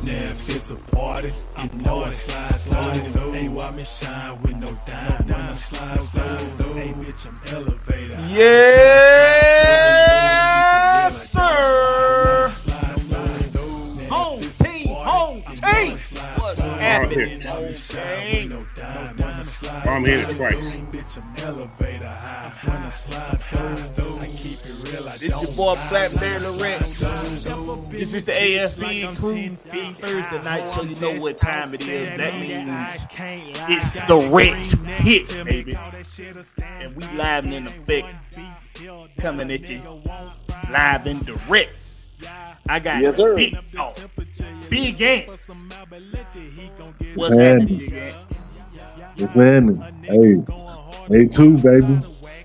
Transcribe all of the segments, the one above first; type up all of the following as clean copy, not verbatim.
if it's a party, you know I slide through. Hey, why me shine with no dime, slide through. Hey, bitch, I'm elevator. Yes, sir. Home team. What's happening? I'm here twice. This your boy Blackberry Lorex. This is the ASB crew. It's Thursday night, so you know what time it is. That means it's the Rex Hit, baby. And we live and in effect, coming at you live and direct. I got Big Ant. What's happening, Big Ant? What's happening? Hey, day 2, baby.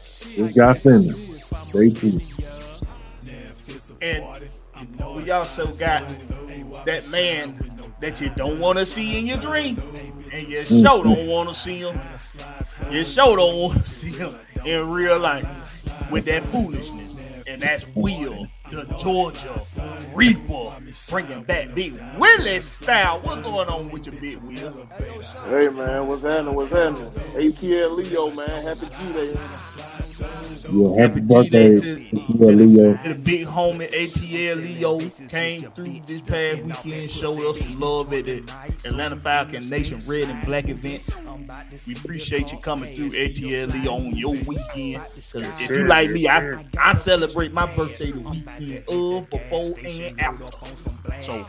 Just got finished. Day 2. And we also got that man that you don't want to see in your dream, and you sure don't want to see him. You sure don't want to see him in real life with that foolishness. And that's Will, the Georgia Reaper, bringing back Big Willie style. What's going on with your Big Will? Hey, man, what's happening? ATL Leo, man. Happy G-Day. Yeah, happy birthday, ATL Leo. The big homie ATL Leo came through this past weekend, showed us some love at the Atlanta Falcon Nation Red and Black event. We appreciate you coming through, ATL Leo, on your weekend. If you like me, I celebrate my birthday the weekend of, before, and after. So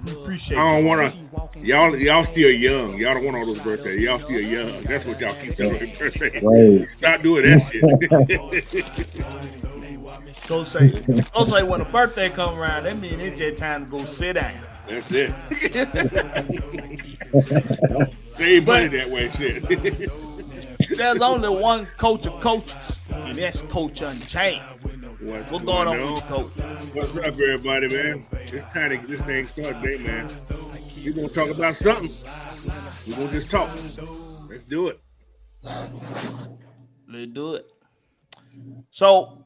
we appreciate you. I don't want to. Y'all still young. Y'all don't want all those birthdays. Y'all still young. That's what y'all keep celebrating birthday. Right. Stop doing that shit. Don't say when a birthday come around, that means it's just time to go sit down. That's it. Save money that way, shit. There's only one coach of coaches, and that's Coach Unchained. What's going on with you, Coach? What's up, everybody, man? It's time to get this thing started today, man. We're going to talk about something. We're going to just talk. Let's do it. Let's do it. So,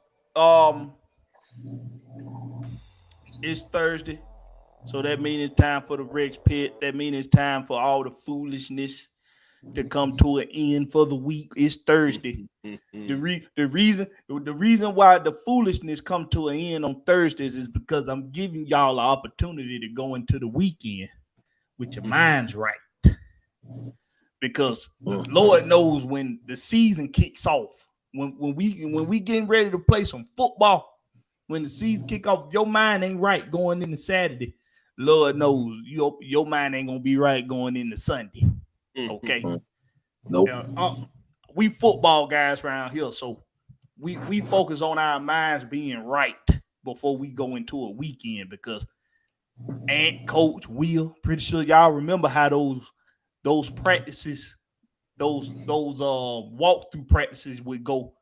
it's Thursday. So that means it's time for the Rex Pit. That means it's time for all the foolishness to come to an end for the week. It's Thursday. The reason why the foolishness come to an end on Thursdays is because I'm giving y'all an opportunity to go into the weekend with your minds right. Because Lord knows when the season kicks off, when we getting ready to play some football, when the season kick off, your mind ain't right going into Saturday. Lord knows your mind ain't gonna be right going into Sunday. Okay. Nope. We football guys around here, so we focus on our minds being right before we go into a weekend, because Ant, Coach, Will, pretty sure y'all remember how those practices, those walkthrough practices would go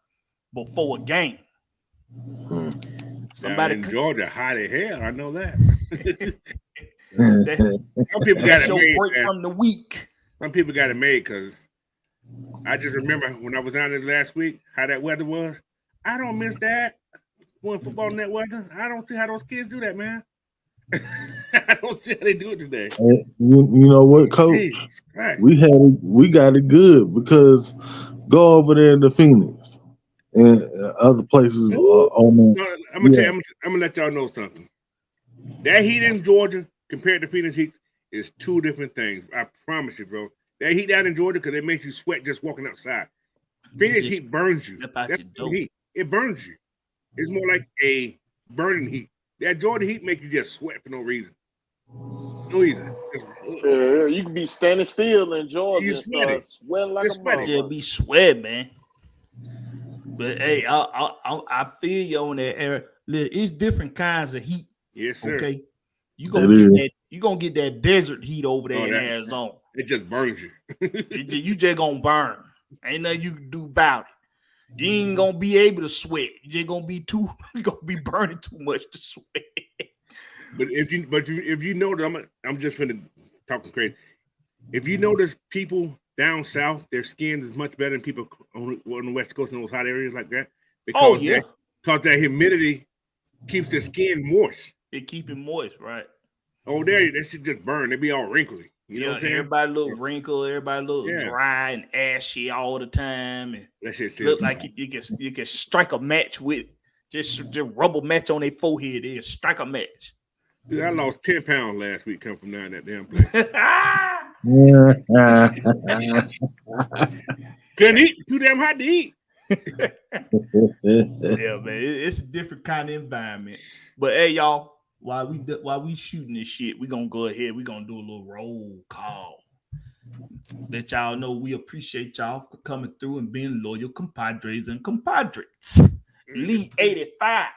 before a game. Somebody in Georgia, hot as hell. I know that. Some people got it made break from the week. Some people got it made because I just remember when I was down there last week how that weather was. I don't miss that. Going football in that weather. I don't see how those kids do that, man. I don't see how they do it today. You know what, Coach? Right. We got it good, because go over there to Phoenix and other places on that. No, I'm gonna let y'all know something. That heat in Georgia compared to Phoenix heat is two different things. I promise you, bro. That heat down in Georgia, because it makes you sweat just walking outside. Phoenix heat burns you. That's heat. It burns you. It's more like a burning heat. That Georgia heat makes you just sweat for no reason. No reason. You can be standing still in Georgia and start sweating like a mother. Just be sweating, man. But hey, I feel you on that era. It's different kinds of heat. Yes, sir. Okay, you gonna get that desert heat over there in Arizona. It just burns you. You just gonna burn. Ain't nothing you can do about it. You ain't gonna be able to sweat. You just gonna be burning too much to sweat. But if you notice, I'm just finna talking crazy. If you notice, people down south, their skin is much better than people on the West Coast in those hot areas like that. Because that humidity keeps the skin moist. It keep it moist, right? Oh, there, that shit just burn. They be all wrinkly. You know what I'm saying? Everybody look wrinkled, everybody look dry and ashy all the time, and that shit look like you can strike a match with just rub a match on their forehead. They strike a match. Dude, I lost 10 pounds last week coming from down that damn place. Couldn't eat. Too damn hot to eat. Yeah, man, it's a different kind of environment. But hey, y'all, while we shooting this shit, we gonna go ahead. We gonna do a little roll call. Let y'all know we appreciate y'all for coming through and being loyal compadres and compadres. Lee 85,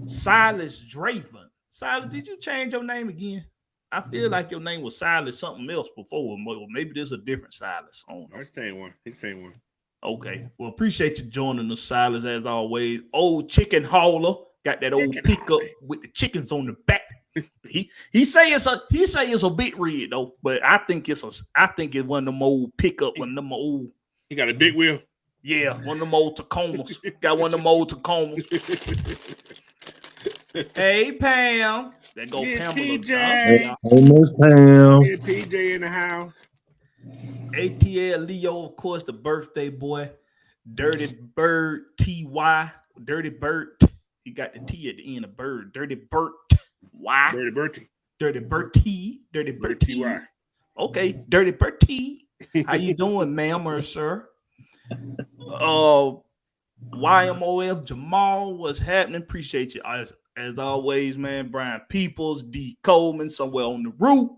Silas Draven. Silas, did you change your name again? I feel like your name was Silas something else before. Maybe there's a different Silas. It's the same one. It's the same one. Okay. Well, appreciate you joining us, Silas, as always. Old chicken hauler. Got that old pickup with the chickens on the back. He say it's a bit red though, but I think it's one of them old pickup, one of them old. He got a big wheel. Yeah, one of them old Tacomas. Got one of them old Tacomas. Hey Pam, that go Pamela PJ. Johnson. Hey, Miss Pam. Yeah, PJ in the house. ATL Leo, of course, the birthday boy. Dirty Bird TY. Dirty Bird. He got the T at the end of bird. Dirty Bert Y. Dirty Bertie. Dirty Bertie. Dirty Bertie. Okay, Dirty Bertie. How you doing, ma'am or sir? YMOF Jamal, what's happening? Appreciate you as always, man. Brian Peoples, D Coleman, somewhere on the roof.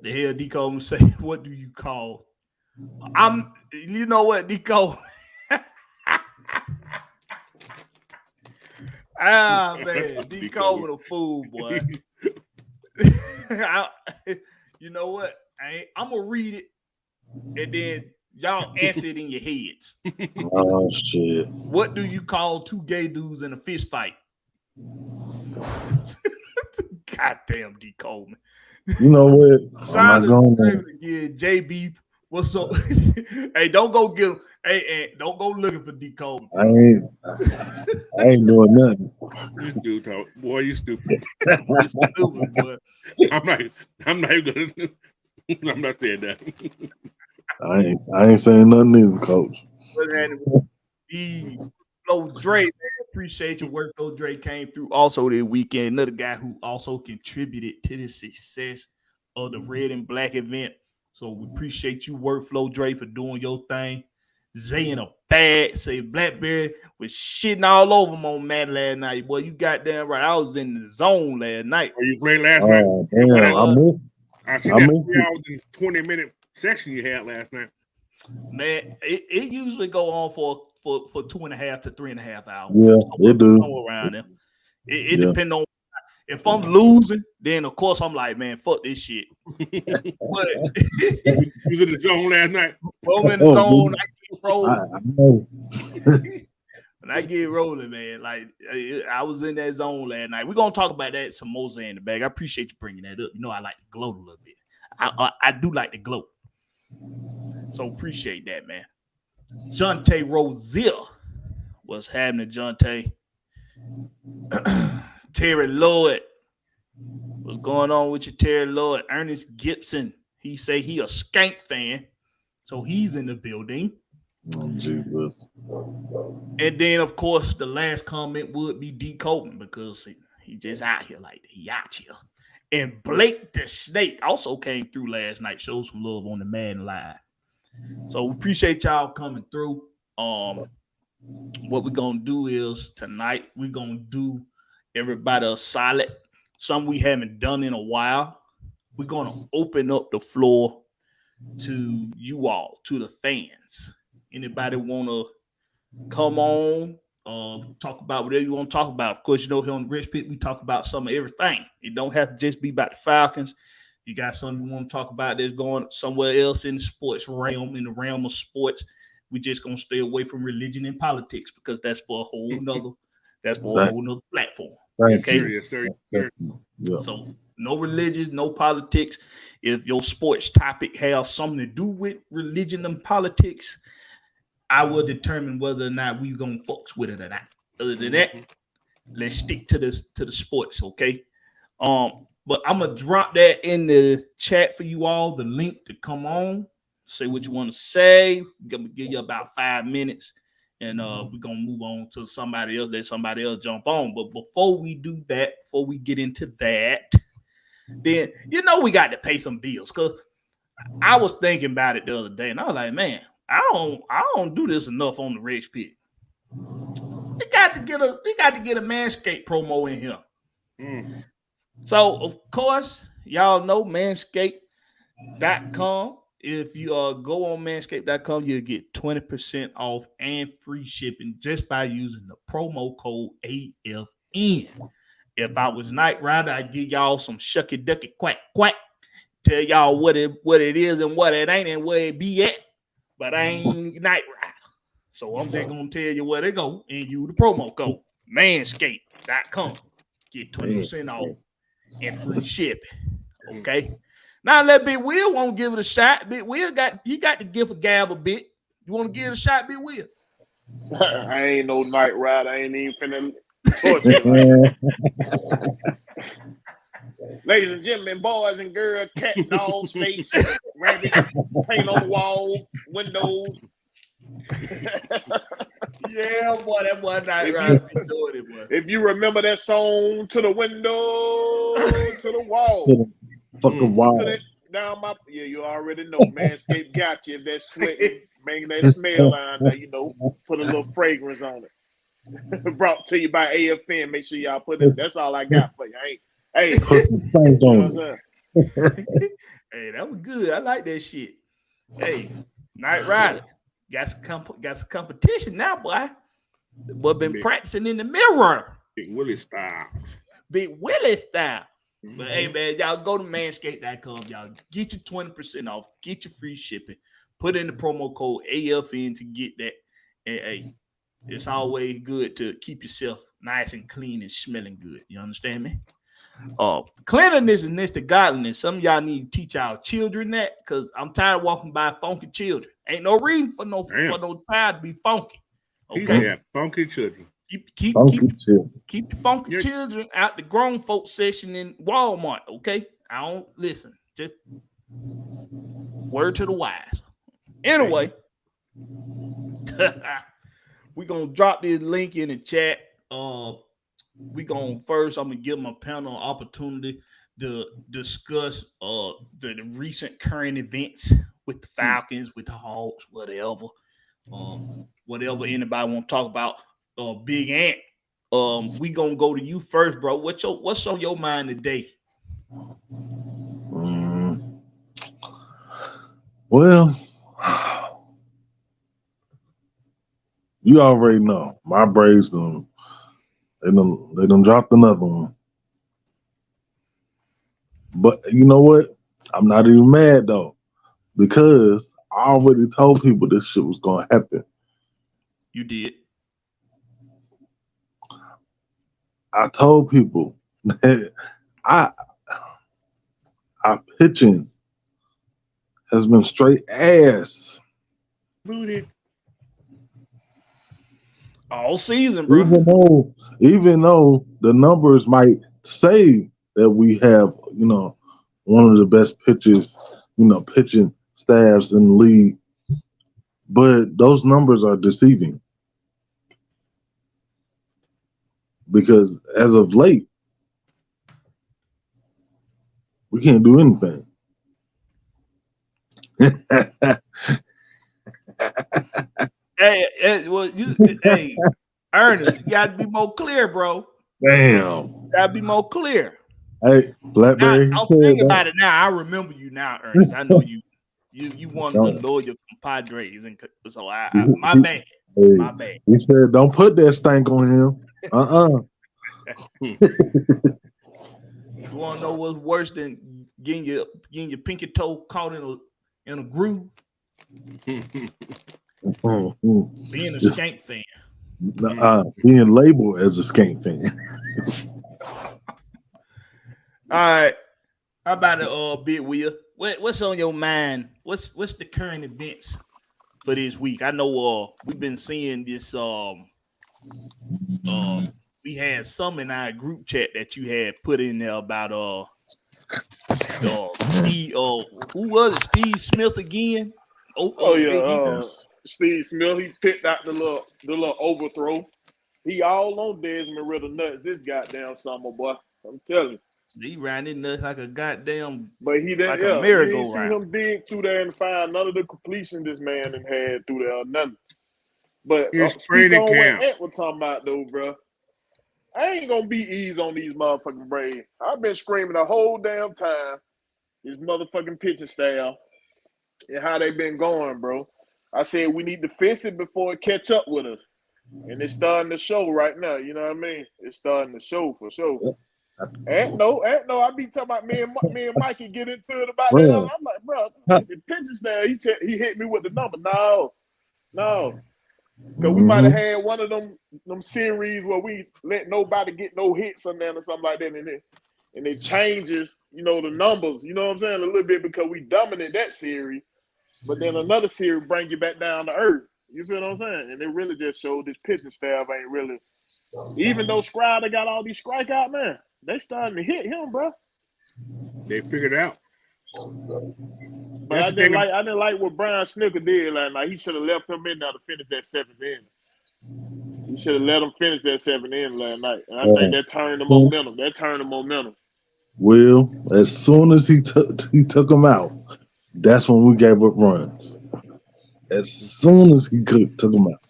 The hell D Coleman say, what do you call? You know what, D Coleman? Man, D Coleman a fool, boy. You know what? I'm gonna read it, and then y'all answer it in your heads. Oh shit! What do you call two gay dudes in a fist fight? Goddamn, D Coleman. You know what? Yeah, JB, what's up? Hey, don't go get him. Hey, don't go looking for D Coleman. I ain't doing nothing. You dude talk, boy. You stupid. You stupid, boy. I'm not even gonna. I'm not saying that. I ain't saying nothing either, Coach. Flo Dre, man, appreciate your work. Flo Dre came through also this weekend. Another guy who also contributed to the success of the Red and Black event. So we appreciate you, work, Flo Dre, for doing your thing. Zay in a bag, say Blackberry was shitting all over him on Matt last night. Boy, you got damn right. I was in the zone last night. Oh, you played last night? Damn, I see that 3 hours and 20-minute section you had last night. Man, it usually go on for 2.5 to 3.5 hours. Yeah, it do. Around there. It depends on if I'm losing, then of course I'm like, man, fuck this shit. But you was in the zone last night. I'm in the zone, I get rolling. I know. When I get rolling, man, like I was in that zone last night. We're gonna talk about that some more in the bag. I appreciate you bringing that up. You know, I like to gloat a little bit. I do like to gloat. So appreciate that, man. Jonte Rozier. What's happening, Jonte? Terry Lloyd. What's going on with you, Terry Lloyd? Ernest Gibson. He say he a Skank fan. So he's in the building. Oh, Jesus. And then, of course, the last comment would be D. Colton because he just out here like he out here. And Blake the Snake also came through last night. Showed some love on the Madden Live. So we appreciate y'all coming through. What we're gonna do is tonight we're gonna do everybody a solid. Something we haven't done in a while. We're gonna open up the floor to you all, to the fans. Anybody wanna come on? Talk about whatever you want to talk about. Of course, you know here on the Rich Pit we talk about some of everything. It don't have to just be about the Falcons. You got something you want to talk about that's going somewhere else in the sports realm, in the realm of sports. We just gonna stay away from religion and politics because that's for a whole nother platform. Okay. Yes, sir. Yes, sir. Yeah. So no religion, no politics. If your sports topic has something to do with religion and politics, I will determine whether or not we're gonna fucks with it or not. Other than that, let's stick to the sports, okay? But I'm gonna drop that in the chat for you all, the link to come on, say what you want to say. I'm gonna give you about 5 minutes, and we're gonna move on to somebody else. Let somebody else jump on. But before we do that, before we get into that, then we got to pay some bills. Cause I was thinking about it the other day, and I was like, man, I don't do this enough on the Rex Pit. We got to get a Manscaped promo in here. So, of course, y'all know Manscaped.com. If you go on Manscaped.com, you'll get 20% off and free shipping just by using the promo code AFN. If I was Night Rider, I'd give y'all some shucky ducky quack quack. Tell y'all what it is and what it ain't and where it be at. But I ain't Night Rider. So I'm just going to tell you where they go and use the promo code Manscaped.com. Get 20% off and free shipping. Okay. Now let Big Will won't give it a shot. Big Will got to give a gab a bit. You want to give it a shot, Big Will? I ain't no Night Rider. I ain't even finna torture you. Ladies and gentlemen, boys and girls, cat, dogs, snakes, rabbits, paint on the wall, windows. Yeah, boy, that boy Night Rider be doing it, boy. If you remember that song, to the window, to the wall. Fucking wild. Yeah, you already know. Manscaped got you. If that's sweating, make that smell on there, put a little fragrance on it. Brought to you by AFN. Make sure y'all put it. That's all I got for you. Hey, Put some stank on it. Hey, that was good. I like that shit. Hey, Night Rider. Got some competition now, boy. But been practicing in the mirror. Big Willie style. Big Willie style. But hey, man, y'all go to manscaped.com. Y'all get your 20% off. Get your free shipping. Put in the promo code AFN to get that. And hey, it's always good to keep yourself nice and clean and smelling good. You understand me? Cleanliness is next to godliness. Some of y'all need to teach our children that, because I'm tired of walking by funky children. Ain't no reason for no child to be funky. Okay, yeah, funky children. Keep the funky children out the grown folks section in Walmart. Okay, I don't listen. Just word to the wise. Anyway, we're gonna drop this link in the chat. I'm gonna give my panel an opportunity to discuss the recent current events with the Falcons, with the Hawks, whatever. Whatever anybody want to talk about. Big Ant. We gonna go to you first, bro. What's on your mind today? Well, you already know my Braves they done dropped another one. But you know what? I'm not even mad though, because I already told people this shit was gonna happen. You did. I told people that our pitching has been straight ass. Booted. All season, bro. Even though the numbers might say that we have, one of the best pitchers, pitching staffs in the league, but those numbers are deceiving. Because as of late, we can't do anything. Hey, Ernest, you gotta be more clear, bro. Damn. Gotta be more clear. Hey, Blackberry. I'm thinking about it now. I remember you now, Ernest. I know you wanted to lure your compadres, and so my bad. Hey, my bad. He said, "Don't put that stank on him." You want to know what's worse than getting your pinky toe caught in a groove? Being a skank fan. Being labeled as a skank fan. All right. How about it, Big Will? What's on your mind? What's the current events for this week? I know we've been seeing this we had some in our group chat that you had put in there about Steve. Who was it? Steve Smith again? Steve Smith. He picked out the little overthrow. He all on Desmond Ritter nuts. This goddamn summer, boy. I'm telling you. He ran his nuts like a goddamn, but he didn't. like yeah, a merry-go-round. You didn't see him dig through there and find none of the completion this man had through there. Nothing. But speak on what Ant was talking about, though, bro. I ain't gonna be easy on these motherfucking Braves. I've been screaming the whole damn time. These motherfucking pitching staff and how they been going, bro. I said we need to fix it before it catch up with us. And it's starting to show right now. You know what I mean? It's starting to show for sure. And no, I be talking about me and Mikey get into it about that. I'm like, bro, the pitching staff, he hit me with the number. No. Because we might have had one of them series where we let nobody get no hits on there or something like that. And it changes, the numbers, you know what I'm saying, a little bit because we dominate that series. But then another series bring you back down to earth. You feel what I'm saying? And it really just showed this pitching staff ain't really, even though Scrider got all these strikeout, man, they starting to hit him, bro. They figured it out. But I didn't like what Brian Snooker did last night. He should have left him in there to finish that 7th inning. He should have let him finish that 7th inning last night. And I think that turned the momentum. Well, as soon as he took him out, that's when we gave up runs. As soon as he took him out.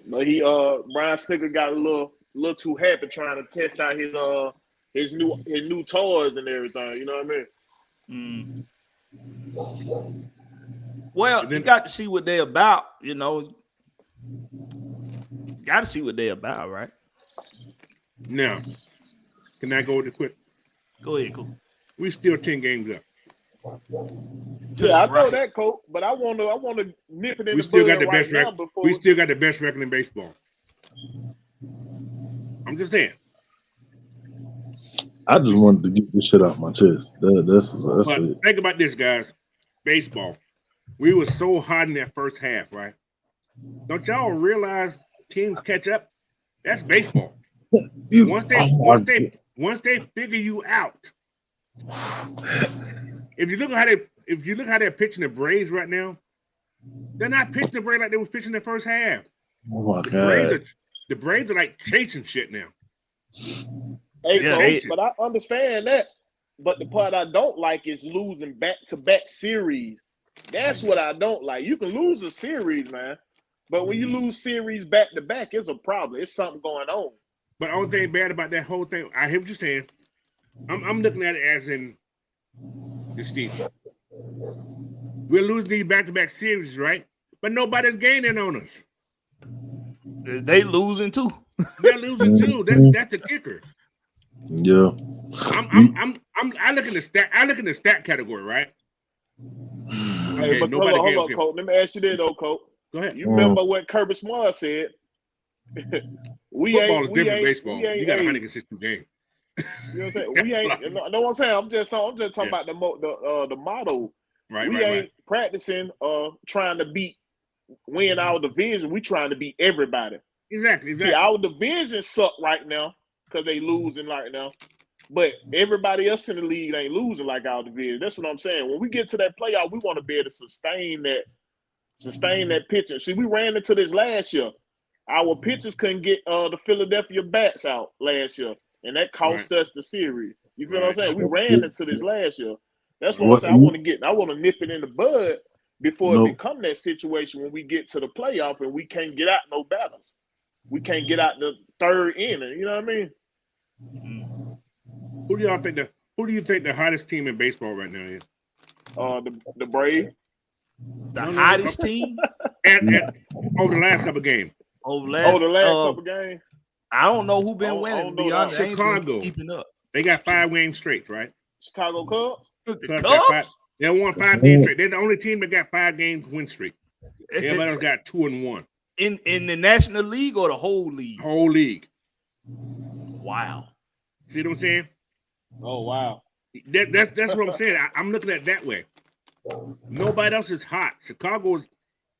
But Brian Snooker got a little too happy trying to test out his new toys and everything. You know what I mean? Well, you got to see what they're about, Got to see what they're about, right? Now, can I go with the quick? Go ahead, Coach. We still 10 games up. Yeah, I know that, Coach, but I want to nip it in the bud right now before. We still got the best record in baseball. I'm just saying. I just wanted to get this shit out my chest. That's it. Think about this, guys. Baseball. We were so hot in that first half, right? Don't y'all realize teams catch up? That's baseball. Once they figure you out. If you look how they're pitching the Braves right now, they're not pitching the Braves like they was pitching the first half. Oh my God. The Braves are like chasing shit now. Hey, Coach, but I understand that. But the part I don't like is losing back-to-back series. That's what I don't like. You can lose a series, man. But when you lose series back-to-back, it's a problem. It's something going on. But the only thing bad about that whole thing, I hear what you're saying. I'm looking at it as in this season. We're losing these back-to-back series, right? But nobody's gaining on us. They losing too. They're losing too. That's the kicker. Yeah. I look in the stat category, right? Hey, but hold on, Coach. Let me ask you this, though, Coach. Go ahead. You remember what Kirby Smart said? Football is different than baseball. You got 162 games. You know what I'm saying? We ain't. No, what I'm saying. I'm just talking about the motto. Right. We ain't practicing trying to win our division. We trying to beat everybody. Exactly. See, our division suck right now because they losing right now. But everybody else in the league ain't losing like our division. That's what I'm saying. When we get to that playoff, we want to be able to sustain that pitching. See, we ran into this last year. Our pitchers couldn't get the Philadelphia bats out last year, and that cost us the series. You feel what I'm saying? We ran into this last year. That's what I'm saying. I want to nip it in the bud before it become that situation when we get to the playoff and we can't get out no battles. We can't get out the third inning. You know what I mean? Who do you think the hottest team in baseball right now is? The Braves. The hottest team? Over the last couple of games. Over the last couple games. I don't know who been winning. Beyond Chicago. Keeping up. They got 5 games straight, right? Chicago Cubs. The Cubs? They won 5 games straight. They're the only team that got 5 games win streak. Everybody else got 2-1. In the National League or the whole league? Whole league. Wow. See what I'm saying? Oh wow. That's what I'm saying. I'm looking at it that way. Nobody else is hot. Chicago's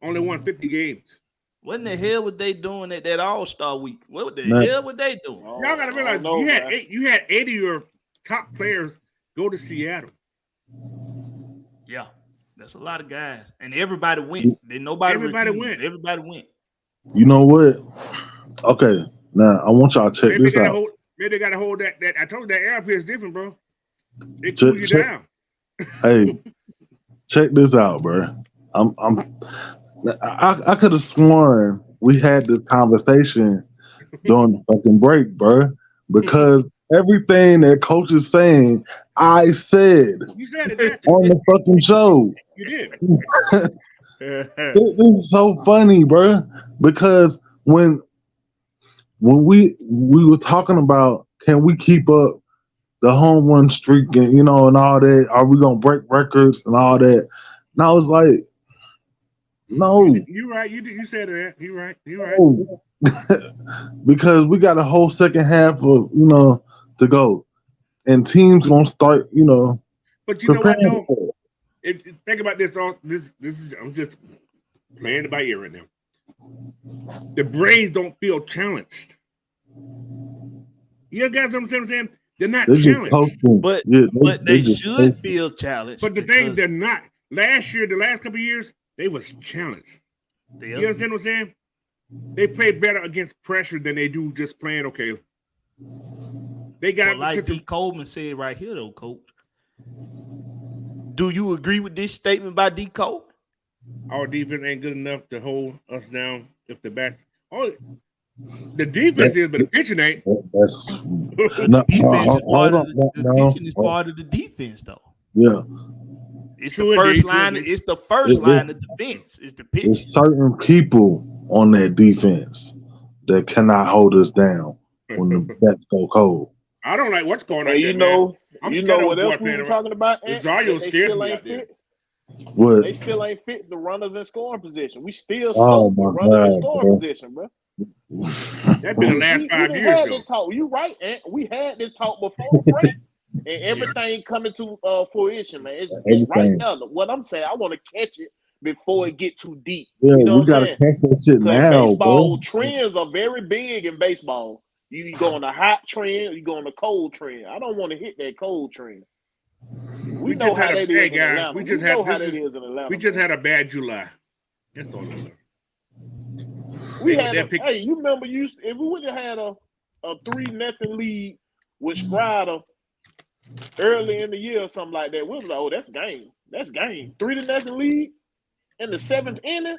only won 50 games. What in the hell were they doing at that All-Star week? What the Man. hell were they doing? Oh, Y'all gotta realize I don't know, you had 80 of your top players go to Seattle. Yeah, that's a lot of guys, and everybody went. Then nobody Everybody refused. went. Everybody went. You know what? Okay, now I want y'all to check this out. Maybe they gotta hold that. I told you that air up here is different, bro. They cool you down. Hey, check this out, bro. I could have sworn we had this conversation during the fucking break, bro, because everything that coach is saying, I said You said it. on the fucking show. You did. This is so funny, bro, because when we were talking about can we keep up the home run streak and and all that, are we gonna break records and all that? And I was like, no. You're right. You said that. You're right. No. Because we got a whole second half of to go, and teams gonna start But you know what? preparing. No. Think about this. This is I'm just playing it by ear right now. The Braves don't feel challenged. You guys understand what I'm saying? They're not challenged. But they should feel challenged. But the thing is, they're not. Last year, the last couple of years, they was challenged. You understand what I'm saying? They play better against pressure than they do just playing okay. They got like D. Coleman said right here, though, Coach. Do you agree with this statement by D. Coleman? Our defense ain't good enough to hold us down if the bats. Oh, the defense is, but the pitching ain't. The pitching is part of the defense, though. Yeah. It's the first line. It's the first line of defense. It's the pitch. There's certain people on that defense that cannot hold us down when the bats go cold. I don't like what's going on. You know what else we were talking about? Zaryo scares me out there. What? They still ain't fit the runners in scoring position. We still soak the runners in scoring position, bro. That's been the last 5 years, though. You right, Ant. We had this talk before the break. And everything coming to fruition, man. It's right now. What I'm saying, I want to catch it before it get too deep. Yeah, you know we gotta catch that shit now. Baseball trends are very big in baseball. You go on a hot trend, you go on a cold trend. I don't want to hit that cold trend. We know how that is in Atlanta. We just had a bad July. That's all. We had hey, you remember if we would have had a 3-0 lead with Strider early in the year or something like that, we was like, oh, that's game. That's game. 3-0 lead in the 7th inning.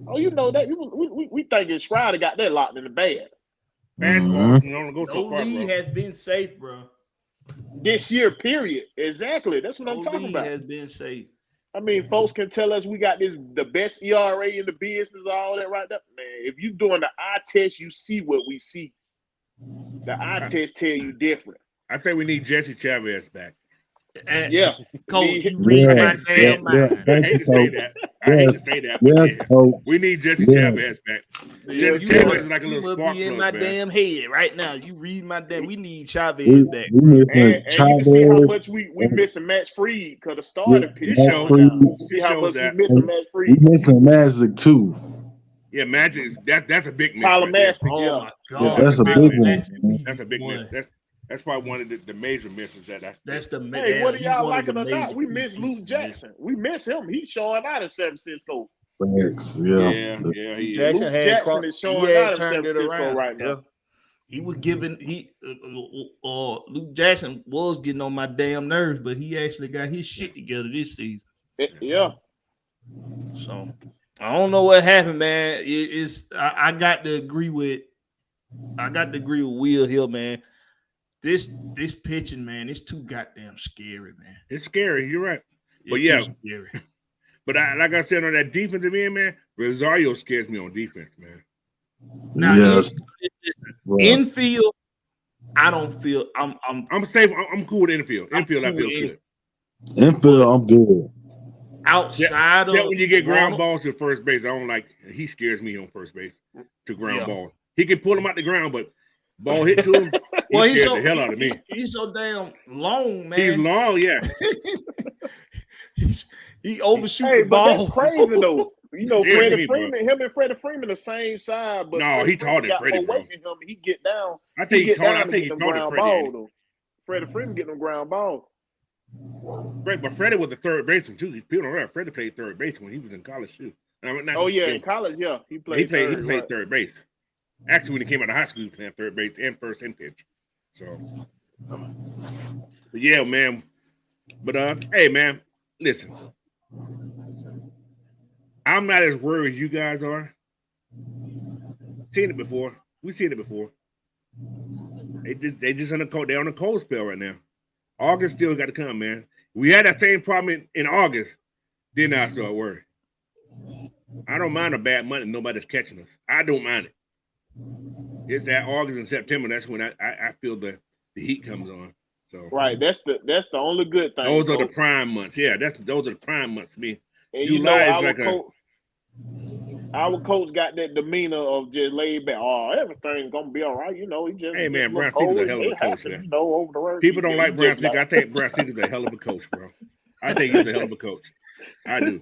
Oh, you know that. We thinking Strider got that locked in the bag. Basketball don't go so far, bro. Has been safe, bro. This year, period. Exactly. That's what I'm talking about. Has been safe. I mean, folks can tell us we got the best ERA in the business, all that right there. Man, if you doing the eye test, you see what we see. The eye test tell you different. I think we need Jesse Chavez back. Yeah. Coach, you read my damn mind. I hate to say that. But we need Jesse Chavez back. Jesse Chavez is like a little spark plug, in my damn head right now. You read my damn. We need Chavez back. And you can see how much we missing Matt Freed because the starter pitch shows out. See how much we missing Matt Freed. We missing Magic too. Yeah, Magic is that's a big miss. Tyler Magic, oh my God. That's a big one. That's a big miss. That's probably one of the major misses that's the hey, whether y'all like it or not, we miss Luke Jackson. We miss him. He's showing out in San Francisco. Thanks. Yeah. Jackson is showing out in San Francisco right now. He was giving Luke Jackson was getting on my damn nerves, but he actually got his shit together this season. Yeah. So I don't know what happened, man. I got to agree with Will Hill, man. This pitching, man, it's too goddamn scary, man. It's scary. You're right. But scary. But like I said on that defensive end, man, Rosario scares me on defense, man. Now, infield, I don't feel I'm safe. I'm cool with infield. Infield, I feel good. Infield, I'm good. Outside of when you get ground balls to first base, I don't like. He scares me on first base to ground ball. He can pull him out the ground, but ball hit to him. He scares the hell out of me. He's so damn long, man. He's long, yeah. he overshoots the ball. That's crazy though. You know, Scared to Freddie me, bro. Freeman, him and Freddie Freeman the same side, but No, he taller than got Freddie, more bro. weight than him. He get down. I think he's taller. I to think get he's them taller than ground Freddie. ball though. Freddie Freeman getting them ground ball. Right, but Freddie was the third baseman too. People don't realize Freddie played third base when he was in college too. In college, yeah, he played. He third, played right. third base. Actually, when he came out of high school, he played third base and first and pitch. So, but yeah, man. But hey, man, listen. I'm not as worried as you guys are. Seen it before. We've seen it before. They just on a cold spell right now. August still got to come, man. We had that same problem in August. Then I start worrying. I don't mind a bad month and nobody's catching us. I don't mind it. It's that August and September. That's when I feel the heat comes on. So right, that's the only good thing. Those are the prime months. Yeah, those are the prime months to me. And July is like our coach got that demeanor of just laid back. Oh, everything's gonna be all right. You know, he just hey man, Brown Sticker's a hell of a coach, man. You know, over the road. People don't like Brown Sticker. I think Brown Sticker's a hell of a coach, bro. I think he's a hell of a coach. I do.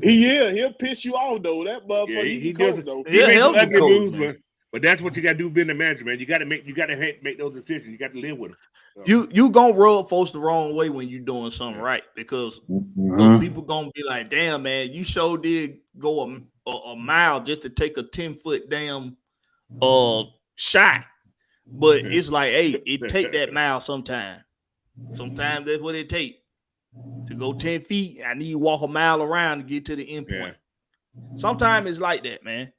He'll piss you off though. That motherfucker. Yeah, he coach, does. though. He makes some ugly coach, moves, but that's what you got to do being the manager, man. You got to make those decisions. You got to live with them. So. You gonna rub folks the wrong way when you're doing something right because people gonna be like, damn, man, you sure did go a mile just to take a 10-foot damn shot. But it's like, hey, it take that mile sometime. Sometimes that's what it take. To go 10 feet, I need to walk a mile around to get to the end point. Yeah. Sometimes it's like that, man.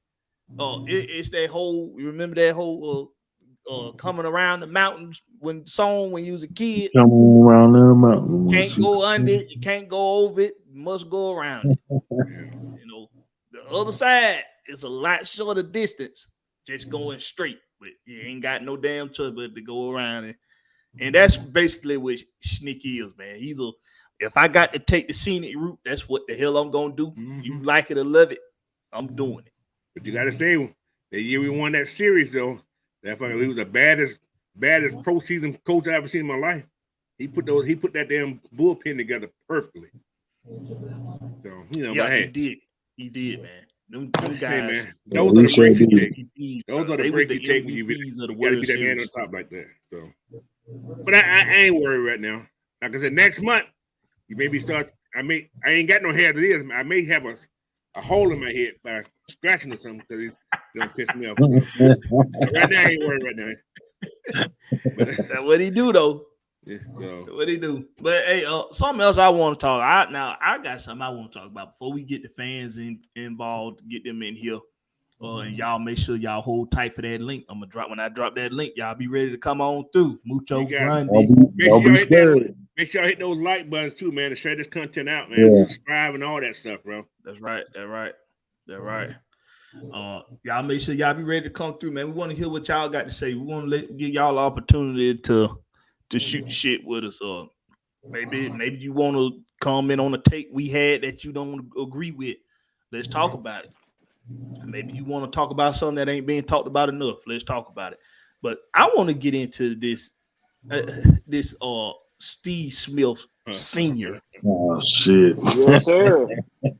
It's that whole, you remember that whole coming around the mountains when you was a kid? Coming around the mountain. You can't go under it, you can't go over it, you must go around it. You know, the other side is a lot shorter distance, just going straight, but you ain't got no damn choice but to go around it. And that's basically what Snick is, man. If I got to take the scenic route, that's what the hell I'm gonna do. Mm-hmm. You like it or love it, I'm doing it. But you gotta say, the year we won that series, though, that fucking he was the baddest postseason coach I ever seen in my life. He put that damn bullpen together perfectly. So yeah, he did, man. Them guys, hey, man, those are the breaks you take. Those are the breaks you take when you gotta be that man on top like that. So, but I ain't worried right now. Like I said, next month. You maybe start. I ain't got no hair to this. I may have a hole in my head by scratching or something because it don't piss me off. Right now, I ain't worried right now. That's what he do though. Yeah, so. What he do? But hey, something else I want to talk. I got something I want to talk about before we get the fans involved, get them in here. And y'all make sure y'all hold tight for that link. I'm gonna drop when I drop that link. Y'all be ready to come on through. Mucho Grande. Make sure y'all hit those like buttons too, man, to share this content out, man. Yeah. Subscribe and all that stuff, bro. That's right. Y'all make sure y'all be ready to come through, man. We want to hear what y'all got to say. We want to give y'all an opportunity to shoot shit with us. Maybe you want to comment on a take we had that you don't agree with. Let's talk about it. Maybe you want to talk about something that ain't being talked about enough. Let's talk about it. But I want to get into this Steve Smith Sr. Oh shit! Yes, sir.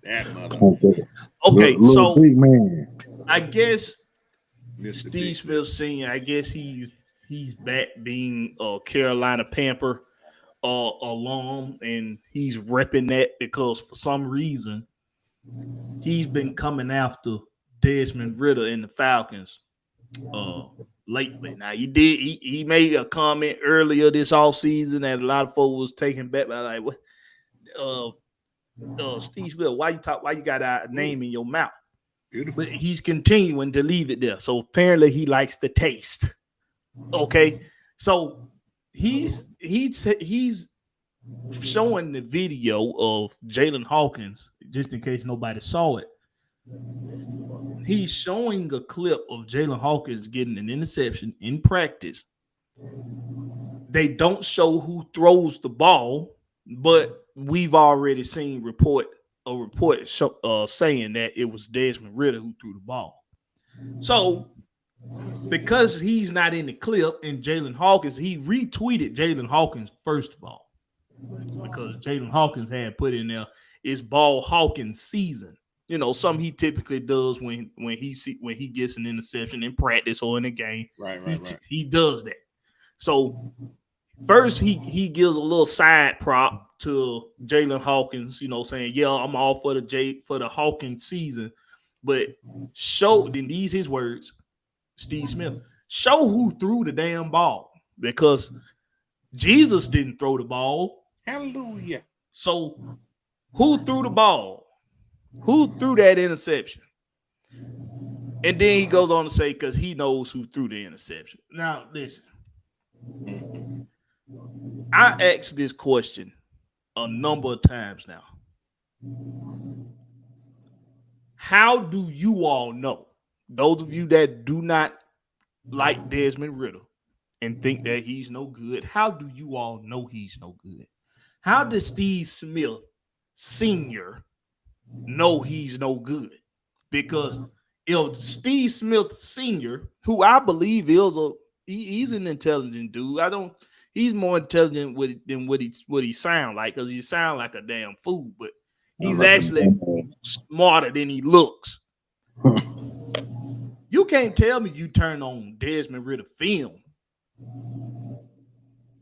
That mother. Okay, so big man. I guess Steve Smith Sr. I guess he's back being a Carolina Panther alum, and he's repping that because for some reason he's been coming after Desmond Ridder and the Falcons lately. Now he made a comment earlier this offseason that a lot of folks was taken back by like, what Steve Smith, why you got a name in your mouth? Beautiful. But he's continuing to leave it there. So apparently he likes the taste. Okay. So he's showing the video of Jalen Hawkins, just in case nobody saw it. He's showing a clip of Jalen Hawkins getting an interception in practice. They don't show who throws the ball, but we've already seen a report saying that it was Desmond Ridder who threw the ball. So because he's not in the clip and Jalen Hawkins, he retweeted Jalen Hawkins first of all, because Jalen Hawkins had put in there, it's ball Hawkins season. something he typically does when he gets an interception in practice or in a game. Right. He does that. So first he gives a little side prop to Jalen Hawkins, saying, yeah, I'm all for the Hawkins season, but then these his words, Steve Smith, show who threw the damn ball, because Jesus didn't throw the ball. Hallelujah. So who threw the ball? Who threw that interception? And then he goes on to say, because he knows who threw the interception. Now, listen. I asked this question a number of times now. How do you all know, those of you that do not like Desmond Ridder and think that he's no good, how do you all know he's no good? How does Steve Smith Sr. know he's no good? Because Steve Smith Sr., who I believe he's an intelligent dude. He's more intelligent than what he sound like, because he sound like a damn fool, but he's actually smarter than he looks. You can't tell me you turn on Desmond Ridder film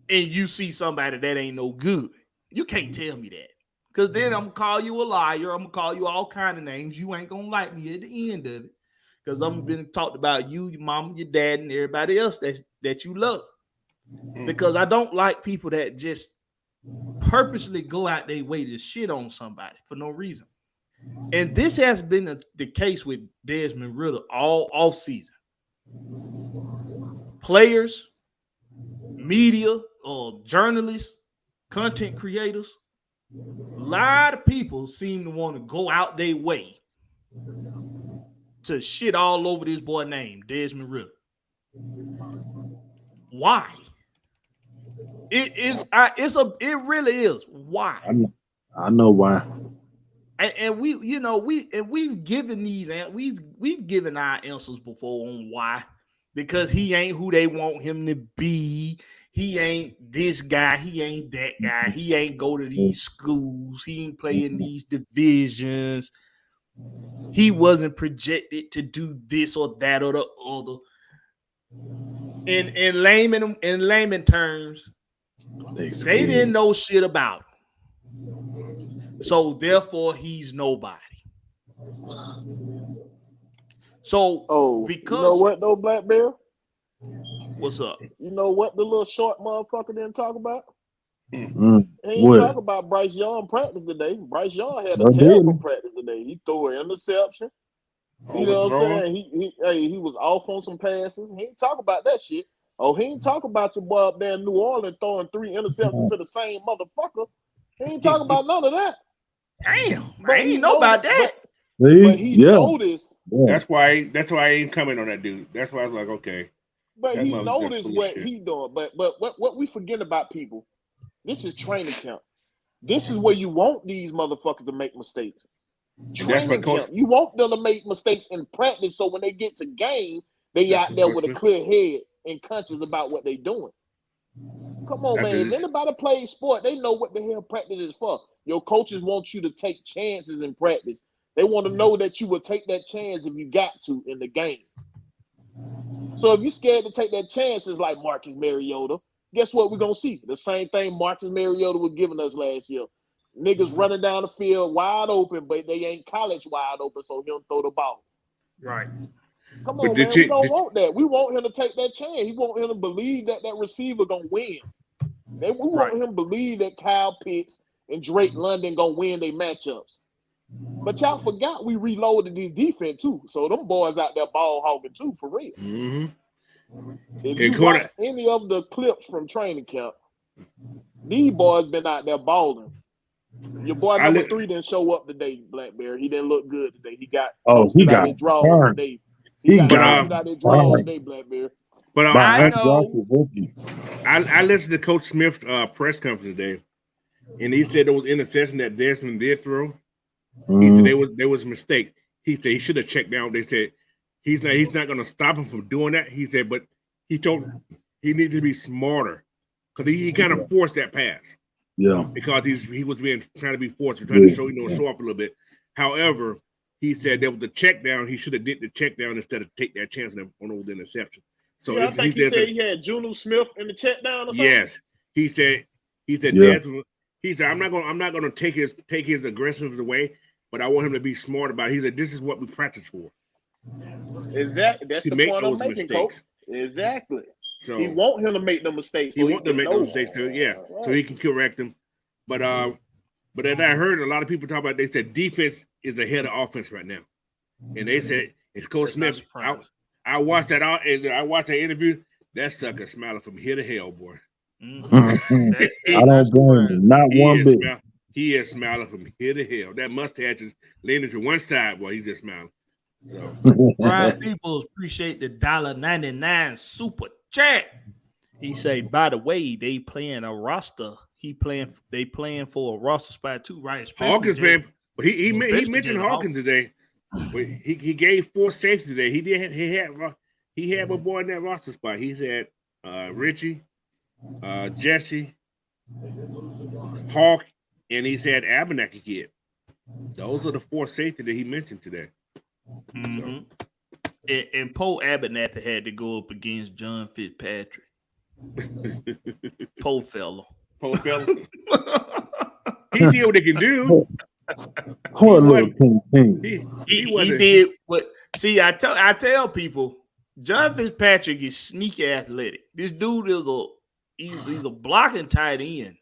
and you see somebody that ain't no good. You can't tell me that. Because then I'm going to call you a liar. I'm going to call you all kind of names. You ain't going to like me at the end of it. Because I'm been talked about you, your mom, your dad, and everybody else that you love. Because I don't like people that just purposely go out their way to shit on somebody for no reason. And this has been the case with Desmond Ridder all off season. Players, media, journalists, content creators, a lot of people seem to want to go out their way to shit all over this boy named Desmond Ridder. Why? It really is. Why? I know why. And we've given our answers before on why. Because he ain't who they want him to be. He ain't this guy. He ain't that guy. He ain't go to these schools. He ain't play in these divisions. He wasn't projected to do this or that or the other. In layman terms, they didn't know shit about him. So therefore, he's nobody. So because you know what though, Black Bear? What's up? You know what the little short motherfucker didn't talk about? He ain't talk about Bryce Young practice today. Bryce Young had a terrible practice today. He threw an interception. You know what I'm saying? He was off on some passes. He ain't talk about that shit. He ain't talk about your boy up there in New Orleans throwing 3 interceptions to the same motherfucker. He ain't talk about none of that. Damn, I ain't know about that. But he noticed. That's why I ain't coming on that dude. That's why I was like, okay. But he noticed what he doing. But what we forget about, people, this is training camp. This is where you want these motherfuckers to make mistakes. Training camp. You want them to make mistakes in practice, so when they get to game, they out there with a clear head and conscious about what they doing. Come on, man. If anybody plays sport, they know what the hell practice is for. Your coaches want you to take chances in practice. They want to know that you will take that chance if you got to in the game. So if you're scared to take that chance, it's like Marcus Mariota, guess what we're going to see? The same thing Marcus Mariota was giving us last year. Niggas running down the field wide open, but they ain't college wide open, so he don't throw the ball. Right. Come on, man. We don't want that. We want him to take that chance. We want him to believe that receiver going to win. We want him to believe that Kyle Pitts and Drake London going to win their matchups. But y'all forgot we reloaded this defense too. So them boys out there ball hogging too, for real. Mm-hmm. If you watch any of the clips from training camp, these boys been out there balling. Your boy number 3 didn't show up today, Blackberry. He didn't look good today. He got draws today. He got out there draws today, Blackberry. But I know. I listened to Coach Smith's press conference today, and he said there was interception that Desmond did throw. He said there was a mistake. He said he should have checked down. They said he's not going to stop him from doing that. He said, but he told he needed to be smarter because he kind of forced that pass. Yeah, because he was trying to be forced, trying to show off a little bit. However, he said there was the check down. He should have did the check down instead of take that chance on those interception. So I think he said he had Juno Smith in the check down or something. Yes, he said Yeah. he said I'm not gonna take his aggressiveness away, but I want him to be smart about it. He said this is what we practice for. Exactly. That's To the make point I'm those making, mistakes. Coach. Exactly. So he want him to make the mistakes. he want to make those mistakes, so so he can correct them. But as I heard a lot of people talk about, they said defense is ahead of offense right now, and they said it's Coach Smith. I watched that out, and I watched that interview. That sucker smiling from here to hell, boy. I don't blame him. Not one bit. He is smiling from here to hell. That mustache is leaning to one side, boy. He's just smiling. So Brian Peoples appreciate the $1.99 super chat. He say, by the way, they playing a roster. They playing for a roster spot too, right? Especially Hawkins, man. But he mentioned Jalen Hawkins today. He gave 4 safes today. He had a boy in that roster spot. He said Richie, Jesse, Hawk, and he said Abernathy kid. Those are the 4 safety that he mentioned today. Mm-hmm. And Poe Abernathy had to go up against John Fitzpatrick. Poe fella. He did what he can do. Poor little team. He did what. See, I tell people, John Fitzpatrick is sneaky athletic. This dude is he's a blocking tight end,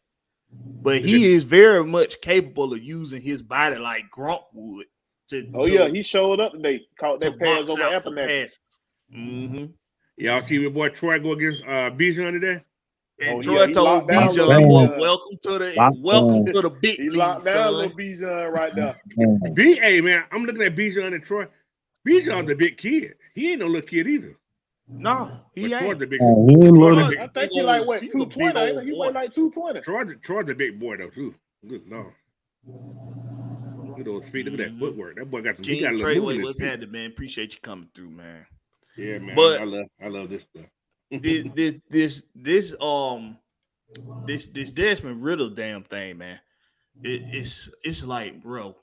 but he is very much capable of using his body like Gronk would. He showed up today. Caught that pass over Abernathy. Mm-hmm. Y'all see your boy Troy go against Bijan today? And Troy told Bijan, "Boy, welcome to the big league." He locked down little Bijan right there. Hey man, I'm looking at Bijan and Troy. Bijan's a big kid. He ain't no little kid either. No, he ain't. Troy's a big. I think he like what 220. He weighed like 220. Troy's a big boy though too. Good Lord. Look at those feet. Look at that footwork. That boy got some. He got a little movement. What's happening, man? Appreciate you coming through, man. Yeah, man. But I love this stuff. this Desmond Riddle damn thing, man. It's like, bro.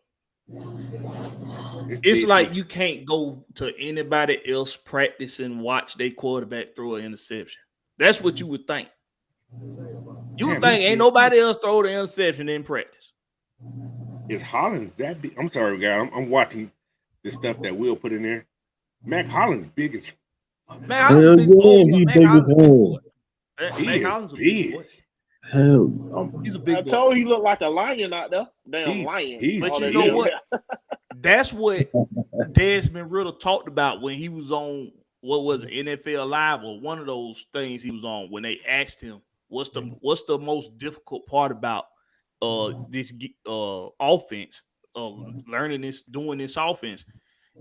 It's like you can't go to anybody else practice and watch their quarterback throw an interception. That's what you would think. You would think ain't nobody else throw the interception in practice. Is Hollins that big? I'm sorry, guy. I'm watching the stuff that Will put in there. Mac Hollins big as Mac Hollins big boy. Mac Hollins is big. He's a big boy. I told you he looked like a lion out there. Damn lion. But you know what? That's what Desmond Riddle talked about when he was on, what was it, NFL Live or one of those things he was on, when they asked him what's the most difficult part about this offense, learning this, doing this offense.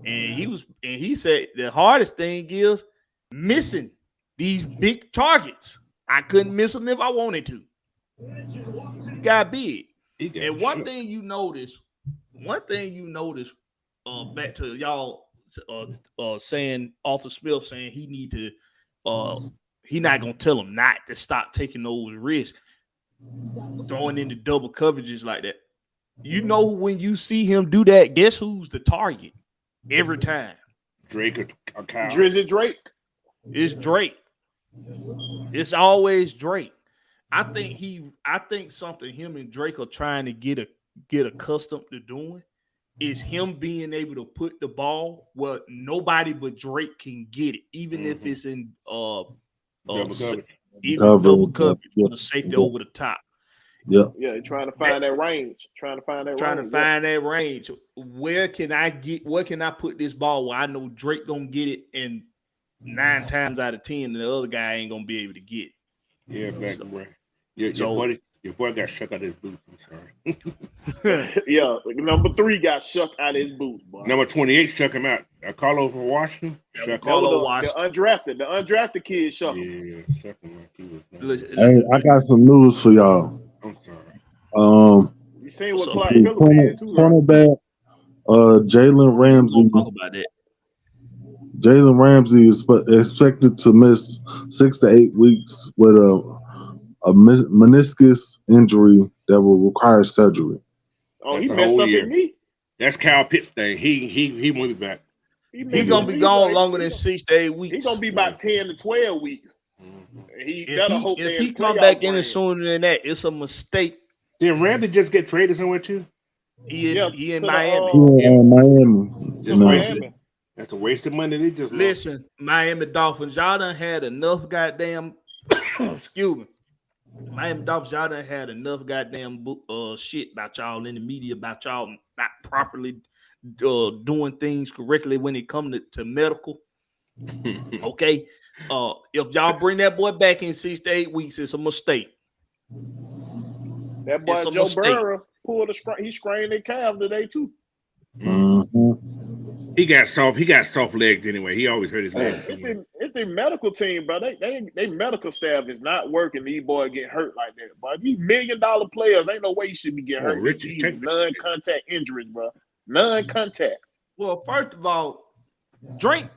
And he said the hardest thing is missing these big targets. I couldn't miss them if I wanted to. He got big. And one thing you notice, back to y'all saying Arthur Smith saying he need to he not gonna tell him not to stop taking those risks, throwing into double coverages like that. You know, when you see him do that, guess who's the target every time? Drake or Kyle. Drizzy Drake. It's Drake. It's always Drake. I think something him and Drake are trying to get accustomed to doing is him being able to put the ball where nobody but Drake can get it, even if it's in double coverage with a safety over the top. Yeah, trying to find that range. Trying to find that range. Where can I put this ball where I know Drake gonna get it, and 9 times out of 10 the other guy ain't gonna be able to get it. Yeah, back right. Your boy got shook out his boots. I'm sorry. Yeah, number 3 got shook out his boots, boy. Number 28 shook him out. Carlo from Washington. The undrafted kid shook him. Yeah, shook him like he was. Hey, I got some news for y'all. I'm sorry. You seen what Clark Phillips had too? Cornerback, Jalen Ramsey. We'll talk about that. Jalen Ramsey is expected to miss 6 to 8 weeks with a meniscus injury that will require surgery. Oh, he messed up his knee. That's Kyle Pitts thing. He won't be back. He's gonna be gone longer than 6 to 8 weeks. He's gonna be about 10 to 12 weeks. If he come back in sooner than that, it's a mistake. Did Ramsey just get traded somewhere too? He in Miami. Miami. That's a waste of money. They just listen, Miami Dolphins. Y'all done had enough goddamn. Excuse me. Miami Dolphins. Y'all done had enough goddamn shit about y'all in the media about y'all not properly doing things correctly when it comes to medical. Okay. If y'all bring that boy back in 6 to 8 weeks, it's a mistake. That boy Joe Burrow he sprained his calf today too. Mm-hmm. He got soft legs anyway. He always hurt his legs. It's the medical team, bro. They medical staff is not working. These boys get hurt like that. But these $1 million players, ain't no way you should be getting hurt. These non-contact injuries, bro. Non-contact. Well, first of all, drink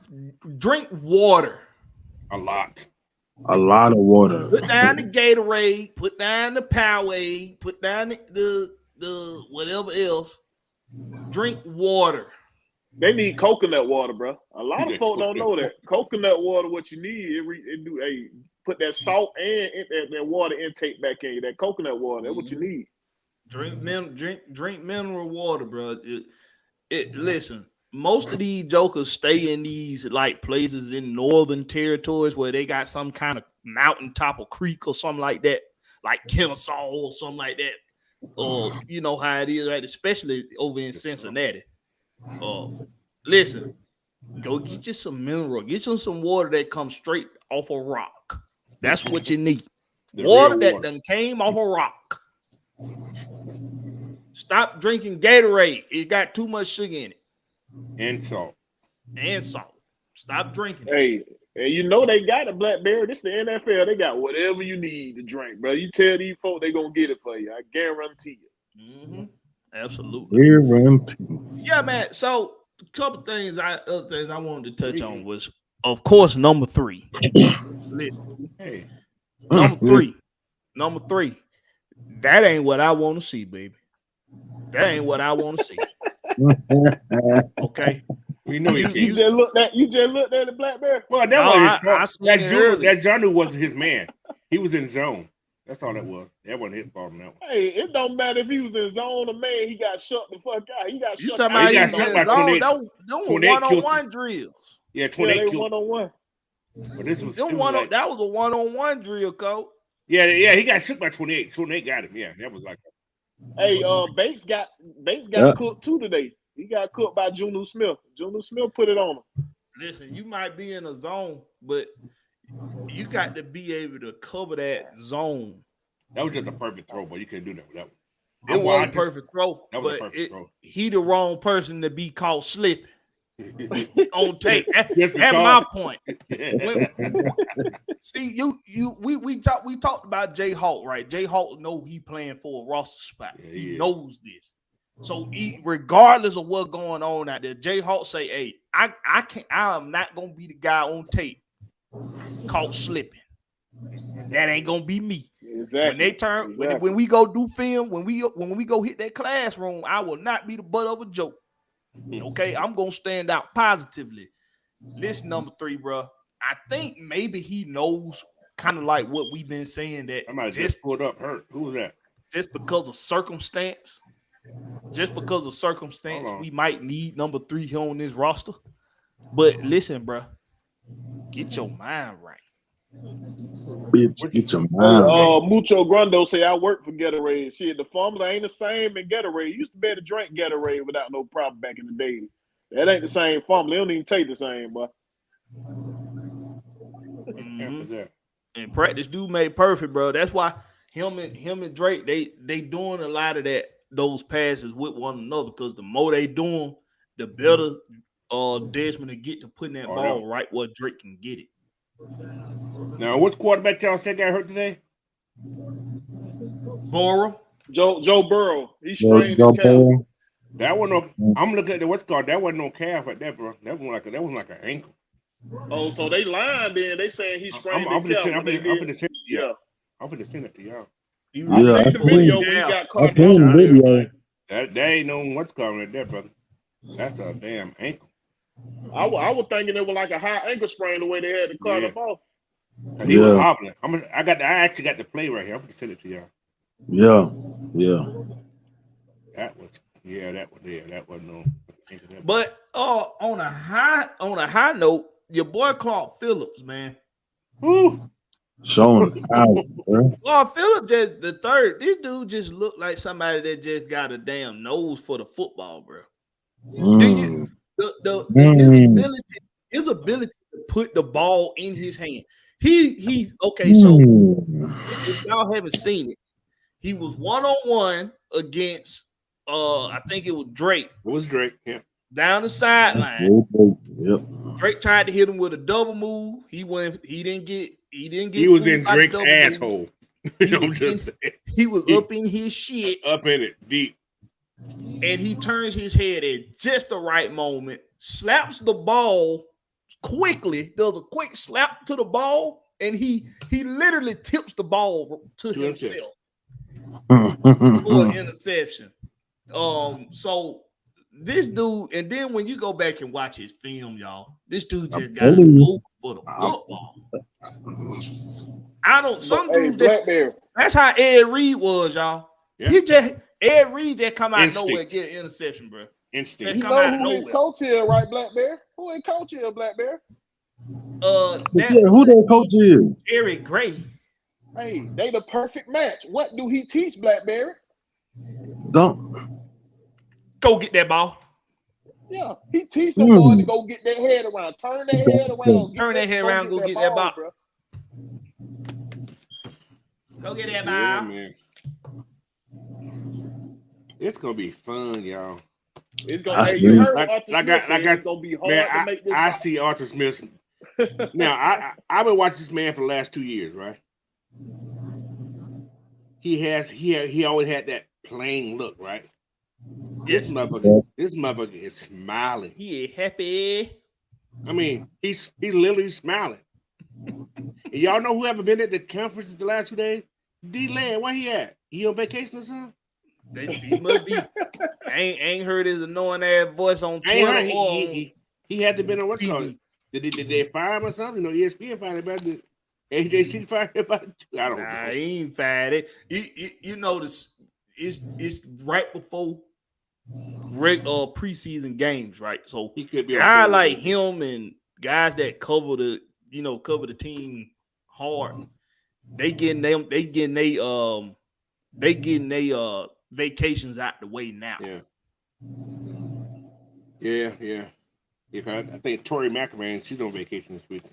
water. A lot of water. Put down the Gatorade, put down the Powerade, put down the whatever else. Drink water. They need coconut water, bro. A lot of folks don't know that. Coconut water, what you need, put that salt and that water intake back in you. That coconut water, that's what you need. Drink mineral water, bro. Listen, most of these jokers stay in these like places in northern territories where they got some kind of mountaintop or creek or something like that, like Kennesaw or something like that. Or you know how it is, right? Especially over in Cincinnati. Listen, go get you some mineral, get you some water that comes straight off a rock. That's what you need. Water that done came off a rock. Stop drinking Gatorade. It got too much sugar in it. And salt. Stop drinking it. Hey, you know they got a Blackberry. This is the NFL. They got whatever you need to drink, bro. You tell these folks they gonna get it for you. I guarantee you. Mm-hmm. Absolutely. Yeah, man. So a couple things other things I wanted to touch on was, of course, number 3. Hey. Number three. That ain't what I want to see, baby. That ain't what I want to see. Okay. We know you just looked at the Blackberry. Well, that was his fault. That Johnny wasn't his man. He was in zone. That's all that was. That wasn't his fault on that one. Hey, it don't matter if he was in zone or man. He got shut the fuck out. He got shut out. He got shut by 28. Those one-on-one drills. Yeah, 28 one-on-one. But this was that was a one-on-one drill, coach. Yeah, he got shook by 28. 28 got him. Yeah, that was like. Hey, Bates got cooked too today. He got cooked by Juno Smith. Juno Smith put it on him. Listen, you might be in a zone, but you got to be able to cover that zone. That was just a perfect throw, but you couldn't do that with that one. It wasn't a perfect throw, that was a perfect throw. He the wrong person to be caught slipping on tape. That's my point. See, we talked about Jay Hawk, right? Jay Hawk know he playing for a roster spot. Yeah, he knows this. So regardless of what's going on out there, Jay Hawk say, "Hey, I am not gonna be the guy on tape caught slipping. That ain't gonna be me." Exactly. When they turn, when we go do film, when we go hit that classroom, I will not be the butt of a joke. Okay, I'm gonna stand out positively. This number 3, bro. I think maybe he knows kind of like what we've been saying that somebody just pulled up hurt. Who was that? Just because of circumstance, we might need number 3 here on this roster. But listen, bro, get your mind right. Bitch, get your mind right. Mucho Grundo say I work for Gatorade. Shit, the formula ain't the same in Gatorade. You used to be able to drink Gatorade without no problem back in the day. That ain't the same formula. It don't even taste the same, boy. Mm-hmm. And practice do make perfect, bro. That's why him and Drake they doing a lot of those passes with one another, because the more they doing, the better Desmond to get to putting that ball right where Drake can get it. Now, what quarterback y'all said got hurt today? Burrow. Joe Burrow. He strained his calf. That one, I'm looking at what's called. That wasn't no calf at that, bro. That was like an ankle. Oh, so they lying then. They saying he strained his calf. I'm going to send it to y'all. I seen the video when he got caught. I seen the video. That ain't no what's calling right there, brother. That's a damn ankle. I was thinking it was like a high ankle sprain the way they had to cut him off. He was hobbling. I actually got the play right here. I'm gonna send it to y'all. Yeah. That was no. But on a high note, your boy Clark Phillips, man. Woo. Showing out, bro. Clark Phillips, just the third. This dude just looked like somebody that just got a damn nose for the football, bro. His ability to put the ball in his hand. He okay. So if y'all haven't seen it, he was 1-on-1 against I think it was Drake. It was Drake, yeah. Down the sideline. Yep. Drake tried to hit him with a double move. He didn't get. He was in Drake's asshole. He was up in his shit. Up in it, deep. And he turns his head at just the right moment, slaps the ball quickly, does a quick slap to the ball, and he literally tips the ball to himself for an interception. So this dude, and then when you go back and watch his film, y'all, this dude just got a move for the football. That's how Ed Reed was, y'all. Yeah. Ed Reed just come out of nowhere and get an interception, bro. Instinct. You know who his coach is, right, Black Bear? Who his coach is, Black Bear? Who that coach is? Eric Gray. Hey, they the perfect match. What do he teach, Blackberry? Don't go get that ball. Yeah, he teach them boy to go get their head around, turn their head around, go get that ball, bro. Go get that ball. Yeah, man. It's gonna be fun, y'all. It's gonna be it's gonna be hard man, to make this. I see Arthur Smith. Now, I've been watching this man for the last 2 years, right? He always had that plain look, right? This motherfucker is smiling. He is happy. I mean, he's literally smiling. And y'all know who ever been at the conference the last 2 days? D-Land, where he at? He on vacation or something? He must be. ain't heard his annoying ass voice on Twitter. He had to been on what's called. Did they fire him or something? You know, ESPN fired him about it. AJC fired him about it. I don't know. He ain't fired it. You notice it's right before preseason games, right? So he could be guys like him and guys that cover the team hard. They getting they vacations out the way now. Yeah. I think Tori McElvain, she's on vacation this week.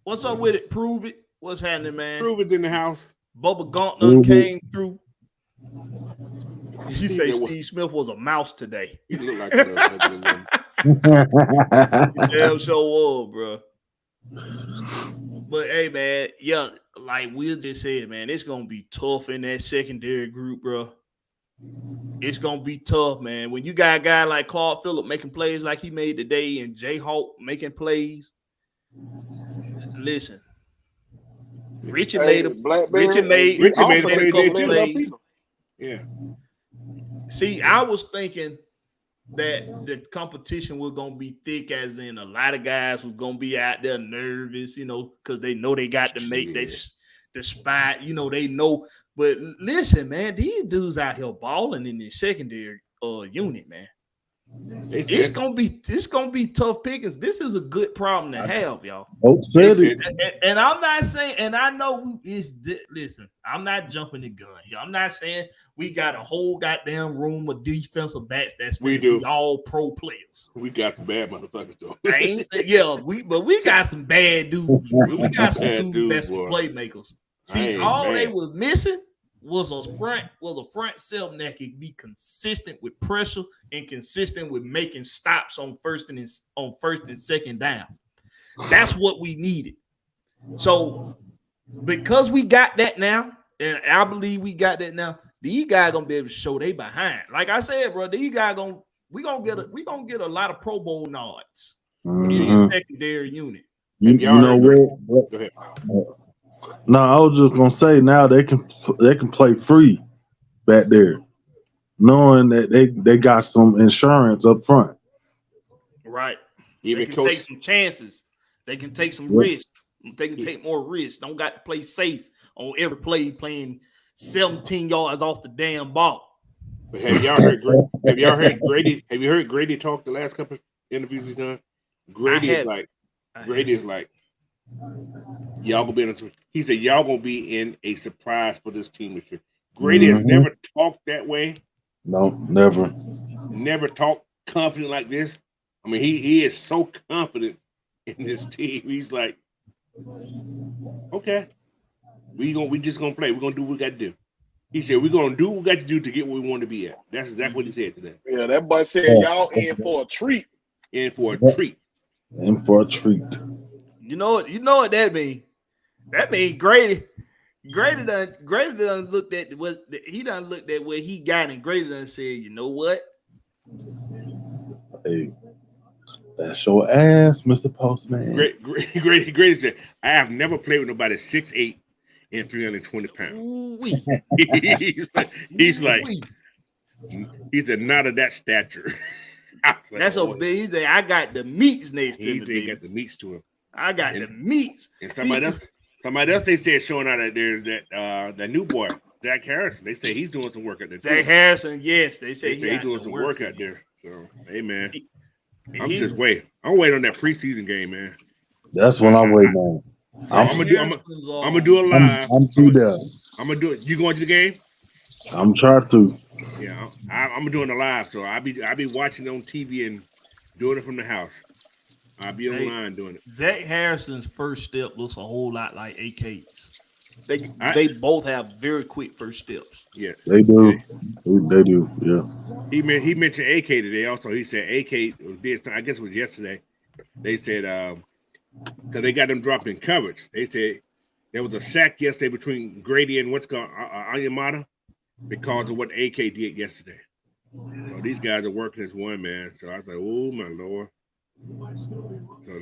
What's up with it? Prove it. What's happening, man? Prove it in the house. Bubba Gauntlet came through. He say Steve Smith was a mouse today. He looked like a damn sure was, bro. But hey, man, yeah, like Will just said, man, it's gonna be tough in that secondary group, bro. It's gonna be tough, man. When you got a guy like Clark Phillips making plays like he made today, and Jay Hawk making plays, listen. Richie made a couple plays. Yeah. See, I was thinking that the competition was gonna be thick, as in a lot of guys was gonna be out there nervous, because they know they got to make the spot, they know. But listen, man, these dudes out here balling in the secondary unit, man. It's gonna be tough pickings. This is a good problem to have, y'all. And I'm not saying, and I know listen, I'm not jumping the gun here. I'm not saying we got a whole goddamn room of defensive backs we do all pro players. We got some bad motherfuckers though. we got some bad dudes. We got some dudes that's some playmakers. See, they was missing was a front seven that could be consistent with pressure and consistent with making stops on first and second down. That's what we needed. So because we got that now, and I believe we got that now, these guys gonna be able to show they behind. Like I said, bro, these guys we gonna get a lot of Pro Bowl nods in the secondary unit. You know what? Go ahead. No, I was just gonna say now they can play free back there. knowing that they got some insurance up front. Right. Even They can coach, take some chances. They can take some risks. They can take more risks. Don't got to play safe on every play, playing 17 yards off the damn ball. but have y'all heard Grady? Have you heard Grady talk the last couple of interviews he's done? Grady is like, y'all gonna be in he said y'all gonna be in a surprise for this team this year. Grady has never talked that way. No, never. Never talked confident like this. I mean, he is so confident in this team. He's like, okay, we just gonna play. We're gonna do what we got to do. He said we're gonna do what we got to do to get where we want to be at. That's exactly what he said today. Yeah, that boy said y'all in for a treat. In for a treat. In for a treat. You know what that means? That means Grady done looked at what he done looked at what he got, and Grady done said, you know what? Hey, that's your ass, Mr. Postman. Grady said, I have never played with nobody 6'8" and 320 pounds. He said, not of that stature. Like, that's so big. He said, I got the meats next to me. He said he got the meats to him. I got the meats. And somebody else they said showing out that there's that new boy, Zach Harrison. They say he's doing some work out there. Zach Harrison, yes. They say he's doing some work out there. So, hey, man. I'm waiting on that preseason game, man. That's when I'm waiting on. So I'm gonna do a live. I'm through there. I'm gonna do it. You going to the game? I'm trying to. Yeah, I'm doing a live, so I'll be watching on TV and doing it from the house. I'll be online doing it. Zach Harrison's first step looks a whole lot like AK's. They both have very quick first steps. Yes, they do. They do. Yeah. He mentioned AK today. Also, he said AK did. I guess it was yesterday. They said because they got them dropping coverage. They said there was a sack yesterday between Grady and what's called Anyamata because of what AK did yesterday. So these guys are working as one, man. So I was like, oh my Lord. So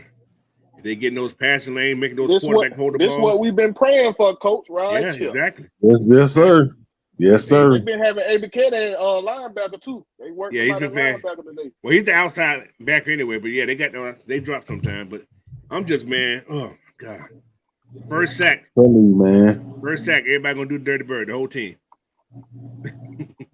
if they getting those passing lane, making those quarterback hold the ball. This is what we've been praying for, Coach. Right? Yeah, exactly. Yes, sir. Yes, sir. They've been having ABK linebacker too. They work. Yeah, he's been playing. Well, he's the outside backer anyway. But yeah, they dropped sometime. But I'm just oh my God. First sack, First sack. Everybody gonna do dirty bird. The whole team.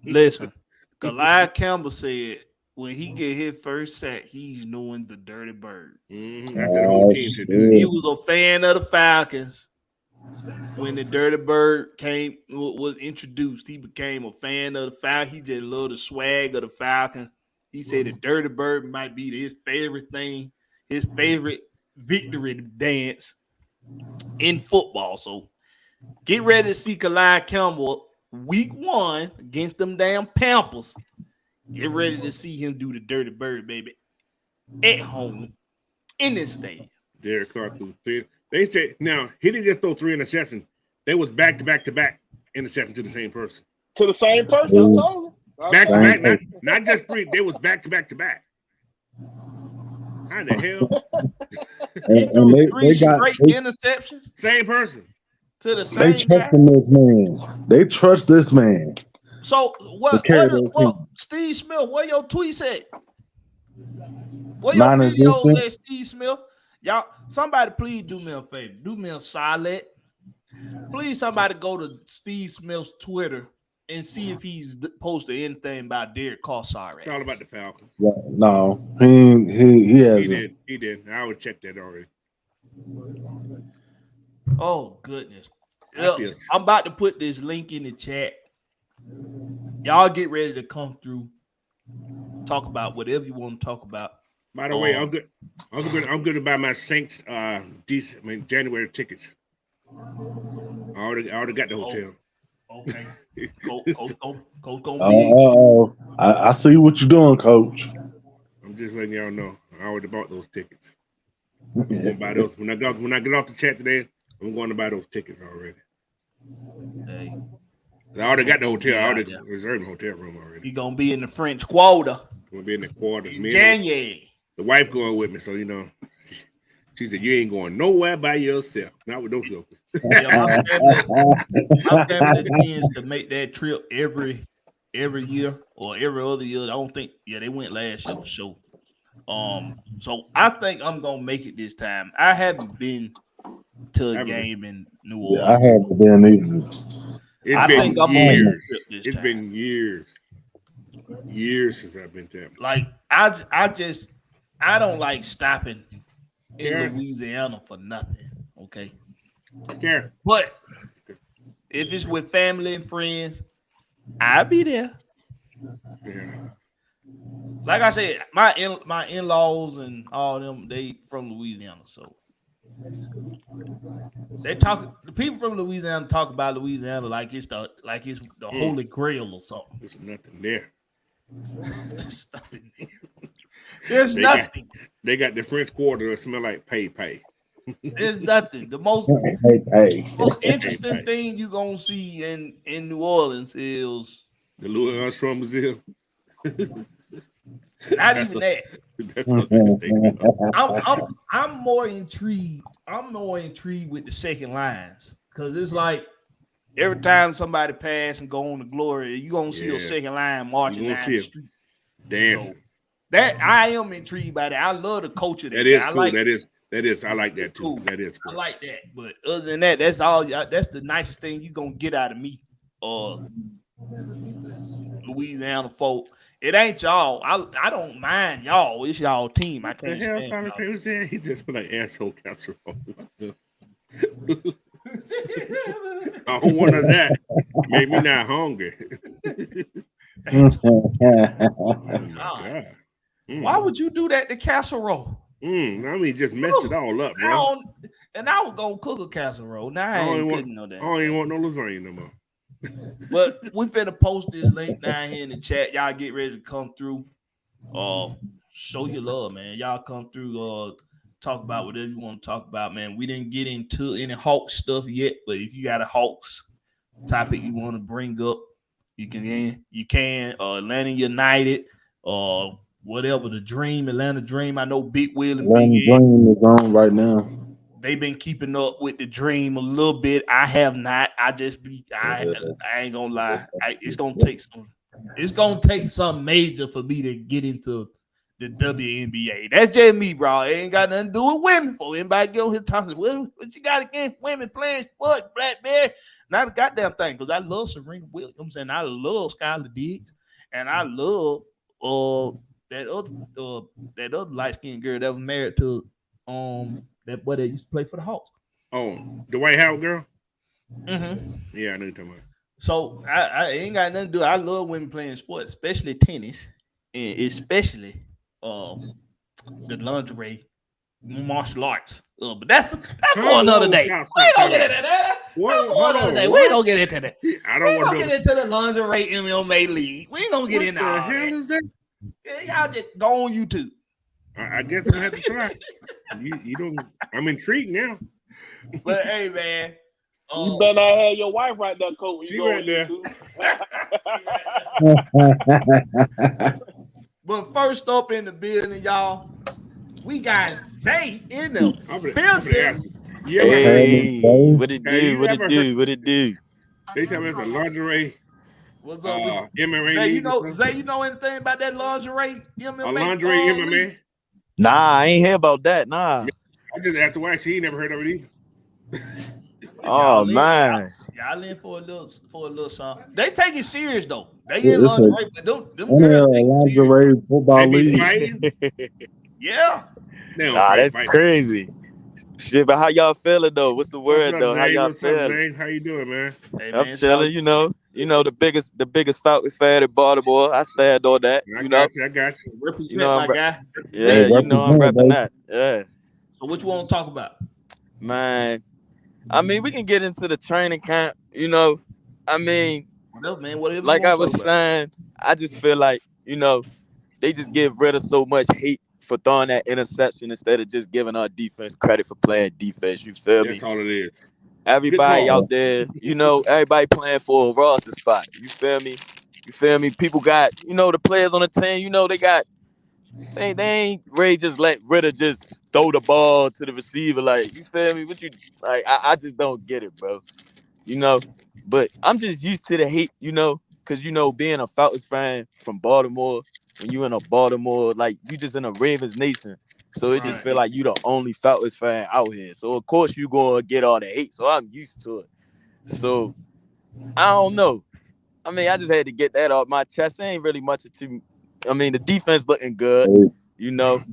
Listen, Goliath Campbell said when he get his first sack, he's knowing the dirty bird. Mm-hmm. That's the whole team should do. He was a fan of the Falcons. When the dirty bird was introduced, he became a fan of the Falcons. He just loved the swag of the Falcons. He said the dirty bird might be his favorite thing, his favorite victory dance in football. So get ready to see Goliath Campbell week 1 against them damn Pampers. Get ready to see him do the dirty bird, baby, at home in this stadium. Derek Carr threw 3. They said now he didn't just throw 3 interceptions. They was back to back interception to the same person. To the same person, I told you. Back to back, not just 3. They was back to back to back. How the hell? He threw 3 straight interceptions. Same person. To the same They trust this man. They trust this man. So what Steve Smith, where your tweets at? Where your videos at, Steve Smith? Y'all, somebody please do me a favor. Do me a solid. Please, somebody go to Steve Smith's Twitter and see if he's posted anything about Derek Carr. It's all about the Falcons. Yeah, no, he hasn't. He did. I would check that already. Oh, goodness. I'm about to put this link in the chat. Y'all get ready to come through. Talk about whatever you want to talk about. By the way, I'm good. I'm good to buy my Saints January tickets. I already got the hotel. Okay. Coach gonna be. I see what you're doing, Coach. I'm just letting y'all know. I already bought those tickets. I'm gonna buy those when I get off the chat today. I'm going to buy those tickets already. Hey. I already got the hotel. I already reserved the hotel room already. You're gonna be in the French Quarter. I'm gonna be in the quarter. January. The wife going with me, so she said you ain't going nowhere by yourself. Not with those jokers. My family tends to make that trip every every year or every other year. I don't think. Yeah, they went last year for sure. So I think I'm gonna make it this time. I haven't been to a game in New Yeah, I Orleans. haven't been either. It's I been think I'm gonna make the years. trip this It's time. been years since I've been there. Like I don't like stopping in Karen? Louisiana for nothing. Okay, Karen, but if it's with family and friends, I'll be there. yeah. Like I said, my in-laws and all them, they from Louisiana, so the people from Louisiana talk about Louisiana like it's the Holy Grail or something. There's nothing there. There's nothing there. There's They nothing. They got the French Quarter that smell like pay. There's nothing. The most Hey. interesting thing you gonna see in New Orleans is The Louis Armstrong Museum. not even that. That's what they think. I'm more intrigued. I'm more intrigued with the second lines because it's like every time somebody pass and go on the glory, you gonna see a second line marching You down gonna see the it street. dancing. So that I am intrigued by that. I love the culture. That is I cool. like, That is. I like that too. cool. That is I cool. like that. But other than that, that's all. That's the nicest thing you gonna get out of me. Louisiana folk. It ain't y'all. I don't mind y'all. It's y'all team. I The can't hell stand Simon y'all. Payne was there? He just put like asshole casserole. What the? I don't want none of that. Made me not hungry. Oh, Oh my God. Why would you do that to casserole? I mean, just mess it all up, bro. I was gonna cook a casserole. Now I ain't cooking no I that. don't even want no lasagna no more. But we finna post this link down here in the chat. Y'all get ready to come through. Show your love, man. Y'all come through. Talk about whatever you want to talk about, man. We didn't get into any Hawks stuff yet, but if you got a Hawks topic you want to bring up, you can. Atlanta United, whatever the dream, Atlanta Dream. I know Big Will and Atlanta Big Ed, Dream is on right now. they've been keeping up with the dream a little bit. I have not. I ain't gonna lie. It's gonna take some major for me to get into the WNBA. That's just me, bro. It ain't got nothing to do with women. For anybody get on here talking, what you got against women playing sports, Blackberry? Not a goddamn thing, because I love Serena Williams and I love Skylar Diggs and I love that other light skinned girl that was married to that boy that used to play for the Hawks. Oh, the White House girl? Mm-hmm. Yeah, I know you're talking about. So I ain't got nothing to do. I love women playing sports, especially tennis, and especially the lingerie martial arts. But that's for another day. We ain't gonna get into that. We ain't gonna get into that. I don't want to get into the lingerie MMA league. We ain't gonna get into all What the hell is that? Yeah, y'all just go on YouTube. I guess I'm gonna have to try. You don't. I'm intrigued now. But hey, man, you better not have your wife right there, coach. She right there. But first up in the building, y'all, we got Zay in the building. Hey, what it do? What it do? They tell me it's a lingerie. What's up with MMA? Zay, you know anything about that lingerie MMA? A lingerie MMA? Nah, I ain't hear about that. Nah. I just asked why she ain't never heard of it either. Oh man. Y'all in for a little something. They take it serious though. They get lingerie, but them girls lingerie football league. Yeah. Nah, that's crazy. Shit, but how y'all feeling though? What's the word though? How y'all feeling? How you doing, man? Hey, I'm chilling. You know the biggest Falcons fan in Baltimore. I stand on that. I got you. Represent my guy. Yeah, you know I'm repping that. Yeah. So what you want to talk about? Man, I mean, we can get into the training camp, you know. I mean, whatever like I was saying, I just feel like, you know, they just give rid of so much hate for throwing that interception instead of just giving our defense credit for playing defense. You feel me? That's all it is. Everybody out there, you know, everybody playing for a roster spot. You feel me? People got, you know, the players on the team, you know, they ain't ready just let Ritter just throw the ball to the receiver. Like, you feel me? I just don't get it, bro. You know, but I'm just used to the hate, you know. because being a Falcons fan from Baltimore, when you in a Baltimore, like you just in a Ravens nation, so it just feel like you the only Falcons fan out here. So of course you gonna get all the hate. So I'm used to it. So I don't know. I mean, I just had to get that off my chest. There ain't really much to. I mean, the defense looking good. I know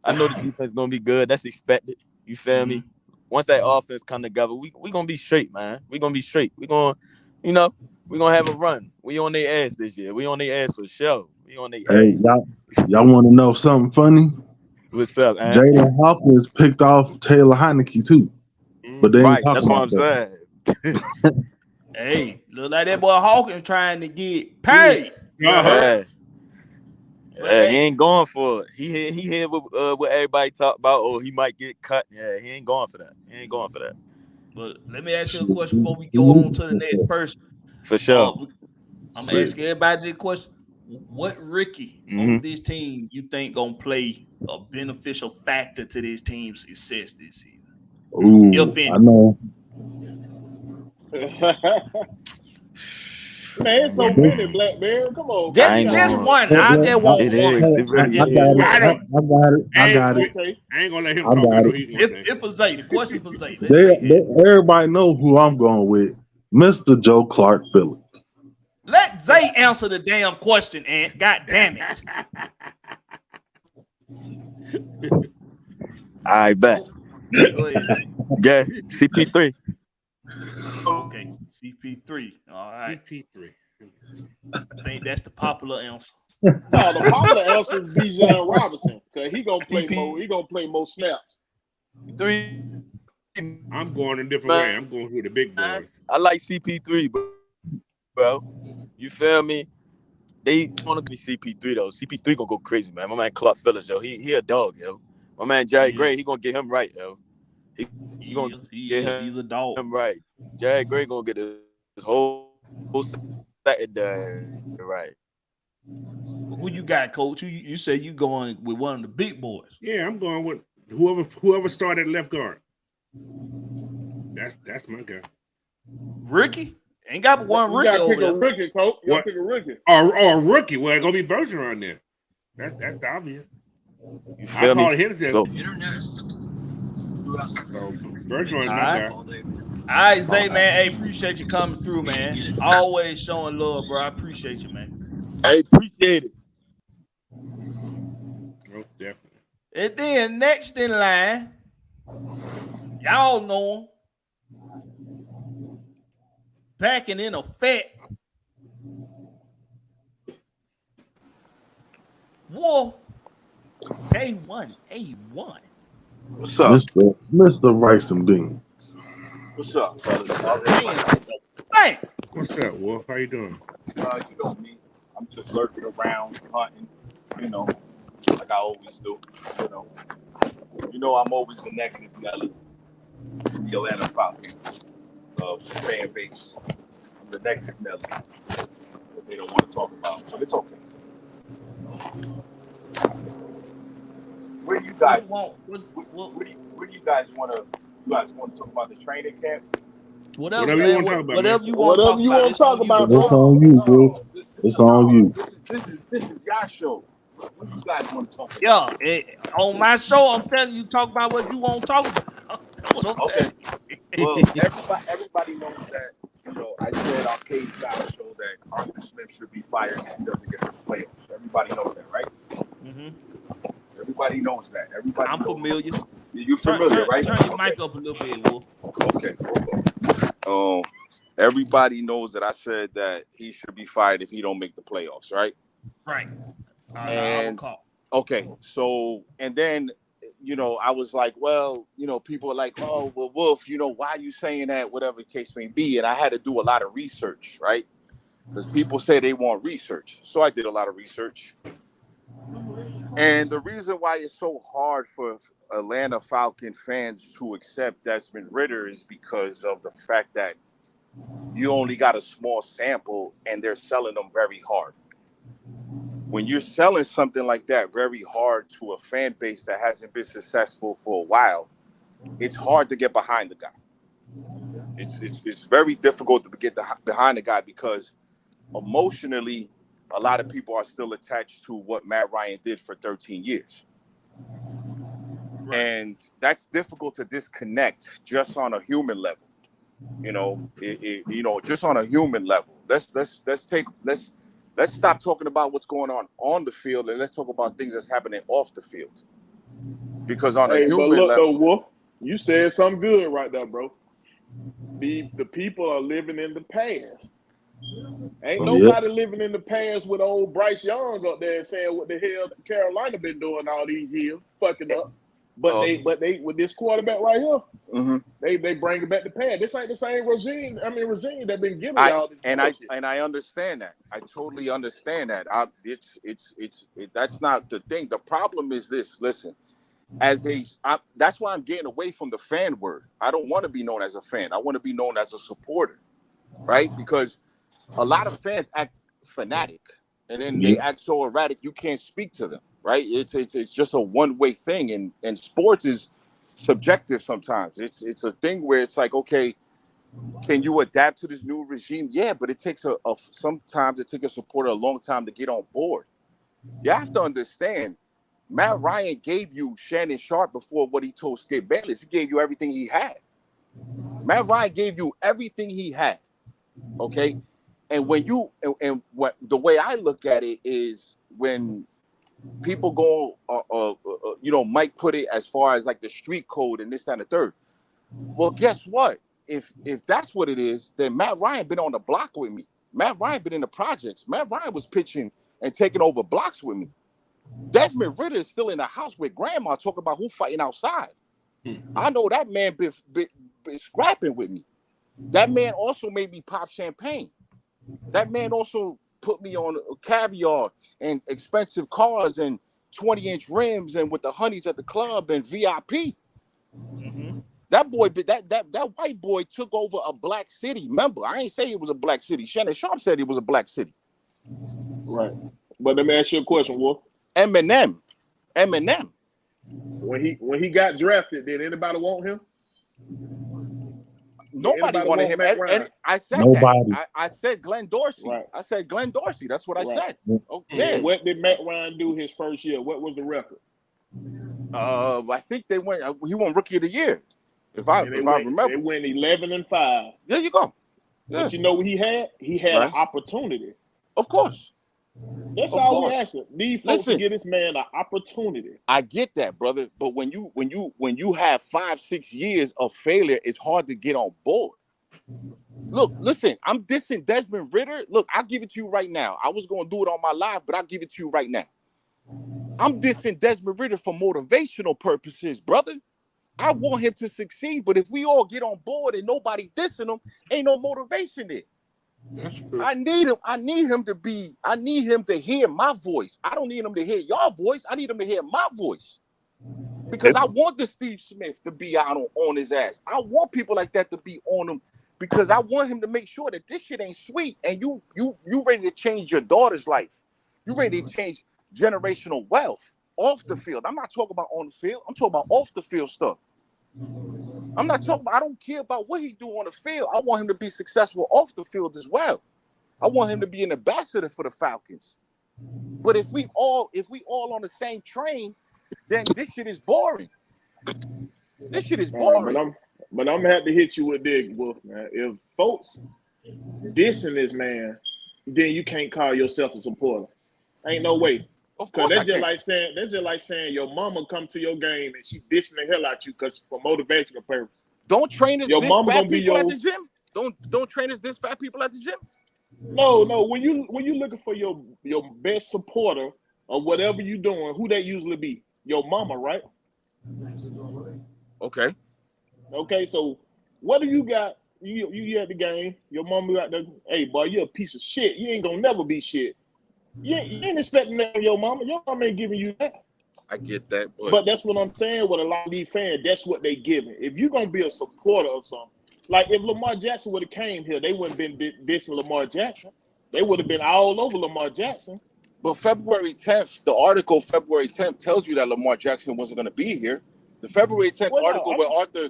the defense gonna be good. That's expected. You feel me? Once that offense come together, we gonna be straight, man. We gonna be straight. We gonna have a run. We on their ass this year. We on their ass for sure. We on their Hey, ass. y'all want to know something funny? What's up, man? Jalen Hawkins picked off Taylor Heineke too, but they ain't That's what I'm saying. Hey, look like that boy Hawkins trying to get paid. Yeah, he ain't going for it. He heard what everybody talk about. Oh, he might get cut. Yeah, he ain't going for that. But let me ask you a question before we go on to the next person. For sure. I'm gonna ask everybody this question: what rookie on this team you think gonna play a beneficial factor to this team's success this season? I know. Man, so many Blackberry. Come on, just one. I just want it one. Is. It really is. I got it. Okay. I ain't gonna let him talk about it. If for Zay, the question for Zay. Everybody know who I'm going with. Mr. Joe Clark Phillips. Let Zay answer the damn question, and God damn it. I bet. Go ahead. Yeah, CP3. Okay, CP3. All right. CP3. I think that's the popular answer. No, the popular answer is Bijan Robinson because he gonna play more. He gonna play more snaps. 3. I'm going a different way. I'm going with the big boys. I like CP3, bro. You feel me? They want to be CP3 though. CP3 gonna go crazy, man. My man Clark Phillips, yo. He a dog, yo. My man Jared Gray, he gonna get him right, yo. He's a dog. Him right. Jared Gray gonna get his whole Saturday right. Who you got, Coach? You say you going with one of the big boys? Yeah, I'm going with whoever started left guard. That's my guy. Rookie? Ain't got one rookie over there. You gotta pick a rookie, Coach. You gotta pick a rookie. Or a rookie. Well, it's gonna be Bergeron there. That's the obvious. I call it his Bergeron's my guy. All right, Zay, man. Hey, appreciate you coming through, man. Always showing love, bro. I appreciate you, man. I appreciate it. Most definitely. And then next in line, y'all know him. Backing in effect. Wolf. A1. What's up? Mr. Rice and Beans. What's up, fellas? Hey. What's up, Wolf? How you doing? You know me. I'm just lurking around, hunting, like I always do. I'm always the negative Nelly from the Atlanta Falcons fan base. I'm the negative Nelly that they don't want to talk about, but it's okay. Where do you guys want? Where do you guys want to? You guys want to talk about the training camp? Whatever you want to talk about. Whatever you want to talk about. It's on you, bro. It's on you. This is your show. What do you guys want to talk about? Yeah, on my show, I'm telling you, talk about what you want to talk about. Okay. Well, everybody knows that. I said on K's Style show that Arthur Smith should be fired if he doesn't get to the playoffs. Everybody knows that, right? Mm-hmm. Everybody knows that. I'm familiar. You're familiar, right? Turn your mic up a little bit, Wolf. Okay. Everybody knows that I said that he should be fired if he don't make the playoffs, right? Right. And okay, so and then I was like, well, people are like, oh, well, Wolf, why are you saying that? Whatever the case may be, and I had to do a lot of research, right? Because people say they want research, so I did a lot of research. And the reason why it's so hard for Atlanta Falcon fans to accept Desmond Ridder is because of the fact that you only got a small sample and they're selling them very hard. When you're selling something like that very hard to a fan base that hasn't been successful for a while, it's hard to get behind the guy. It's very difficult to get behind the guy because emotionally, a lot of people are still attached to what Matt Ryan did for 13 years. Right. And that's difficult to disconnect just on a human level. Just on a human level. Let's stop talking about what's going on the field, and let's talk about things that's happening off the field. Because on a human level, though, Wolf, you said something good right there, bro. The people are living in the past. Ain't nobody living in the past with old Bryce Young up there saying what the hell Carolina been doing all these years, fucking up. But they with this quarterback right here, they bring it back to past. This ain't the same regime. Regime that been giving y'all this bullshit. I understand that. I totally understand that. That's not the thing. The problem is this. Listen, that's why I'm getting away from the fan word. I don't want to be known as a fan. I want to be known as a supporter, right? Because a lot of fans act fanatic, and then they act so erratic you can't speak to them, right? It's just a one-way thing, and sports is subjective sometimes. It's a thing where it's like, okay, can you adapt to this new regime? Yeah, but it takes sometimes it takes a supporter a long time to get on board. You have to understand, Matt Ryan gave you Shannon Sharp before what he told Skip Bayless. He gave you everything he had. Matt Ryan gave you everything he had, okay? And when the way I look at it is when people go, Mike put it as far as like the street code and this and the third. Well, guess what? If that's what it is, then Matt Ryan been on the block with me. Matt Ryan been in the projects. Matt Ryan was pitching and taking over blocks with me. Desmond Ridder is still in the house with grandma talking about who fighting outside. I know that man been scrapping with me. That man also made me pop champagne. That man also put me on caviar and expensive cars and 20-inch rims and with the honeys at the club and VIP. That boy, that white boy took over a black city. Remember, I ain't say it was a black city. Shannon Sharp said it was a black city. Right. But let me ask you a question, Wolf. Eminem. When he got drafted, did anybody want him? Nobody wanted him. And I said nobody. That. I said Glenn Dorsey. Right. I said Glenn Dorsey. That's what I said. Okay. And what did Matt Ryan do his first year? What was the record? I think they went. He won Rookie of the Year. If I remember, they went 11-5. There you go. Yeah. But you know what he had? He had an opportunity. Of course. That's all we asking. These folks to give this man an opportunity. I get that, brother. But when you have 5-6 years of failure, it's hard to get on board. Look, listen, I'm dissing Desmond Ridder. Look, I'll give it to you right now. I was gonna do it on my live, but I'll give it to you right now. I'm dissing Desmond Ridder for motivational purposes, brother. I want him to succeed, but if we all get on board and nobody dissing him, ain't no motivation there. That's true. I need him to hear my voice. I don't need him to hear your voice. I need him to hear my voice. Because I want the Steve Smith to be out on his ass. I want people like that to be on him because I want him to make sure that this shit ain't sweet and you ready to change your daughter's life. You ready to change generational wealth off the field. I'm not talking about on the field. I'm talking about off the field stuff. I don't care about what he do on the field. I want him to be successful off the field as well. I want him to be an ambassador for the Falcons. But if we all on the same train, then this shit is boring. This shit is boring. But I'm gonna have to hit you with this, Wolf, man. If folks dissing this man, then you can't call yourself a supporter. Ain't no way. Of course, that's just like saying your mama come to your game and she dissing the hell out you because for motivational purpose. Don't trainers diss fat people at the gym? Don't trainers diss fat people at the gym? No. When you looking for your best supporter or whatever you doing, who that usually be? Your mama, right? Okay. So what do you got? You at the game? Your mama got the. Hey, boy, you a piece of shit. You ain't gonna never be shit. You ain't expecting that from your mama. Your mama ain't giving you that. I get that. But that's what I'm saying with a lot of these fans. That's what they giving. If you're going to be a supporter of something, like if Lamar Jackson would have came here, they wouldn't have been dissing Lamar Jackson. They would have been all over Lamar Jackson. But February 10th, the article February 10th tells you that Lamar Jackson wasn't going to be here. The February 10th article where Arthur,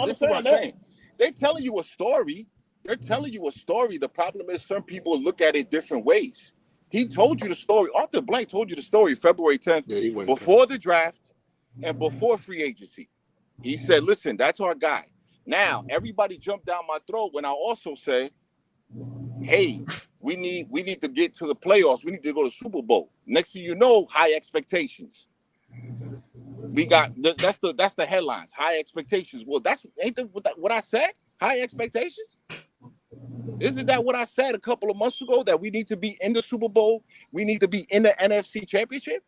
this is what I'm saying. They telling you a story, they're telling you a story. The problem is some people look at it different ways. He told you the story. Arthur Blank told you the story February 10th, before the draft and before free agency. He said, listen, that's our guy. Now, everybody jumped down my throat when I also said, hey, we need to get to the playoffs. We need to go to Super Bowl. Next thing you know, high expectations. We got that's the headlines. High expectations. Well, ain't that what I said? High expectations. Isn't that what I said a couple of months ago? That we need to be in the Super Bowl. We need to be in the NFC Championship.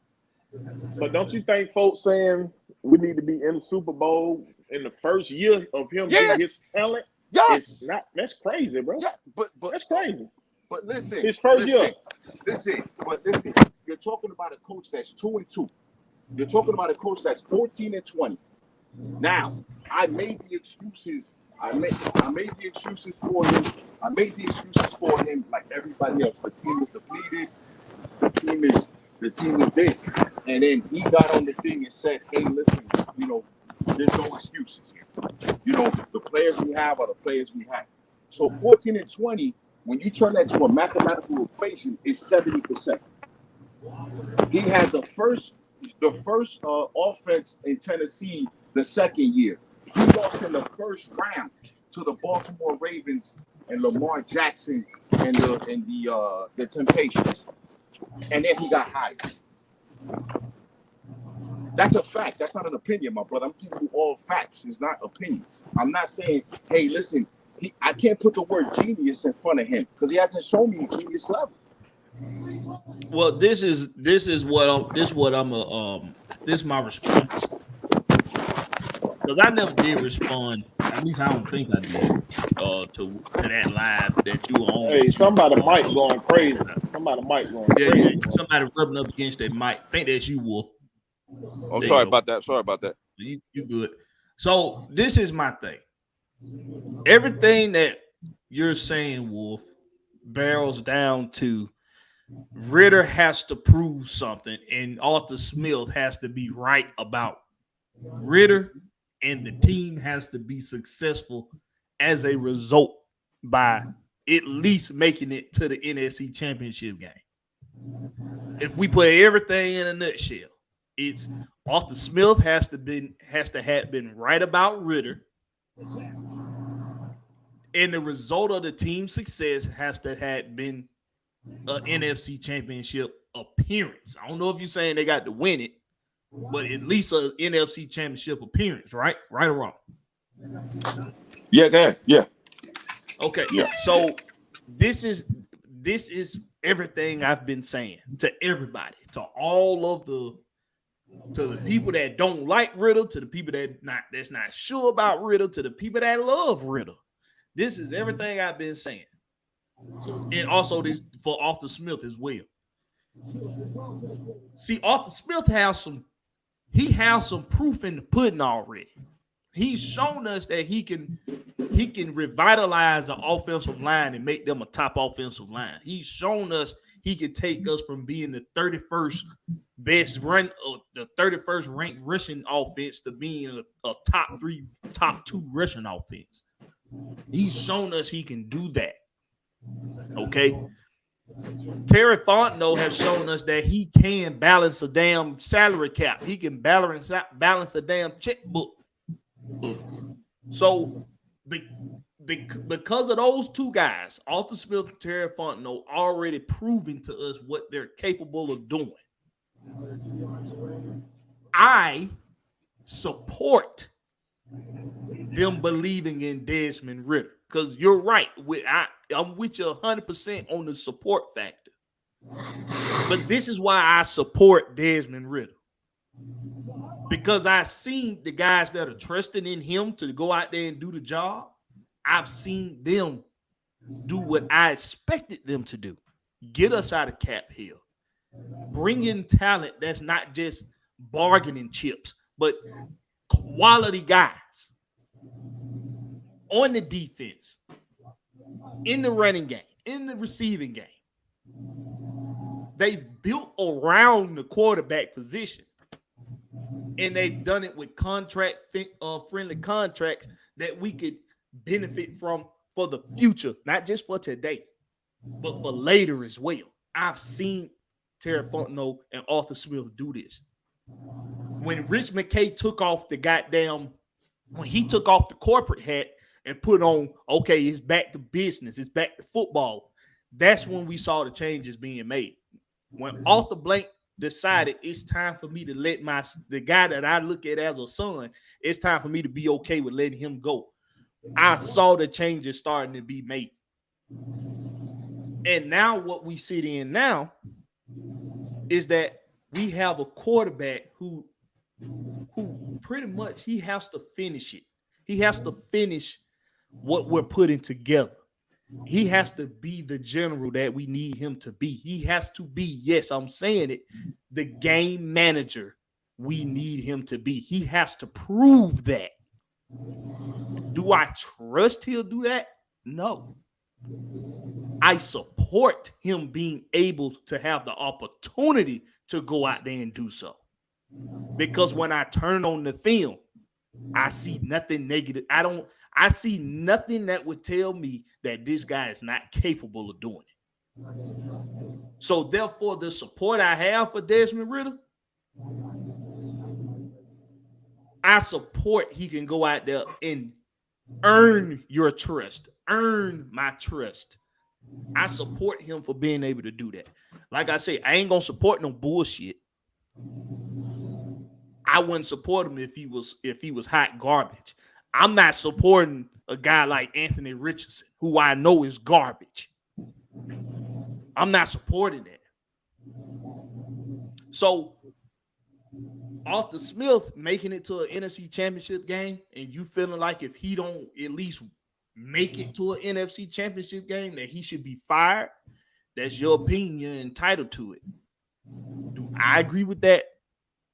But don't you think folks saying we need to be in the Super Bowl in the first year of him getting his talent? Yes. That's crazy, bro. Yeah, but that's crazy. But listen, his first year. Listen, you're talking about a coach that's 2-2. You're talking about a coach that's 14-20. Now, I made the excuses. I made the excuses for him. I made the excuses for him like everybody else. The team is depleted. The team is this. And then he got on the thing and said, hey, listen, there's no excuses here. The players we have are the players we have. So 14-20, when you turn that to a mathematical equation, is 70%. He had the first offense in Tennessee the second year. He lost in the first round to the Baltimore Ravens and Lamar Jackson and the Temptations. And then he got hired. That's a fact. That's not an opinion, my brother. I'm giving you all facts. It's not opinions. I'm not saying, hey, listen, I can't put the word genius in front of him because he hasn't shown me a genius level. Well, this is my response. Because I never did respond. At least I don't think I did to that live that you were on. Hey, somebody mic going crazy. Somebody rubbing up against that mic. I think that's you, Wolf. Oh, sorry about that. You good. So this is my thing. Everything that you're saying, Wolf, barrels down to Ritter has to prove something, and Arthur Smith has to be right about Ritter, and the team has to be successful as a result by at least making it to the NFC Championship game. If we put everything in a nutshell, it's Arthur Smith has to have been right about Ritter, and the result of the team's success has to have been an NFC Championship appearance. I don't know if you're saying they got to win it, but at least an NFC Championship appearance, right? Right or wrong? Yeah. Okay. Yeah. So this is everything I've been saying to everybody, to the people that don't like Ritter, to the people that's not sure about Ritter, to the people that love Ritter. This is everything I've been saying. And also this for Arthur Smith as well. See, Arthur Smith has some proof in the pudding already. He's shown us that he can revitalize the offensive line and make them a top offensive line. He's shown us he can take us from being the 31st best run or the 31st ranked rushing offense to being a top 2 rushing offense. He's shown us he can do that. Okay. Terry Fontenot has shown us that he can balance a damn salary cap. He can balance a damn checkbook. So because of those two guys, Arthur Smith and Terry Fontenot, already proving to us what they're capable of doing, I support them believing in Desmond Ritter. Because you're right. I'm with you 100% on the support factor. But this is why I support Desmond Ritter. Because I've seen the guys that are trusting in him to go out there and do the job. I've seen them do what I expected them to do. Get us out of cap hill. Bring in talent that's not just bargaining chips, but quality guys. On the defense, in the running game, in the receiving game. They've built around the quarterback position. And they've done it with friendly contracts that we could benefit from for the future, not just for today, but for later as well. I've seen Terry Fontenot and Arthur Smith do this. When Rich McKay took off the corporate hat and put on, okay, it's back to business, it's back to football, that's when we saw the changes being made. When Arthur Blank decided it's time for me to let the guy that I look at as a son, it's time for me to be okay with letting him go, I saw the changes starting to be made. And now what we sit in now is that we have a quarterback who pretty much he has to finish it. He has to finish what we're putting together. He has to be the general that we need him to be. He has to be, yes, I'm saying it, the game manager we need him to be. He has to prove that. Do I trust he'll do that? No. I support him being able to have the opportunity to go out there and do so. Because when I turn on the film, I see nothing negative. I see nothing that would tell me that this guy is not capable of doing it. So therefore, the support I have for Desmond Ridder, I support he can go out there and earn your trust, earn my trust. I support him for being able to do that. Like I say, I ain't gonna support no bullshit. I wouldn't support him if he was hot garbage. I'm not supporting a guy like Anthony Richardson, who I know is garbage. I'm not supporting that. So Arthur Smith making it to an NFC championship game, and you feeling like if he don't at least make it to an NFC championship game, that he should be fired, that's your opinion. You're entitled to it. Do I agree with that?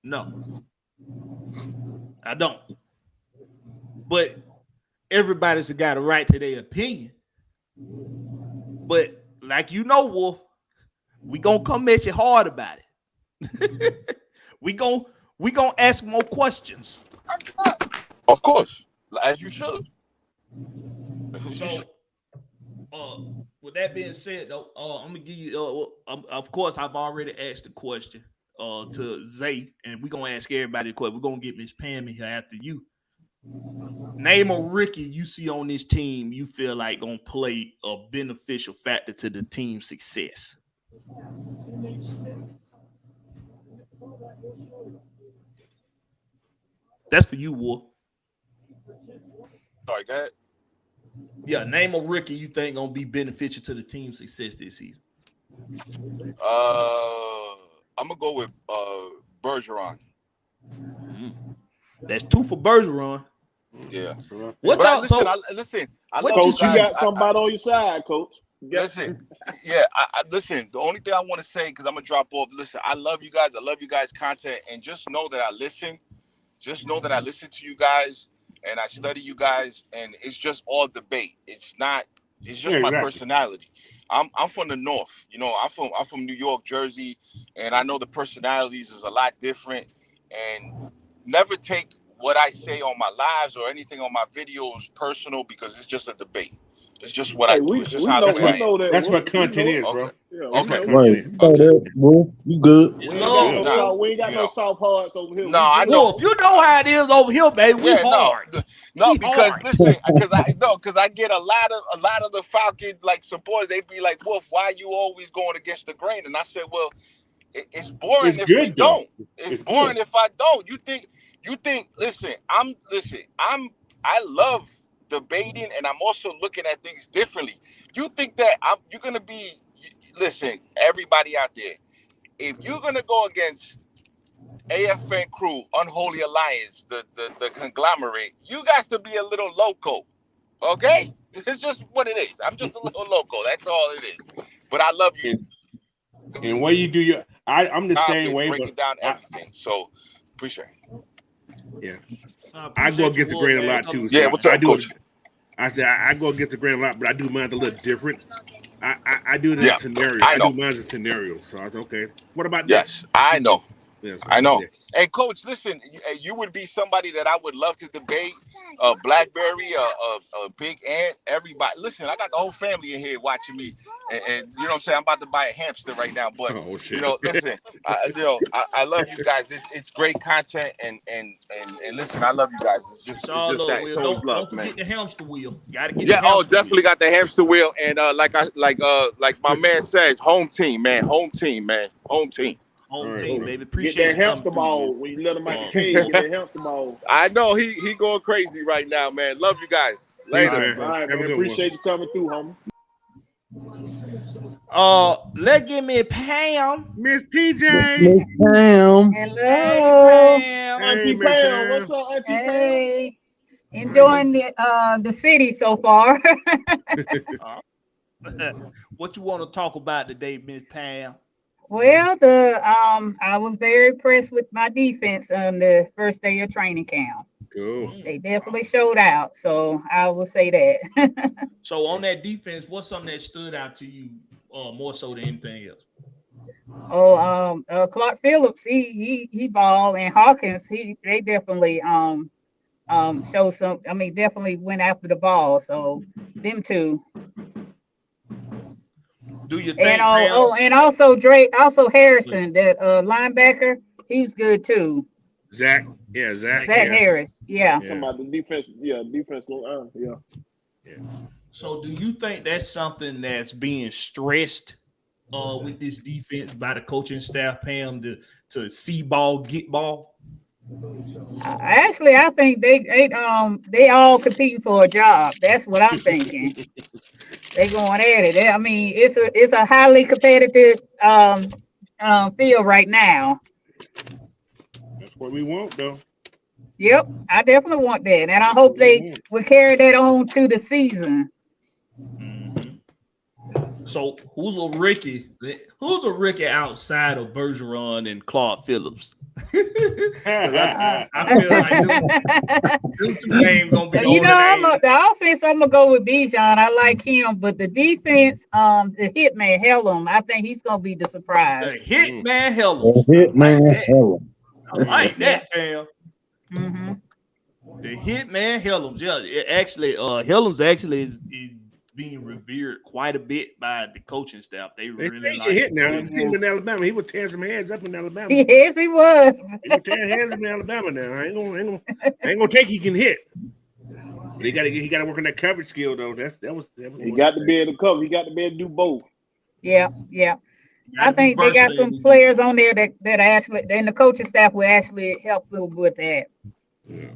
No. I don't. But everybody's got a right to their opinion. But like you know, Wolf, we gonna come at you hard about it. we gonna ask more questions. Of course, as you should. So, with that being said, though, I'm gonna give you. Of course, I've already asked the question to Zay, and we're gonna ask everybody the question. We're gonna get Miss Pam in here after you. Name a rookie you see on this team you feel like gonna play a beneficial factor to the team's success. That's for you, Wolf. Sorry, go ahead. Yeah, name a rookie you think gonna be beneficial to the team's success this season. I'm gonna go with Bergeron. That's 2 for Bergeron. Yeah. What's up? Listen. Coach, you got somebody on your side, Coach. Listen, yeah. Listen. The only thing I want to say, because I'm gonna drop off. Listen, I love you guys. I love you guys' content, and just know that I listen. Just know that I listen to you guys, and I study you guys, and it's just all debate. It's not. It's just my personality. I'm from the North. You know, I'm from New York, Jersey, and I know the personalities is a lot different. And never take what I say on my lives or anything on my videos personal, because it's just a debate. It's just what I do. It's just how that's what content is, bro. Okay. Right. You good. We ain't got no soft hearts over here. No, I know. Wolf, you know how it is over here, baby. We hard. No, because listen, because I get a lot of the Falcon supporters. They be like, Wolf, why you always going against the grain? And I said, well, it's boring if we don't. It's boring if I don't. You think? Listen, I love debating, and I'm also looking at things differently. You think that you're gonna be? Listen, everybody out there, if you're gonna go against AFN Crew, Unholy Alliance, the conglomerate, you got to be a little loco, okay? It's just what it is. I'm just a little loco. That's all it is. But I love you. And what you do, I'm the same way. Breaking down everything. So appreciate it. Yeah, I go against the grain a lot too. So what's up, Coach? I said I go against the grain a lot, but I do mine a little different. I do it in a scenario. I do mine as a scenario. So I said, okay, what about that? Yes, I know. Yes, I know. Yeah. Hey, Coach, listen, you would be somebody that I would love to debate. Blackberry, a Big Ant, everybody. Listen, I got the whole family in here watching me, and you know what I'm saying. I'm about to buy a hamster right now, but you know, listen, I love you guys. It's great content, and listen, I love you guys. It's just that. It's always love, don't forget the hamster wheel. Gotta get yeah. Oh, definitely got the hamster wheel, and like my man says, home team, man, home team, man, home team. Home team, baby. Get Appreciate that hamster ball when you let him out the cage. Get that hamster ball. I know he going crazy right now, man. Love you guys. Later. All right, man. Appreciate you coming through, homie. Let's give me Pam. Miss PJ. Pam. Hello. Pam. Auntie Miss Pam, what's up, Auntie Pam? Hey. Enjoying the city so far. What you want to talk about today, Miss Pam? Well, I was very impressed with my defense on the first day of training camp. Cool. They definitely showed out, so I will say that. So on that defense, what's something that stood out to you more so than anything else? Clark Phillips, he balled, and Hawkins, they definitely showed some. I mean, definitely went after the ball. So them two. Do you think? And also Harrison, that linebacker, he's good too. Zach Harris, yeah. Talking about the defense, yeah. So do you think that's something that's being stressed with this defense by the coaching staff, Pam, to see ball, get ball? Actually, I think they all competing for a job. That's what I'm thinking. They going at it. I mean, it's a highly competitive field right now. That's what we want, though. Yep, I definitely want that, and I hope they will carry that on to the season. Mm-hmm. So who's a Ricky outside of Bergeron and Clark Phillips? I feel like them two names gonna be. The offense, I'm gonna go with Bijan. I like him, but the defense, the hitman Hellum, I think he's gonna be the surprise. The hitman Hellum. I like that, Pam. Mm-hmm. The hitman Hellums. Yeah, Hellums actually is being revered quite a bit by the coaching staff. They really like hit now. I've seen him in Alabama. He was tearing some heads up in Alabama. Yes, he was. He was tearing heads up in Alabama now. I ain't gonna take he can hit. But he gotta work on that coverage skill though. That was he got to be able to cover. He got to be able to do both. Yeah. I think they got some players on there that actually, and the coaching staff will actually help with that. Yeah.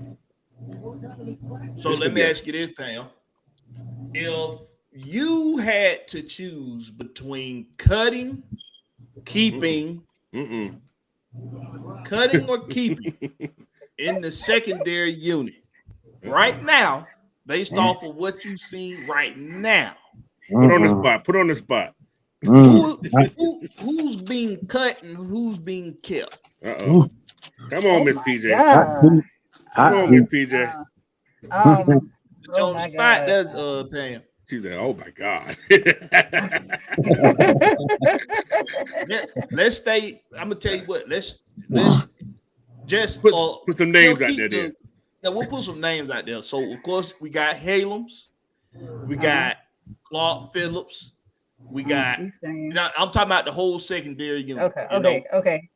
So let me ask you this, Pam. If you had to choose between cutting or keeping in the secondary unit right now, based off of what you've seen right now, put on the spot. Who's being cut and who's being kept? Come on, Miss PJ. God. Come on, Miss PJ. On the spot, that's Pam. She's like, oh my God. Let's stay. I'm gonna tell you what. Let's just put some names out there. Yeah, we'll put some names out there. So of course we got Halams, we got Clark Phillips, we got. I'm talking about the whole secondary unit. Okay.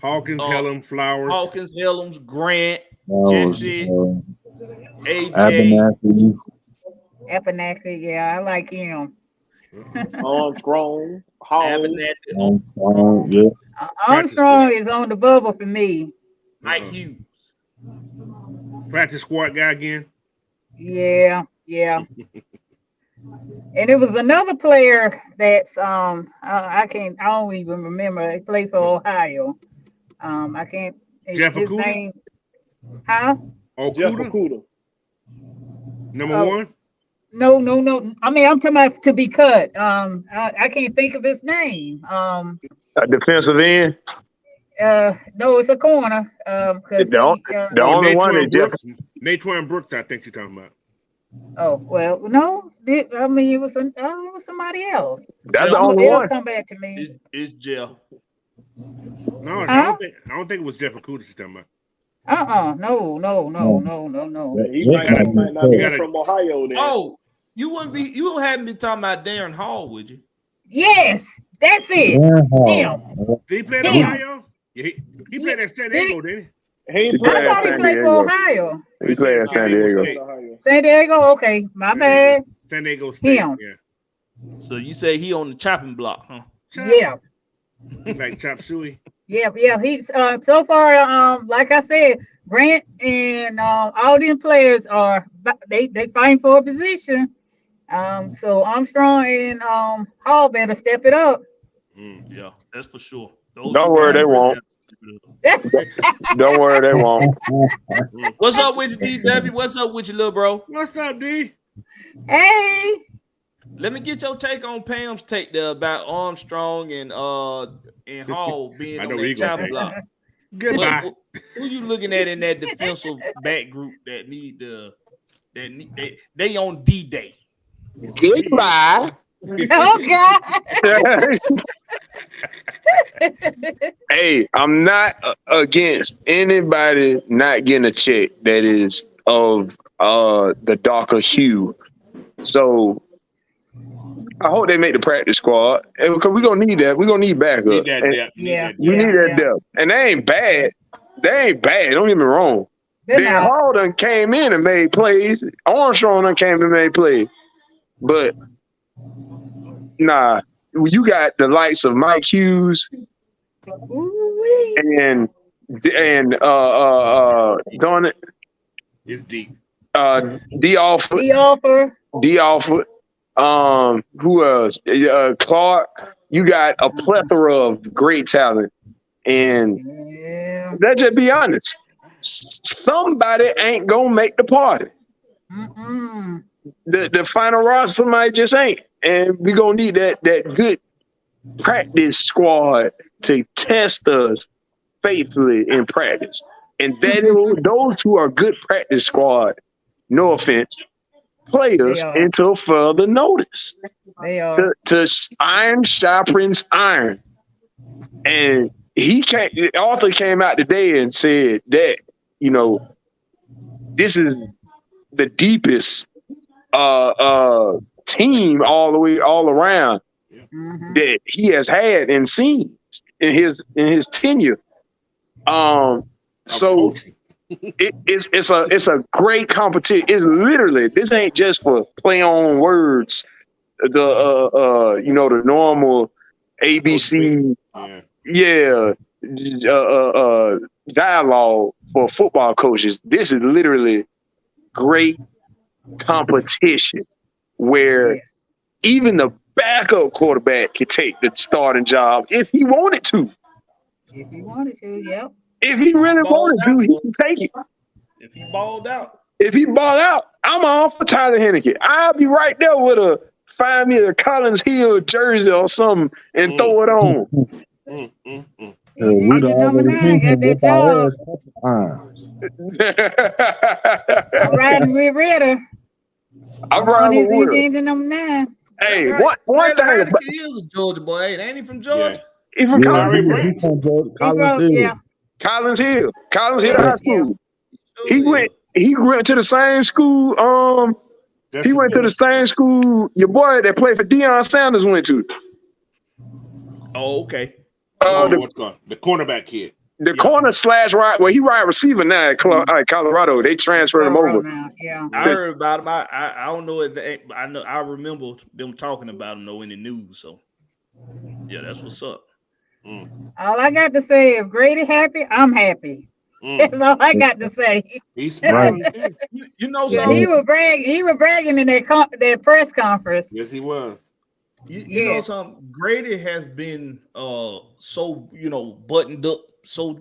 Hawkins, Hellum, Flowers. Hawkins, Hellums, Grant, Jesse, AJ. Abernathy, yeah, I like him. Armstrong, Armstrong is on the bubble for me. Mike Hughes. Practice squad guy again. Yeah. And it was another player that's I don't even remember. He played for Ohio. I can't. Jeff his Okuda? name. Huh? Jeff Okuda. Number one. No. I mean, I'm talking about to be cut. I can't think of his name. A defensive end. No, it's a corner. The only one is Natwan Brooks. I think you're talking about. Oh well, no. I mean, it was somebody else. That's the only one. It'll come back to me. It's Jeff. No, I don't think it was Jeff Okuda you're talking about. No. He might not be from Ohio then. Oh, you wouldn't have me talking about Darren Hall, would you? Yes, that's it. Him. Did he play at Ohio? Yeah, he played at San Diego, didn't He I thought he played for Ohio. He played at San Diego. San Diego, okay. My bad. San Diego State. Him. Yeah. So you say he on the chopping block, huh? Yeah. Like chop suey. Yeah. He's so far, like I said, Grant and all these players are they fighting for a position. So Armstrong and Hall better step it up. Yeah, that's for sure. Don't worry, they won't. Don't worry, they won't. What's up with you, DW? What's up with you, little bro? What's up, D? Hey. Let me get your take on Pam's take there about Armstrong and Hall being on that chopping block. Goodbye. Who you looking at in that defensive back group that need they on D-Day? Goodbye. Oh God. Hey, I'm not against anybody not getting a check that is of the darker hue. So I hope they make the practice squad because we're gonna need that. We're gonna need backup. Need that depth. We need that depth. And they ain't bad. Don't get me wrong. Dan Hall done came in and made plays. Armstrong done came and made plays. But nah, you got the likes of Mike Hughes and darn it. It's deep. D Alford. Who else? Clark. You got a plethora of great talent. And let's just be honest. Somebody ain't gonna make the party. The final roster, somebody just ain't. And we're gonna need that good practice squad to test us faithfully in practice. And those two are good practice squad, no offense, players until further notice. They are. To iron sharpens iron. And Arthur came out today and said that, this is the deepest team all around that he has had and seen in his tenure. So it's a great competition. It's literally, this ain't just for play on words. The normal ABC dialogue for football coaches. This is literally great competition where even the backup quarterback could take the starting job if he wanted to. If he wanted to, yep. If he really wanted to, he can take it. If he balled out, I'm all for Tyler Henneke. I'll be right there with a find me a Collins Hill jersey or something and throw it on. We don't already got that job. I'm riding with Ritter. I'm riding with Ritter. Number 9. Hey, one thing about he is a Georgia boy. Ain't he from Georgia? He from Collins Hill. He's from Georgia. Collins Hill High School. He went to the same school. He went to the same school your boy that played for Deion Sanders went to. Oh, okay. The cornerback kid. The corner / right. Well, he wide receiver now at Colorado. They transferred him over. I heard about him. I don't know it. I remember them talking about him though in the news. So yeah, that's what's up. All I got to say, if Grady happy, I'm happy. That's all I got to say. He's right. You know, he was bragging in that press conference. Yes, he was. You know something? Grady has been so buttoned up, so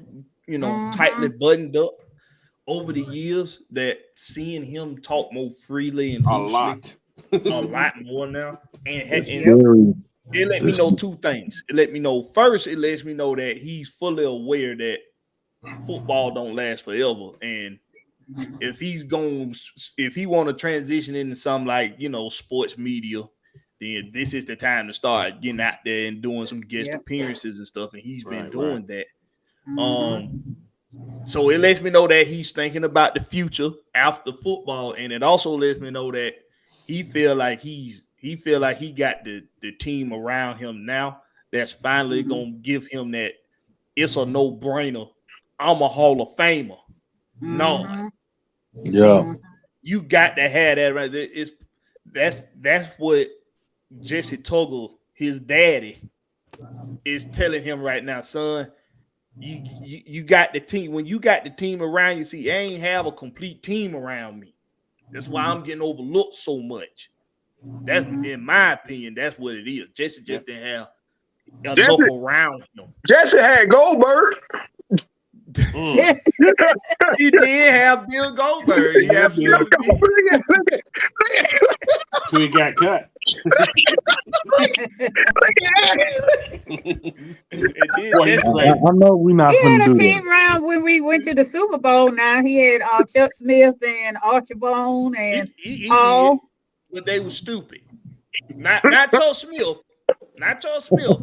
tightly buttoned up over the years that seeing him talk more freely and a lot more now, and it let me know two things. It let me know that he's fully aware that football don't last forever, and if he want to transition into something like sports media, then this is the time to start getting out there and doing some guest appearances and stuff, and he's been doing that. So it lets me know that he's thinking about the future after football, and it also lets me know that he feel like he got the team around him now that's finally gonna give him that it's a no-brainer. I'm a Hall of Famer. No. Yeah. See, you got to have that right there. That's what Jesse Tuggle, his daddy, is telling him right now, son. You got the team. When you got the team around you, see, I ain't have a complete team around me. That's why I'm getting overlooked so much. That's in my opinion, that's what it is. Jesse just didn't have enough around him. Jesse had Goldberg. He did have Bill Goldberg. He absolutely did. So he got cut. I know we're not He going had to a do team that. round when we went to the Super Bowl. Now he had Chuck Smith and Archibald and He Paul. did, but they were stupid. Not Charles Smith. Not Charles Smith.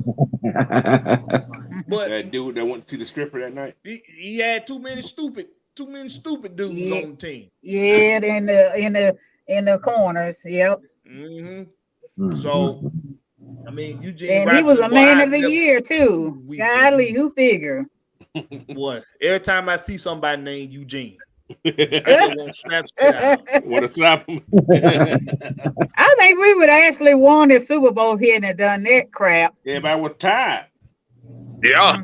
But that dude that went to see the stripper that night. He had too many stupid dudes on the team. Yeah, in the corners. Yep. Mm-hmm. So, I mean, Eugene. And he was a man of the year too. Golly, who figure? What? Every time I see somebody named Eugene, I just want to slap shit out of him. Want to slap him? I think we would actually won the Super Bowl here and done that crap. Everybody was tired. Yeah.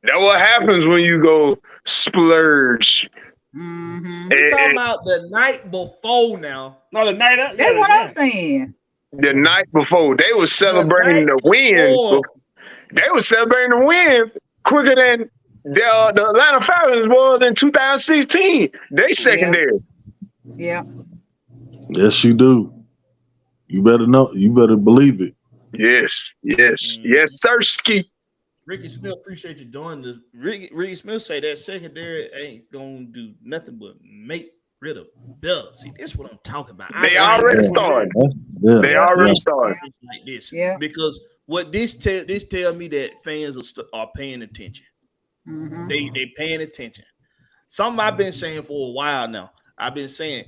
That's what happens when you go splurge. We're talking about the night before now. No, the night up. That's what I'm saying. The night before, they were celebrating the win. They were celebrating the win quicker than the Atlanta Falcons was in 2016. They secondary. Yeah. Yes, you do. You better know. You better believe it. Yes, sirski. Ricky Smith, appreciate you doing this. Ricky Smith say that secondary ain't gonna do nothing but make rid of better. See, this is what I'm talking about. They already started. They already started like this. Yeah. Because what this tell me that fans are paying attention. They paying attention. Something I've been saying for a while now. I've been saying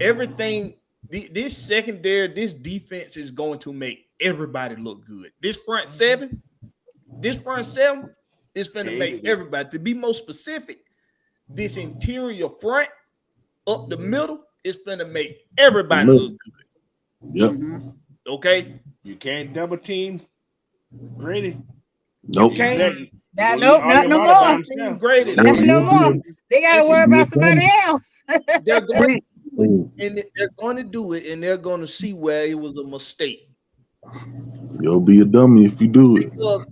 everything. This secondary, this defense is going to make everybody look good. This front seven is going to make everybody. To be more specific, this interior front up the middle is going to make everybody look good. Yep. Okay. You can't double team Grady. Nope. You can't. Not no more. Grady. Not no more. They got to worry about somebody else. They're going to do it, and they're going to see where it was a mistake. You'll be a dummy if you do it. Because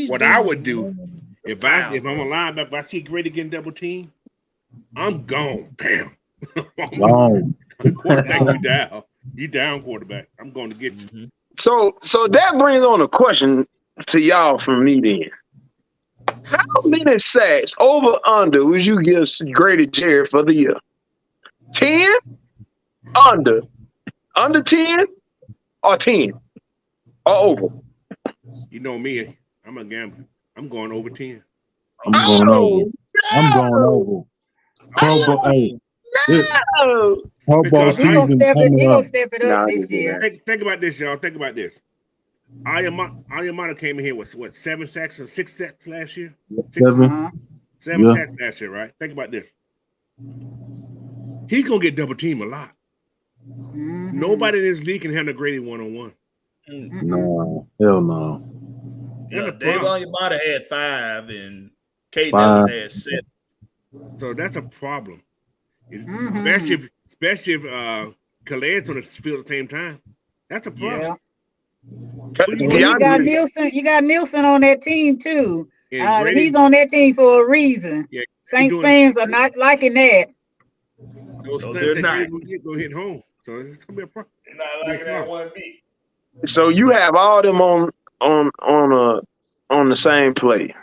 what I would do if I'm a linebacker, if I see Grady getting double team, I'm gone. Bam. Quarterback, you down, quarterback. I'm going to get you. So that brings on a question to y'all from me then. How many sacks over under would you give Grady Jarrett for the year? 10? Under 10? Or 10? Or over? You know me, I'm a gambler. I'm going over 10. I'm going over. I'm going over. Pro Bowl season. He gonna step it up this year. Think about this, y'all. Think about this. Ayamata came in here with what 7 sacks or 6 sacks last year? 7 sacks last year, right? Think about this. He's gonna get double teamed a lot. Nobody in this league can handle Grady one-on-one. No, hell no. That's a problem. Ayamata had 5 and K Nellis had 7. So that's a problem. Especially if Calais on the field at the same time. That's a problem. Yeah. You got Nielsen on that team too. He's on that team for a reason. Yeah, Saints fans are not liking that. Those stunts go hit home. So it's gonna be a problem. They're not liking that one beat. So you have all them on the same play.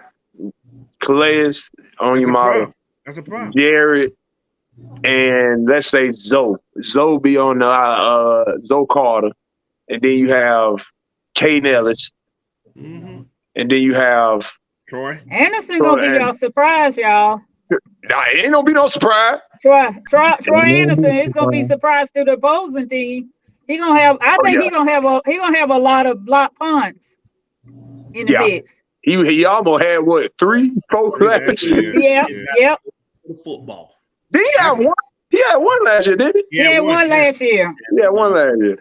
Calais on your model. That's a problem. Jarrett and let's say Zoe. Zoe be on the Zoe Carter. And then you have K Nellis. And then you have Troy. Anderson gonna be y'all surprise, y'all. Nah, it ain't gonna be no surprise. Troy Anderson is gonna be surprised to the opposing team. He gonna have. I think he gonna have a lot of block punts in the mix. He almost had what 3, 4 last year. Yep. Football. Did he have one? He had one last year, didn't he? He had one last year. Yeah, one last year.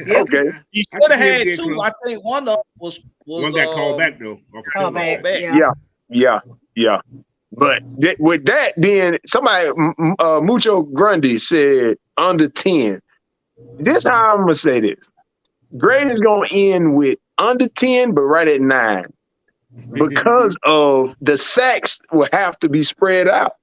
Okay. He should have had 2. I think one of them was one got called back though. Called back. Yeah. But with that, then somebody, Mucho Grundy said under 10. This how I'm gonna say this. Grady's gonna end with under 10, but right at 9, because of the sacks will have to be spread out.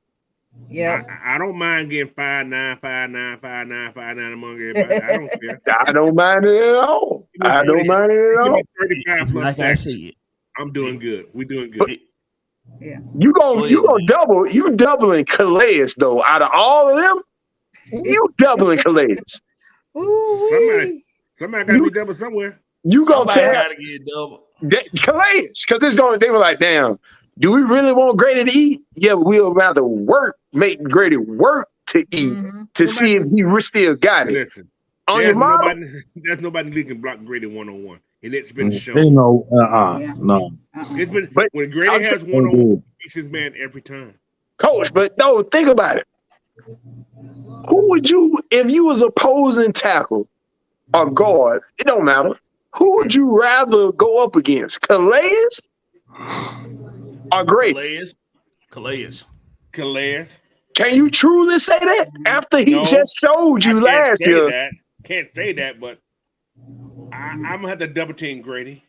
Yeah, I don't mind getting 5'9", 5'9", 5'9", 5'9" among everybody. I don't care. I don't mind it at all. I don't mind it at all. 35 plus like sacks. I said. I'm doing good. We're doing good. Yeah. You doubling Calais though. Out of all of them, you doubling Calais. Somebody gotta be double somewhere. You gonna gotta get double. Calais, because they were like, damn, do we really want Grady to eat? Yeah, but we'll rather make Grady work to eat to see if he still got it. Listen, there's nobody in the league can block Grady one-on-one. And it's been shown. No. It's been when Grady has one-on-one, he's his man every time. Coach, but no, think about it. Who would you, if you was opposing tackle or guard, it don't matter. Who would you rather go up against? Calais or Grady? Calais. Can you truly say that after he just showed you last year? Can't say that, but I'm gonna have to double team Grady.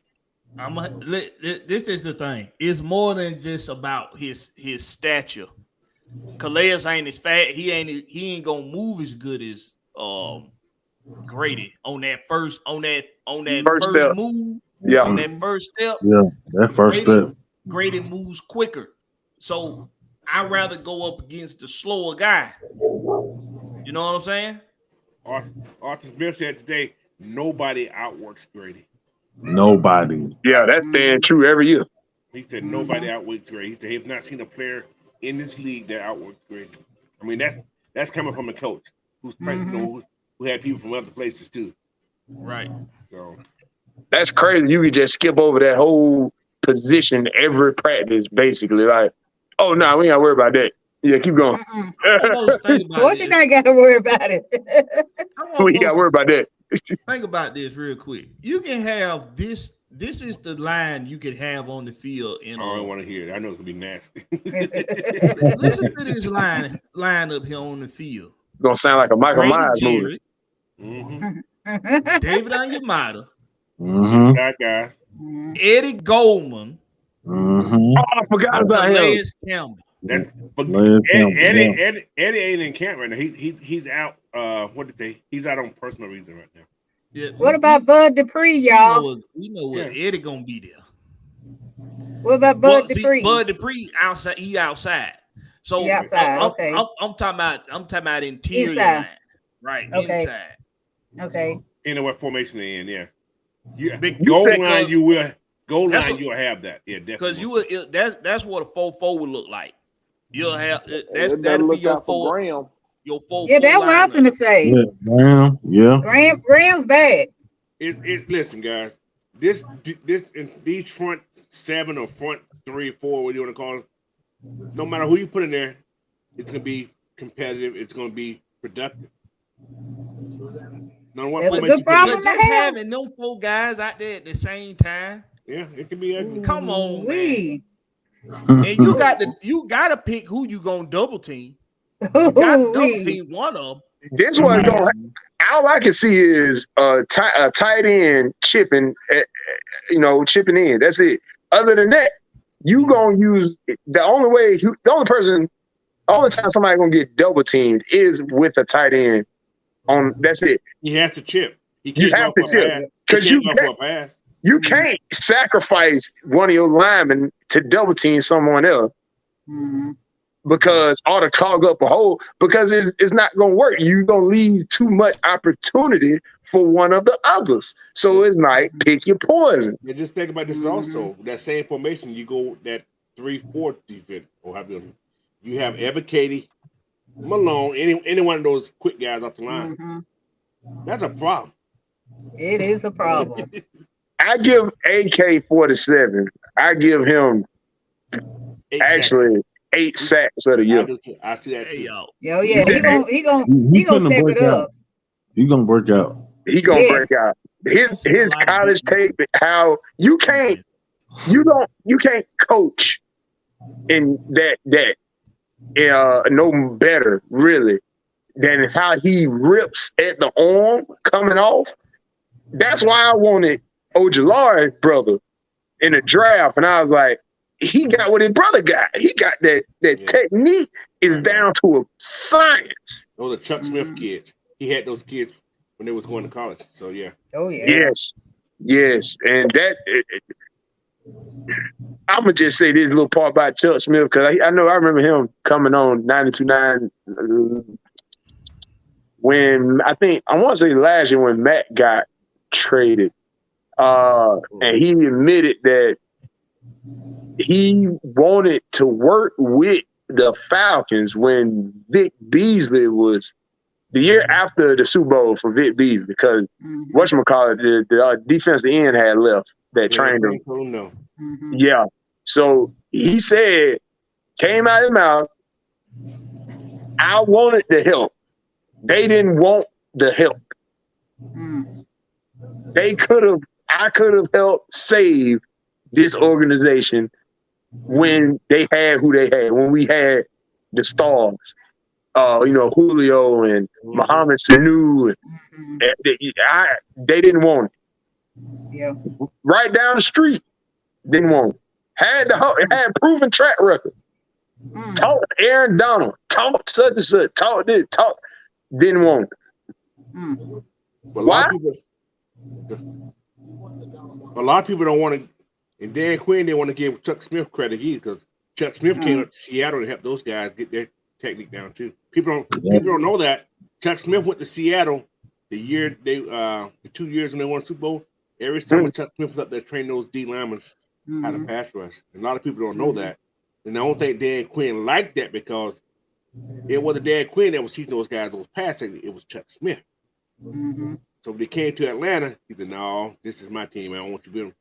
This is the thing. It's more than just about his stature. Calais ain't as fat. He ain't gonna move as good as Grady on that first step. move. Yeah, on that first step. Yeah, that first step. Grady moves quicker, so I'd rather go up against the slower guy. You know what I'm saying? Arthur Smith said today, nobody outworks Grady. Nobody. Yeah, that's staying true every year. He said nobody outworks Grady. He said he's not seen a player in this league that outworks Grady. I mean, that's coming from a coach who's who had people from other places too. Right. So that's crazy. You could just skip over that whole position every practice, basically. Like, oh no, we ain't gotta worry about that. Yeah, keep going. Of course, you not gotta worry about it. We ain't gotta worry about that. Think about this real quick. You can have this. This is the line you could have on the field. I don't want to hear it. I know it could be nasty. Listen to this line up here on the field. It's gonna sound like a Michael Myers movie. David Onyemata. That guy. Eddie Goldman. Oh, I forgot about him. Campbell. Eddie ain't in camp right now. He's out. He's out on personal reason right now. Yeah, what about Bud Dupree, y'all? We know what Eddie gonna be there. What about Bud Dupree? Bud Dupree outside. He outside. So he outside. I'm talking about interior inside. line, right? Okay. Inside. Okay. You know what formation they're in? Yeah. Goal line. You will have that. Yeah, definitely. Because that's what a 4-4 would look like. You'll have that'll be your 4. Your 4. Yeah, that's what I'm gonna say. Yeah. Graham's bad. Listen, guys. This in these front 7 or front 3 or 4, what do you want to call it? No matter who you put in there, it's gonna be competitive. It's gonna be productive. That's a good problem to have. Having them 4 guys out there at the same time. Yeah, it can be ugly. Come on, man. And you gotta pick who you gonna double team. You gotta double team one of them. This one all I can see is a tight end chipping in. That's it. Other than that, you gonna use the only time somebody gonna get double teamed is with a tight end. That's it. He has to chip. You have to chip because you can't sacrifice one of your linemen to double team someone else. because or to clog up a hole because it's not going to work. You're going to leave too much opportunity for one of the others. So it's like pick your poison. And just think about this also. That same formation, you go that 3-4 defense or have you have Ever Katie, Malone, any one of those quick guys off the line. That's a problem. It is a problem. I give AK-47. I give him 8 sacks of the year. I see that too. Yo, yeah, he gonna step it up. He gonna break out. He gonna break out. His college tape, how you can't coach in that no better really than how he rips at the arm coming off. That's why I wanted Ojulari's brother in the draft, and I was like, he got what his brother got. He got that technique is down to a science. Those are Chuck Smith kids. He had those kids when they was going to college. So yeah. Oh yeah. Yes, and that. I'm gonna just say this little part about Chuck Smith because I know I remember him coming on 92.9 when I want to say last year when Matt got traded, and he admitted that he wanted to work with the Falcons when Vic Beasley was the year after the Super Bowl for Vic Beasley because whatchamacallit, the defensive end had left that trained him. Oh, no. Yeah. So he said, came out of his mouth, I wanted the help. They didn't want the help. I could have helped save this organization when they had who they had, when we had the stars, Julio and Mohamed Sanu. They didn't want it. Yeah. Right down the street, didn't want it. Had proven track record. Talk Aaron Donald, talk such and such, talk this, talk. Didn't want it. Why? A lot of people don't want to, and Dan Quinn didn't want to give Chuck Smith credit either because Chuck Smith came up to Seattle to help those guys get their technique down too. People don't know that Chuck Smith went to Seattle the 2 years when they won the Super Bowl. Every time Chuck Smith was up there training those D linemen how to pass rush. And a lot of people don't know that. And I don't think Dan Quinn liked that because it wasn't Dan Quinn that was teaching those guys those pass techniques. It was Chuck Smith. So when they came to Atlanta, he said, "No, this is my team. I don't want you to be."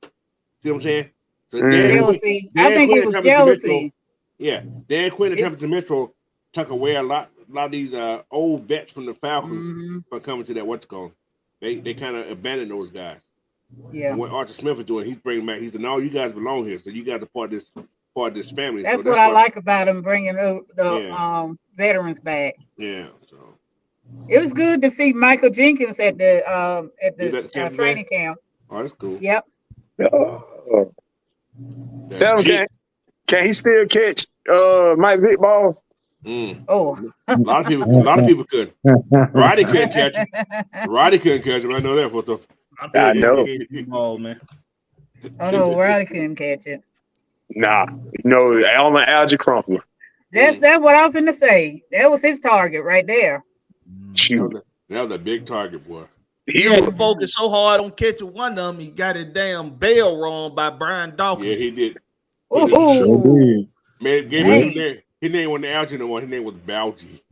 See what I'm saying? So jealousy. I think it was jealousy. Dan Quinn and Templeton Metro took away a lot of these old vets from the Falcons from coming to that what's called. They kind of abandoned those guys. Yeah. And what Arthur Smith is doing, he's bringing back. He said, "No, you guys belong here. So you guys are part of this family." That's what I like about him bringing the veterans back. Yeah. So it was good to see Michael Jenkins at the training camp. Oh, that's cool. Yep. Tell him, can he still catch Mike Vick balls? Oh, a lot of people could. Roddy couldn't catch him. Roddy couldn't catch him. I know that for the. I know. Ball, man. Oh no, Roddy couldn't catch it. Nah, Alma Alger Crumpler. That's what I was finna say. That was his target right there. Shoot. That was a big target, boy. He had to focus so hard on catching one of them, he got his damn bell wrong by Brian Dawkins. Yeah, he did. Ooh. Man, gave him his name. His name wasn't Alger no more. His name was Balgy.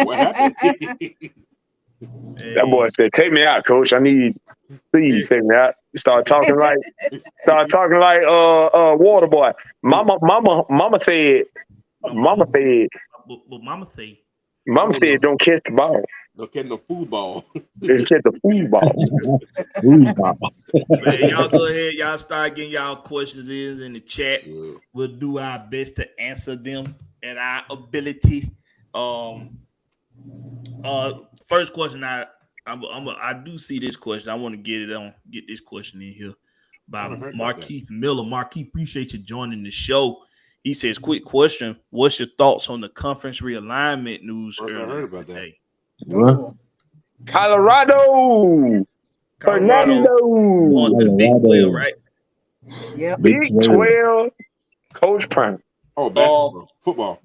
What happened? That boy said, "Take me out, coach. Please take me out." He started talking like water boy. Mama said. But Mama said, "Don't catch the ball. Don't catch the food ball. Don't catch the food ball." Man, y'all go ahead. Y'all start getting y'all questions in the chat. Sure. We'll do our best to answer them at our ability. First question, I do see this question. I want to get this question in here by Markeith Miller. Markeith, appreciate you joining the show. He says, quick question. What's your thoughts on the conference realignment news earlier today? What? Colorado. Fernando. On the Big 12, right? Yeah. Big 12. Coach Prime. Oh, basketball, football.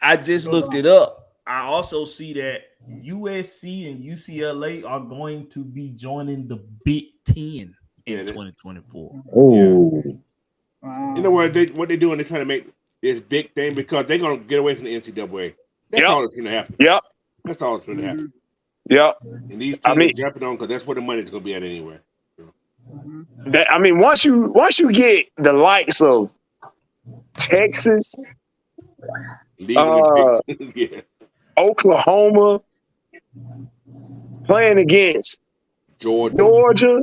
I just looked it up. I also see that USC and UCLA are going to be joining the Big Ten in 2024. Oh, You know what they're doing? They're trying to make this big thing because they're gonna get away from the NCAA. That's all that's gonna happen. Yep. That's all that's gonna happen. Yep. And these teams are jumping on because that's where the money's gonna be at anyway. Once you get the likes of Texas, Oklahoma playing against Georgia,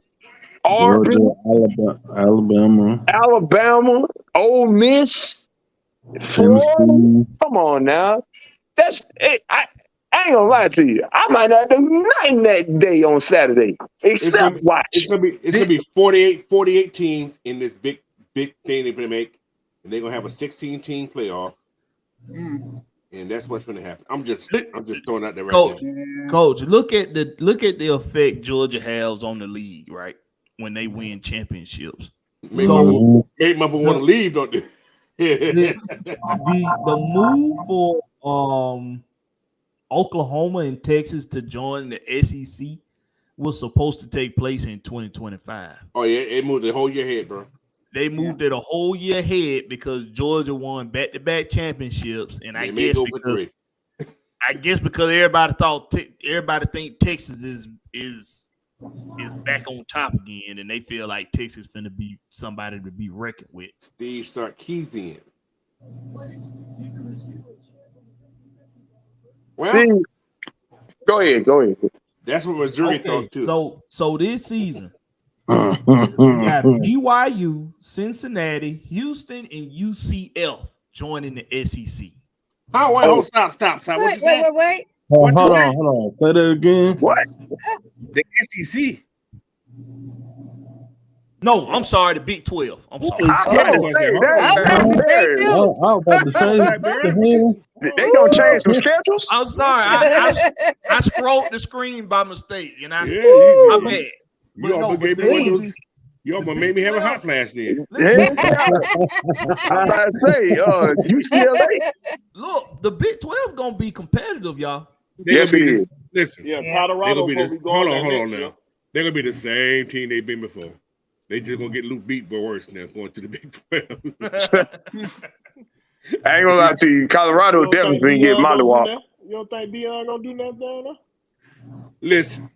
Auburn, Alabama, Ole Miss, Florida. Come on now, that's it. I ain't gonna lie to you. I might not do nothing that day on Saturday except watch. It's gonna be 48 teams in this big thing they're gonna make, and they're gonna have a 16-team playoff. And that's what's going to happen. I'm just throwing out there right now. Coach, look at the effect Georgia has on the league, right? When they win championships. Make motherfucker want to leave, don't they? the move for Oklahoma and Texas to join the SEC was supposed to take place in 2025. Oh yeah, it moved the whole year ahead, bro. They moved it a whole year ahead because Georgia won back-to-back championships, and I guess because everybody think Texas is back on top again, and they feel like Texas finna be somebody to be reckoned with. Steve Sarkisian. Well, see, go ahead. That's what Missouri thought too. So this season. We got BYU, Cincinnati, Houston, and UCF joining the SEC. Stop. Wait. Hold on. Say that again. What? The SEC. No, I'm sorry, the Big 12. I'm sorry. I was about to say, they gonna change some schedules. I'm sorry. I scrolled the screen by mistake, and I'm bad. You almost made me have a hot flash then. I'm about to say, UCLA. Look, the Big 12 gonna be competitive, y'all. Yes, it is. Listen, Colorado. Hold on now. They're gonna be the same team they've been before. They just gonna get Luke beat, but worse now going to the Big 12. I ain't gonna lie to you. Colorado definitely gonna get Mollywop. You don't think Deion gonna do nothing down there? Listen.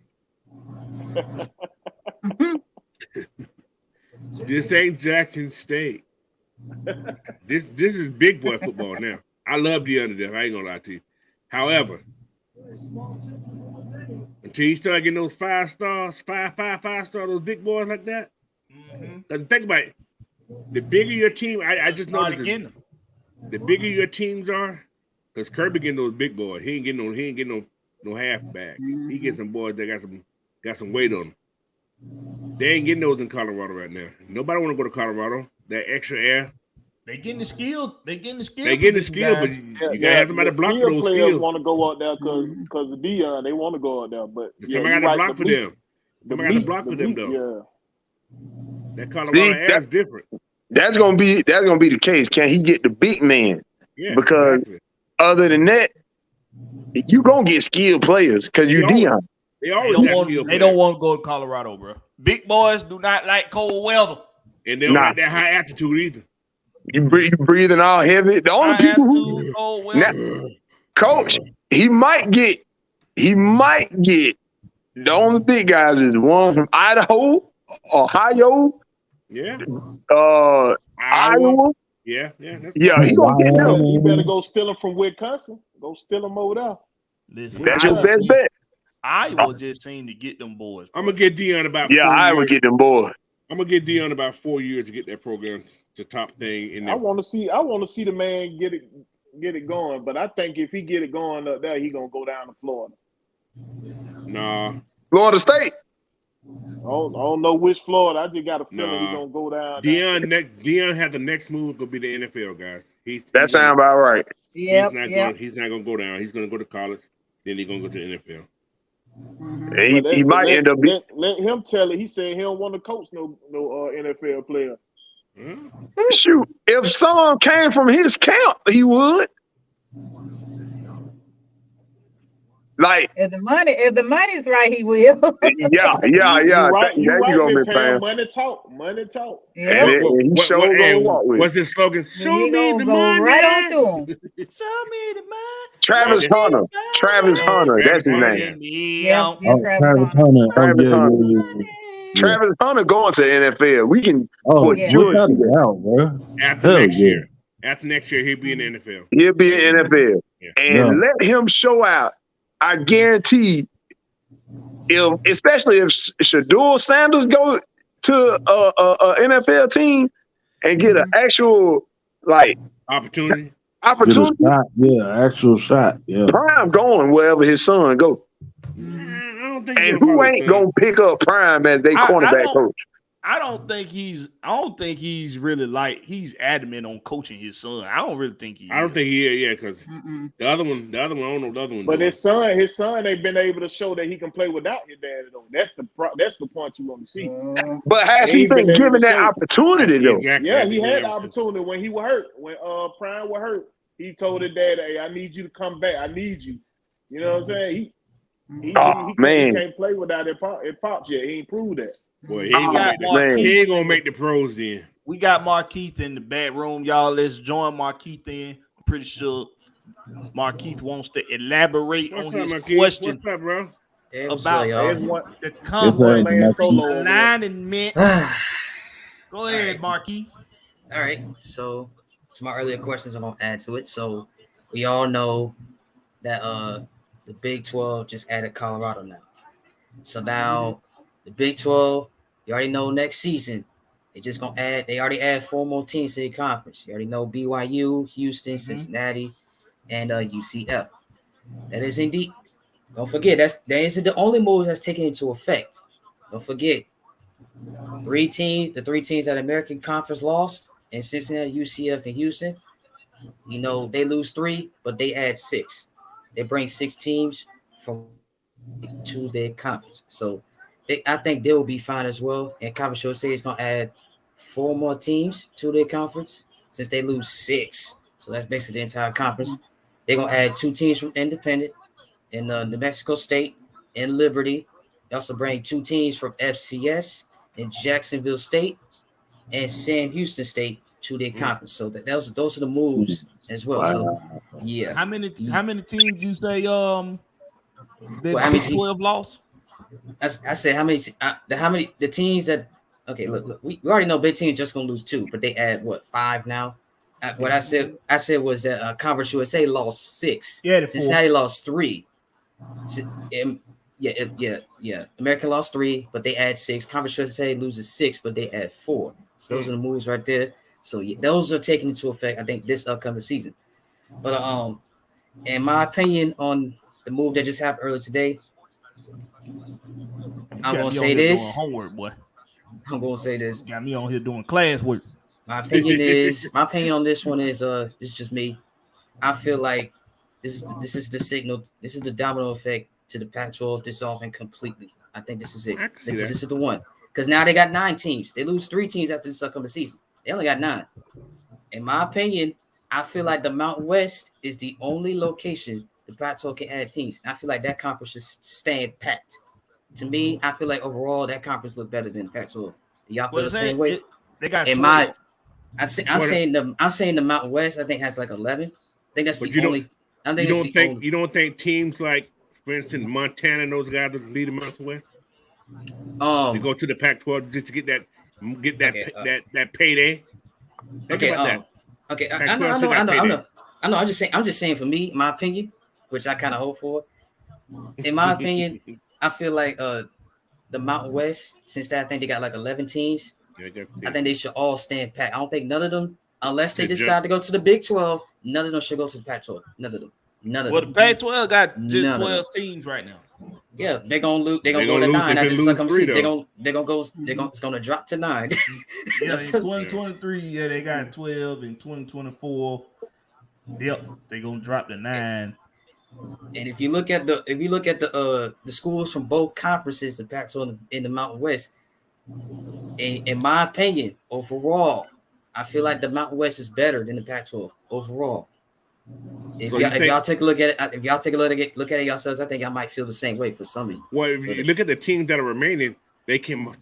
This ain't Jackson State. This is big boy football now. I love Deion to death. I ain't gonna lie to you. However, until you start getting those 5 stars, 5 star, those big boys like that. Think about it. The bigger your team, I just noticed the bigger your teams are, because Kirby getting those big boys. He ain't getting no halfbacks. He getting some boys that got some weight on them. They ain't getting those in Colorado right now. Nobody want to go to Colorado. That extra air. They getting the skill. They getting the skill, but you gotta have somebody to block for those skills. Want to go out there because of Deion. They want to go out there, but somebody got to block for them. Somebody got to block for them though. Yeah. That Colorado air is different. That's gonna be the case. Can he get the big man? Yeah. Because other than that, you gonna get skilled players because you Deion. They don't want to go to Colorado, bro. Big boys do not like cold weather. And they don't like that high altitude either. You breathing all heavy. The only people who Coach, he might get the only big guys is one from Idaho, Ohio, Iowa. Yeah. He gonna get them. You better go steal them from Wisconsin. Go steal them over there. Listen, that's your best bet. Iowa just seem to get them boys. I'm gonna get Deion about Iowa get them boys. I'm gonna get Deion about 4 years to get that program to top thing in there. I want to see the man get it going, but I think if he get it going up there, he gonna go down to Florida. Nah. Florida State. I don't know which Florida. I just got a feeling he's gonna go down. Deion had the next move gonna be the NFL, guys. That sounds about right. He's not gonna go down. He's gonna go to college, then he's gonna go to the NFL. He might end up. Let him tell it. He said he don't want to coach no NFL player. Shoot, if Son came from his camp, he would. Like, If the money's right, he will. yeah. You right, There you go, Miss Miss Pam. Pam. Money talk, money talk. Yeah. And he showed gonna walk with What's his slogan? Show He me gonna the go money. right on to him. Show me the money. Travis Hunter. Travis Hunter, that's his name. Yeah, Oh, Travis Travis Hunter. Hunter. Oh, Travis yeah, Hunter. yeah. Travis Hunter going to the NFL. We can Oh, put yeah. sure without a doubt, bro. After Hell next yeah. year. After next year, he'll be in the NFL. he'll be in NFL. Yeah. And let him show out. I guarantee, especially if Shador Sanders go to a NFL team and get an actual Opportunity. Get a shot. Yeah, actual shot. Yeah. Prime going wherever his son go. I don't think And who ain't gonna pick up Prime as their cornerback coach? I don't think he's really he's adamant on coaching his son. I don't really think he. I don't think he is, yeah, because the other one, I don't know the other one. But his son ain't been able to show that he can play without his daddy though. That's the point you want to see. But has he been given that opportunity though? Exactly. Yeah, he had the opportunity when he was hurt. When Prime was hurt, he told his dad, "Hey, I need you to come back. I need you." You know what I'm saying? He can't play without it pops yet. He ain't proved that. Boy, he ain't gonna make the pros then. We got Markeith in the back room, y'all. Let's join Markeith in. I'm pretty sure Markeith wants to elaborate on his question What's up, bro? about the conference alignment. Go ahead, Markeith. All right. So some of my earlier questions I'm gonna add to it. So we all know that the Big 12 just added Colorado now. So now the Big 12, you already know next season, they already add 4 more teams to the conference. You already know BYU, Houston, Cincinnati, and UCF. That is indeed. Don't forget, that isn't the only move that's taken into effect. Don't forget, the 3 teams that American Conference lost, in Cincinnati, UCF, and Houston, you know, they lose 3, but they add 6. They bring 6 teams from to their conference. So I think they will be fine as well. And Conference USA is going to add 4 more teams to their conference since they lose 6. So that's basically the entire conference. They're going to add 2 teams from Independent in New Mexico State and Liberty. They also bring 2 teams from FCS in Jacksonville State and Sam Houston State to their conference. So those are the moves as well. Wow. So yeah. How many teams you say that Big 12 lost? I said how many the teams that look we already know Big Team just gonna lose 2, but they add 5 now. What I said was that Conference USA lost 6. Yeah, Cincinnati lost 3. Yeah. American lost 3, but they add 6. Conference USA loses 6, but they add 4. So those are the moves right there. So those are taken into effect, I think, this upcoming season. But in my opinion on the move that just happened earlier today, I'm gonna say this. Homework, boy. I'm gonna say this. Got me on here doing classwork. My opinion on this one is it's just me. I feel like this is the signal. This is the domino effect to the Pac-12 dissolving completely. I think this is it. This is the one. Because now they got 9 teams. They lose 3 teams after this upcoming season. They only got 9. In my opinion, I feel like the Mountain West is the only location the Pac-12 can add teams. I feel like that conference is staying packed. To me, I feel like overall that conference look better than Pac-12. Y'all feel the same way? They got I'm saying the Mountain West, I think, has like 11. I think that's the only. You don't think teams like, for instance, Montana and those guys that lead the Mountain West? They go to the Pac-12 just to get that payday. I know. I'm just saying for me, my opinion, which I kind of hope for. In my opinion, I feel like the Mountain West, since I think they got like 11 teams, I think they should all stand pat. I don't think none of them, unless they decide to go to the Big 12, none of them should go to the Pac-12. None of them. Well, the Pac-12 got just 12 teams right now. Yeah, they're gonna lose. They're gonna go to 9 after this upcoming season. It's gonna drop to 9. Yeah, in 2023, they got 12. In 2024, they're gonna drop to 9. And if you look at the schools from both conferences, the Pac-12 in the Mountain West, in my opinion, overall, I feel like the Mountain West is better than the Pac-12 overall. If So y'all take a look at it, look at it yourselves, I think I might feel the same way for some of you. Well, if you look at the teams that are remaining, they came. A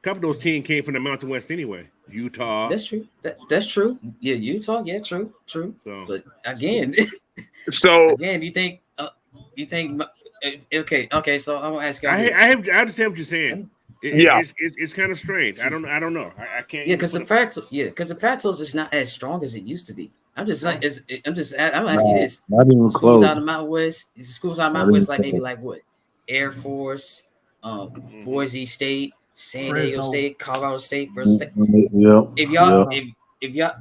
couple of those teams came from the Mountain West anyway. Utah. That's true. That's true. Yeah, Utah. Yeah, true. So, but again, you think okay. So I'm gonna ask you. I understand what you're saying. It's kind of strange. I don't know. I can't. Yeah, because the Pac-12 is not as strong as it used to be. I'm asking you this. Not even schools close. out of Mountain West, like maybe like what? Air Force, Boise State, San Diego State, Colorado State versus State. If y'all,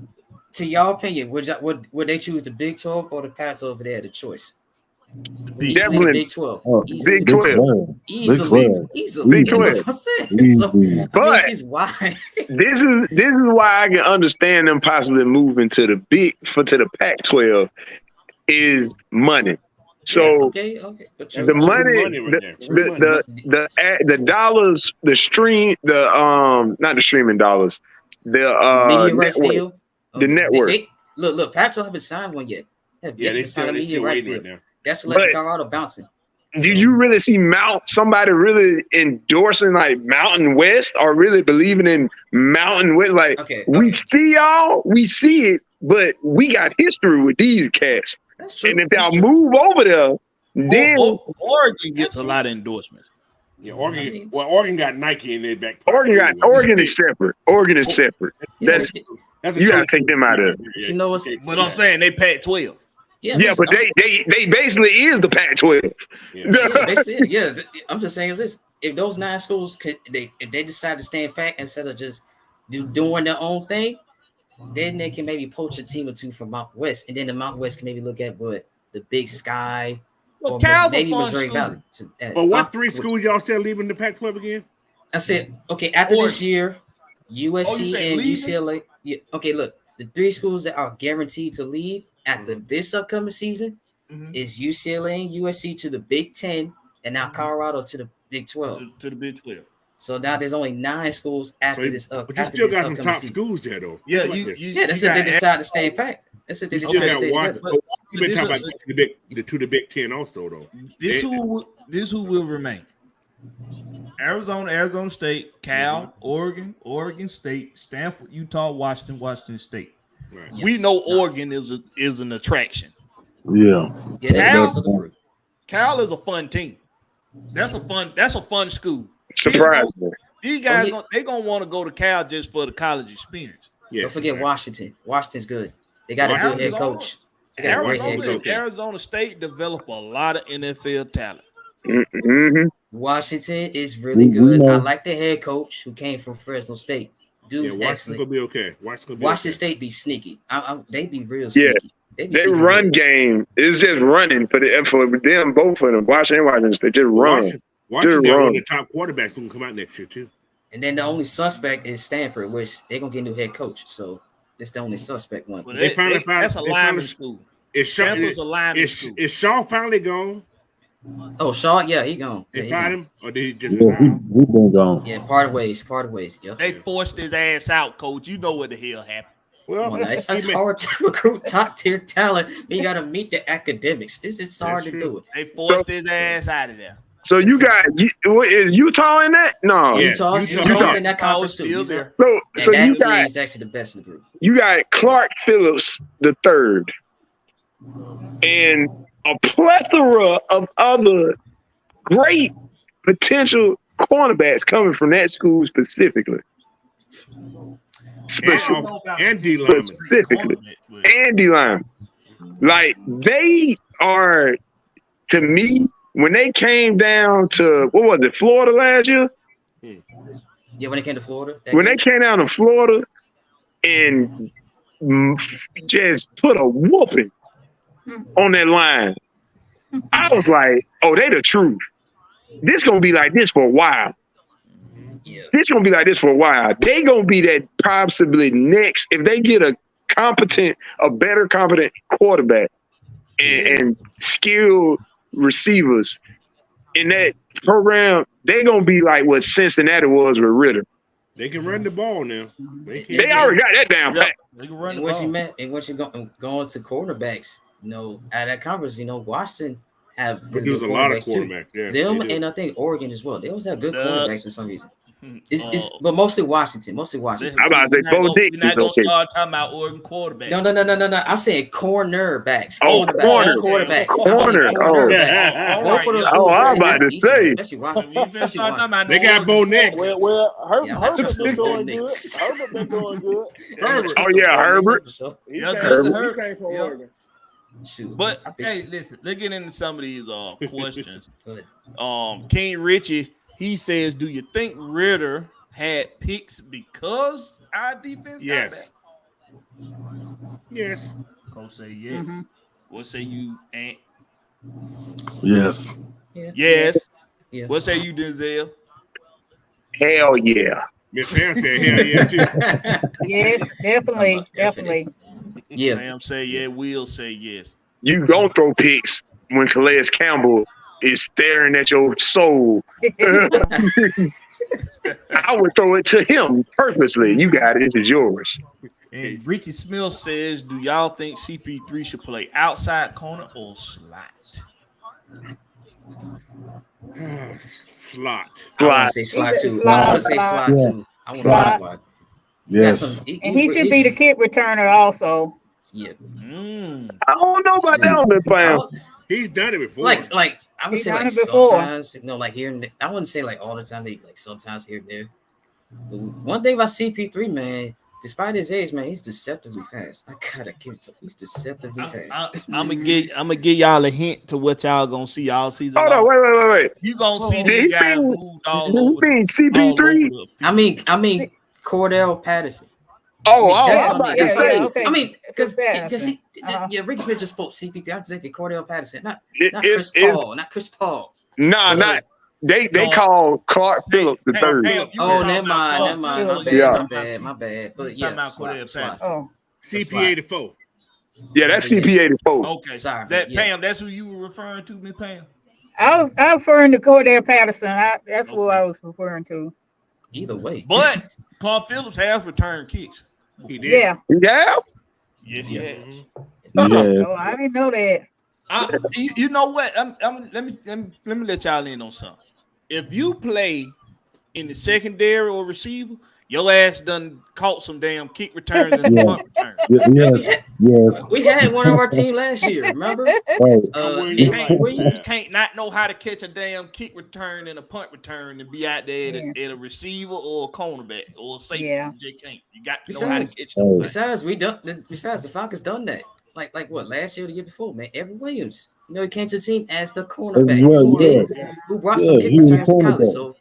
to y'all opinion, would they choose the Big 12 or the Pac-12 if they had a choice? Definitely Big 12. Big 12. Easily. Big 12. But why? this is why I can understand them possibly moving to the Pac-12 is money. So but the money, the dollars, the stream, not the streaming dollars, the media rights deal, the network. Look, Pac-12 haven't signed one yet. They signed a media rights deal. Right now. That's what lets Colorado bouncing. Do you really see somebody really endorsing like Mountain West or really believing in Mountain West? Like we see it, but we got history with these cats. That's true. And if y'all move over there, then Oregon gets a lot of endorsements. Yeah, Oregon got Nike in their back pocket. Oregon is separate. Oregon is separate. That's you gotta take them out of it. You know what's? But I'm saying they Pac-12. Yeah, but they basically is the Pac-12. Yeah, I'm just saying is this: if those 9 schools if they decide to stay in Pac instead of just doing their own thing, then they can maybe poach a team or two from Mountain West, and then the Mountain West can maybe look at what the Big Sky or maybe Missouri Valley. But what 3 schools y'all said leaving the Pac-12 again? I said after this year, USC and UCLA. Yeah, okay, look, the 3 schools that are guaranteed to leave after this upcoming season is UCLA and USC to the Big 10, and now Colorado to the Big 12. To the Big 12. So now there's only 9 schools after this. But you still got some top schools there, though. Yeah, that's if they decide to stay in Pac. That's if they decide to stay together. You've been talking about to the Big 10 also, though. This who will remain. Arizona State, Cal, Oregon State, Stanford, Utah, Washington State. Right. Yes. We know Oregon is an attraction. Yeah. Cal is a fun team. That's a fun school. Surprisingly. These guys they're gonna want to go to Cal just for the college experience. Yes, don't forget Washington. Washington's good. They got a good head coach. Arizona State developed a lot of NFL talent. Mm-hmm. Washington is really good. I like the head coach who came from Fresno State. Dude's Washington's gonna be okay. Washington State be sneaky. They be real sneaky. They run game is just running for them, both of them. Washington State just run. Washington got one of the top quarterbacks who can come out next year too. And then the only suspect is Stanford, which they're gonna get a new head coach. So it's the only suspect one. Well, that's a lineman school. Stanford's a lineman school. Is Shaw finally gone? Oh, Shaw, yeah, he gone. They fired him, or did he just? He been gone. Yeah, part ways. Yep. They forced his ass out, coach. You know what the hell happened. Well, it's hard to recruit top tier talent. You got to meet the academics. It's just hard to do it. They forced his ass out of there. So you got is Utah in that? No, Utah's in that conference too. So you got is actually the best in the group. You got Clark Phillips III, and a plethora of other great potential cornerbacks coming from that school specifically. And D-line. Specifically. And D-line. Like, they are, to me, when they came down to, what was it, Florida last year? Yeah, when they came to Florida. They came down to Florida and just put a whooping on that line. I was like, oh, they the truth. This going to be like this for a while. Yeah. This going to be like this for a while. They going to be that possibly next, if they get a better competent quarterback and skilled receivers in that program, they're going to be like what Cincinnati was with Ritter. They can run the ball now. They already got that down pat. They can run And the once you going to quarterbacks, at that conference, Washington have really There's good a lot of quarterbacks quarterbacks. too. Yeah, Them and I think Oregon as well. They always have good quarterbacks for some reason. But mostly Washington. I'm about to say Bo Nix We're is not gonna okay. start talking about Oregon quarterbacks. No. I'm saying cornerbacks. Oh, Cornerbacks, corner. not quarterbacks. Corner. I'm saying Oh. cornerbacks. Both of those Oh, I was schools about to decent, say. especially Washington. They got Bo Nix. Well, Yeah, Herbert been Bo doing good. Nix. Herbert been doing good. Herbert. Oh yeah, Herbert. He Yeah, came Herbert. from Yeah. Oregon. Shoot. But I think- hey, listen, let's get into some of these questions. Good. King Richie, he says, do you think Ritter had picks because our defense got back? Yes. Coach say yes. What say you, Ant? Yes. Yes. Yeah. What say you, Denzel? Hell yeah. Miss Pam said hell yeah too. Yes, definitely. Yeah. Pam say yeah. Will say yes. You gonna throw picks when Calais Campbell is staring at your soul. I would throw it to him purposely. You got it. This is yours. And Ricky Smith says, do y'all think CP3 should play outside corner or slot? Slot. I want to say slot too. I want to say slot Slot. too. I want to say slot. Yes. And he should be the kick returner also. Yeah. I don't know about that on the plan. He's done it before. Like I would He's say done like it before. sometimes, like here and there. I wouldn't say like all the time. Like sometimes here and there. But one thing about CP3, man, despite his age, man, he's deceptively fast. I gotta give it to him. He's deceptively fast. I'm gonna give y'all a hint to what y'all gonna see all season. Hold on, wait. You gonna see Did he these guys mean- moved all Did he over. mean CP3? I mean Cordell Patterson. Oh, That's I'm what about I to mean. say. okay. I mean, because Patterson. Ricky Smith just spoke CP3. I'm thinking Cordell Patterson, not It's- Chris Paul. Nah, not. They call Clark Phillips the third. Oh, never mind. My bad. Yeah. My bad. But Talking yeah, about slot. Cordell Patterson. Oh, CP84. Yeah, that's CP84. Okay, Sorry, that yeah. Pam, that's who you were referring to, Miss Pam. I'm referring to Cordell Patterson. That's who I was referring to. Either way. But Paul Phillips has returned kicks. He did. Yeah. Yeah. Yes, he has. Yeah. Oh, I didn't know that. You know what? Let me let y'all in on something. If you play in the secondary or receiver, your ass done caught some damn kick returns and punt returns. Yes. We had one of our team last year, remember? Right. You can't not know how to catch a damn kick return and a punt return and be out there at a receiver or a cornerback or a safety. Yeah. You just can't. You got to know how to catch it. Besides, the Falcons done that. Like what, last year or the year before, man? Evan Williams. He came to the team as the cornerback who brought some kick returns to college. So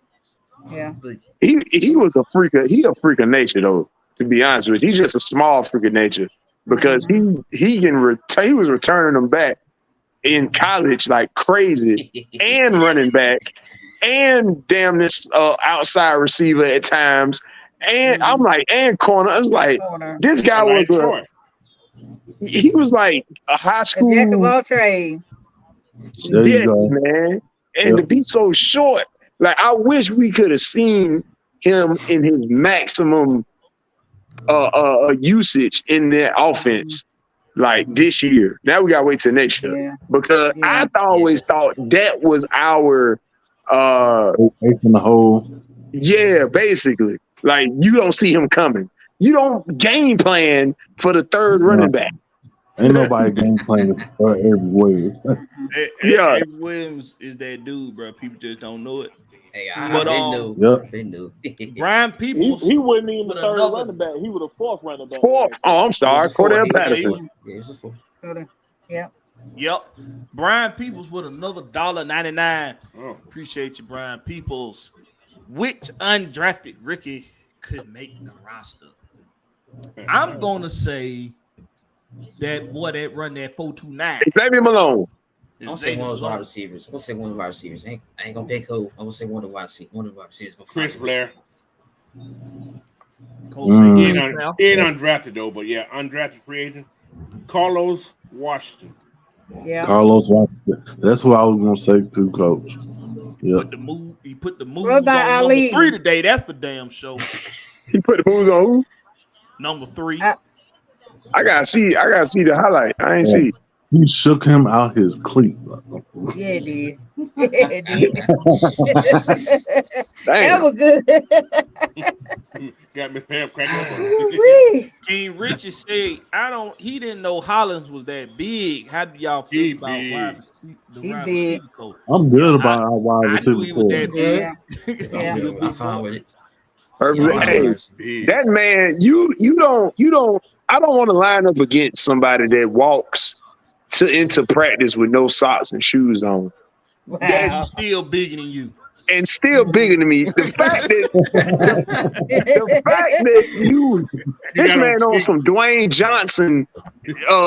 yeah, He was a freak. He a freak of nature though. To be honest with you, he's just a small freak of nature because he was returning them back in college like crazy and running back and damn this outside receiver at times. And I'm like, and corner. I was like, this guy was he was like a high school. A jack of all trades. Yes, man. And to be so short, like I wish we could have seen him in his maximum usage in their offense like this year. Now we gotta wait till next year because I always thought that was our It's in the hole. Yeah, basically. Like you don't see him coming. You don't game plan for the third running back. Ain't nobody game playing for every Williams. Evan Williams is that dude, bro. People just don't know it. Hey, I knew. Brian Peoples. He wasn't even the third running back. He was the fourth running back. Oh, I'm sorry. Cordell Patterson. Yeah, he's a fourth. Yep. Brian Peoples with another $1.99. Appreciate you, Brian Peoples. Which undrafted rookie could make the roster? I'm gonna say that boy that run that 4.29. Xavier Malone. I'm gonna say one of those wide receivers. I ain't gonna pick who. I'm gonna say one of the wide receivers. Chris Blair. He Mm. ain't undrafted though, but yeah, undrafted free agent. Carlos Washington. Yeah. Carlos Washington. That's who I was gonna say too, Coach. Yeah. He put the moves What about on Ali? number 3 today. That's for damn sure. He put the boots on who? Number 3. I gotta see the highlight. I ain't see. He shook him out his cleat. Yeah, it did. It did. Damn. That was good. Got Miss Pam cracking up on Ooh-wee. King Richard said, he didn't know Hollins was that big. How do y'all feel about big. the He's wide big. receiver coach? I'm good about our wide I knew receiver he was that core. big. Yeah. I'm fine with it. Hey, Big. that man, you don't. I don't want to line up against somebody that walks into practice with no socks and shoes on, That Wow. is still bigger than you. and still bigger than me. The fact that this got man on some Dwayne Johnson,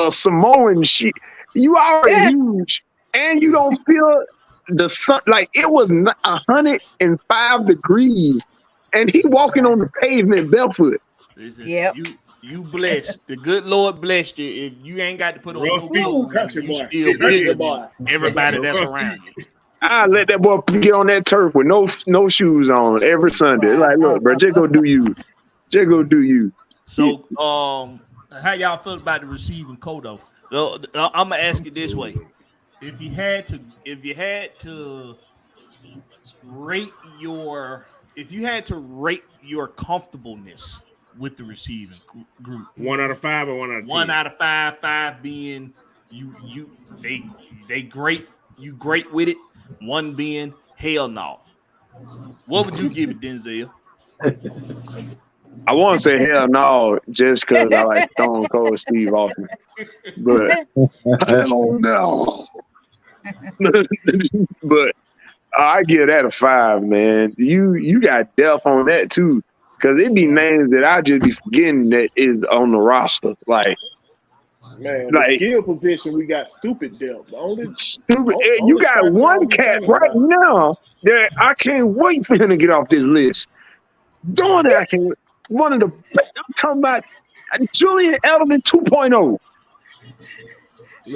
Samoan shit. You already huge, and you don't feel the sun. Like it was 105 degrees, and he walking on the pavement barefoot. Listen, Yep. You blessed. The good Lord blessed you. If you ain't got to put on Rough no feet. clothes, Country you boy. still Country bigger boy. than everybody that's around you. I let that boy get on that turf with no shoes on every Sunday. Like, look, bro, just go do you. Just go do you. So, how y'all feel about the receiving coach though? I'm gonna ask it this way: if you had to rate your comfortableness with the receiving group, 1 out of 5 or 1 out of 10? 1 out of 5, 5 being they great, you great with it. 1 being hell no. What would you give it, Denzel? I want to say hell no, just because I like Stone Cold Steve Austin. But hell no. But I give that a 5, man. You got depth on that too, because it be names that I just be forgetting that is on the roster. Like the skill position, we got stupid depth. Stupid. You got one cat right now that I can't wait for him to get off this list. Doing that, I can. One of the. I'm talking about Julian Edelman 2.0.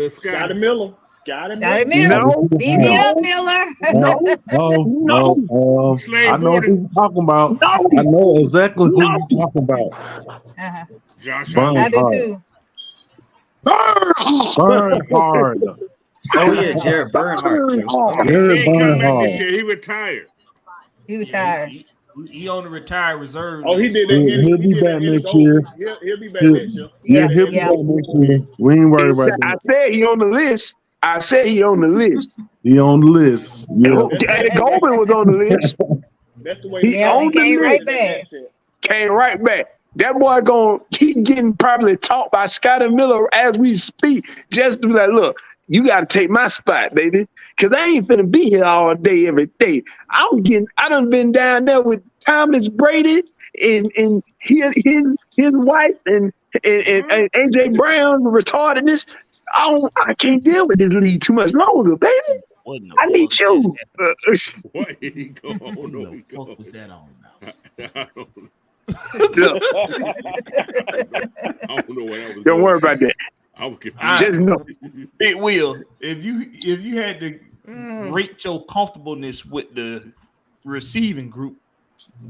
Scotty Miller. Scotty Miller. No. Beat me up, Miller. No. I know what you're talking about. I know exactly who you're talking about. Uh-huh. Josh Burn I do hard. too. Burn hard. Oh yeah, Jared Bernhardt. Jared He ain't come back Bernhardt. this year. He retired. He retired. He on the retired reserve. Oh, he did that. He'll be back next year. He'll be back next year. Yeah, he'll be back next year. We ain't worried about I that. said he on the list. He on the list. Yeah. And Goldman was on the list. That's the way. He on the came list. right back. Came right back. That boy he getting probably taught by Scotty Miller as we speak. Just to be like, look, you got to take my spot, baby, because I ain't finna be here all day every day. I done been down there with Thomas Brady and his wife and AJ Brown retardedness. I can't deal with this league too much longer, baby. I need you. What? He go. Oh, no, What he the fuck go. was that on now? I don't know. Look, I don't know what that was. don't worry about that. I was confused. Just know. Big Will, if you had to rate your comfortableness with the receiving group,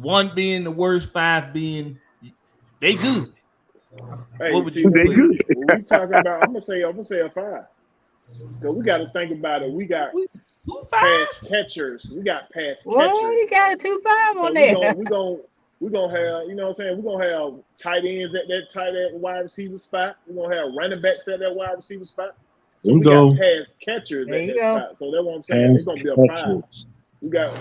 1 being the worst, 5 being they good. Hey, What would They you put? good. when we talking about, I'm gonna say a 5. Because we got to think about it. We got 2 5? pass catchers. We got pass Whoa, catchers. you got a 2.5 So on there. we're gonna have, you know what I'm saying? We're gonna have tight ends at that tight end wide receiver spot. We're gonna have running backs at that wide receiver spot. So we got pass catchers There at you that go. spot. So that's what I'm saying. It's gonna be a 5. We got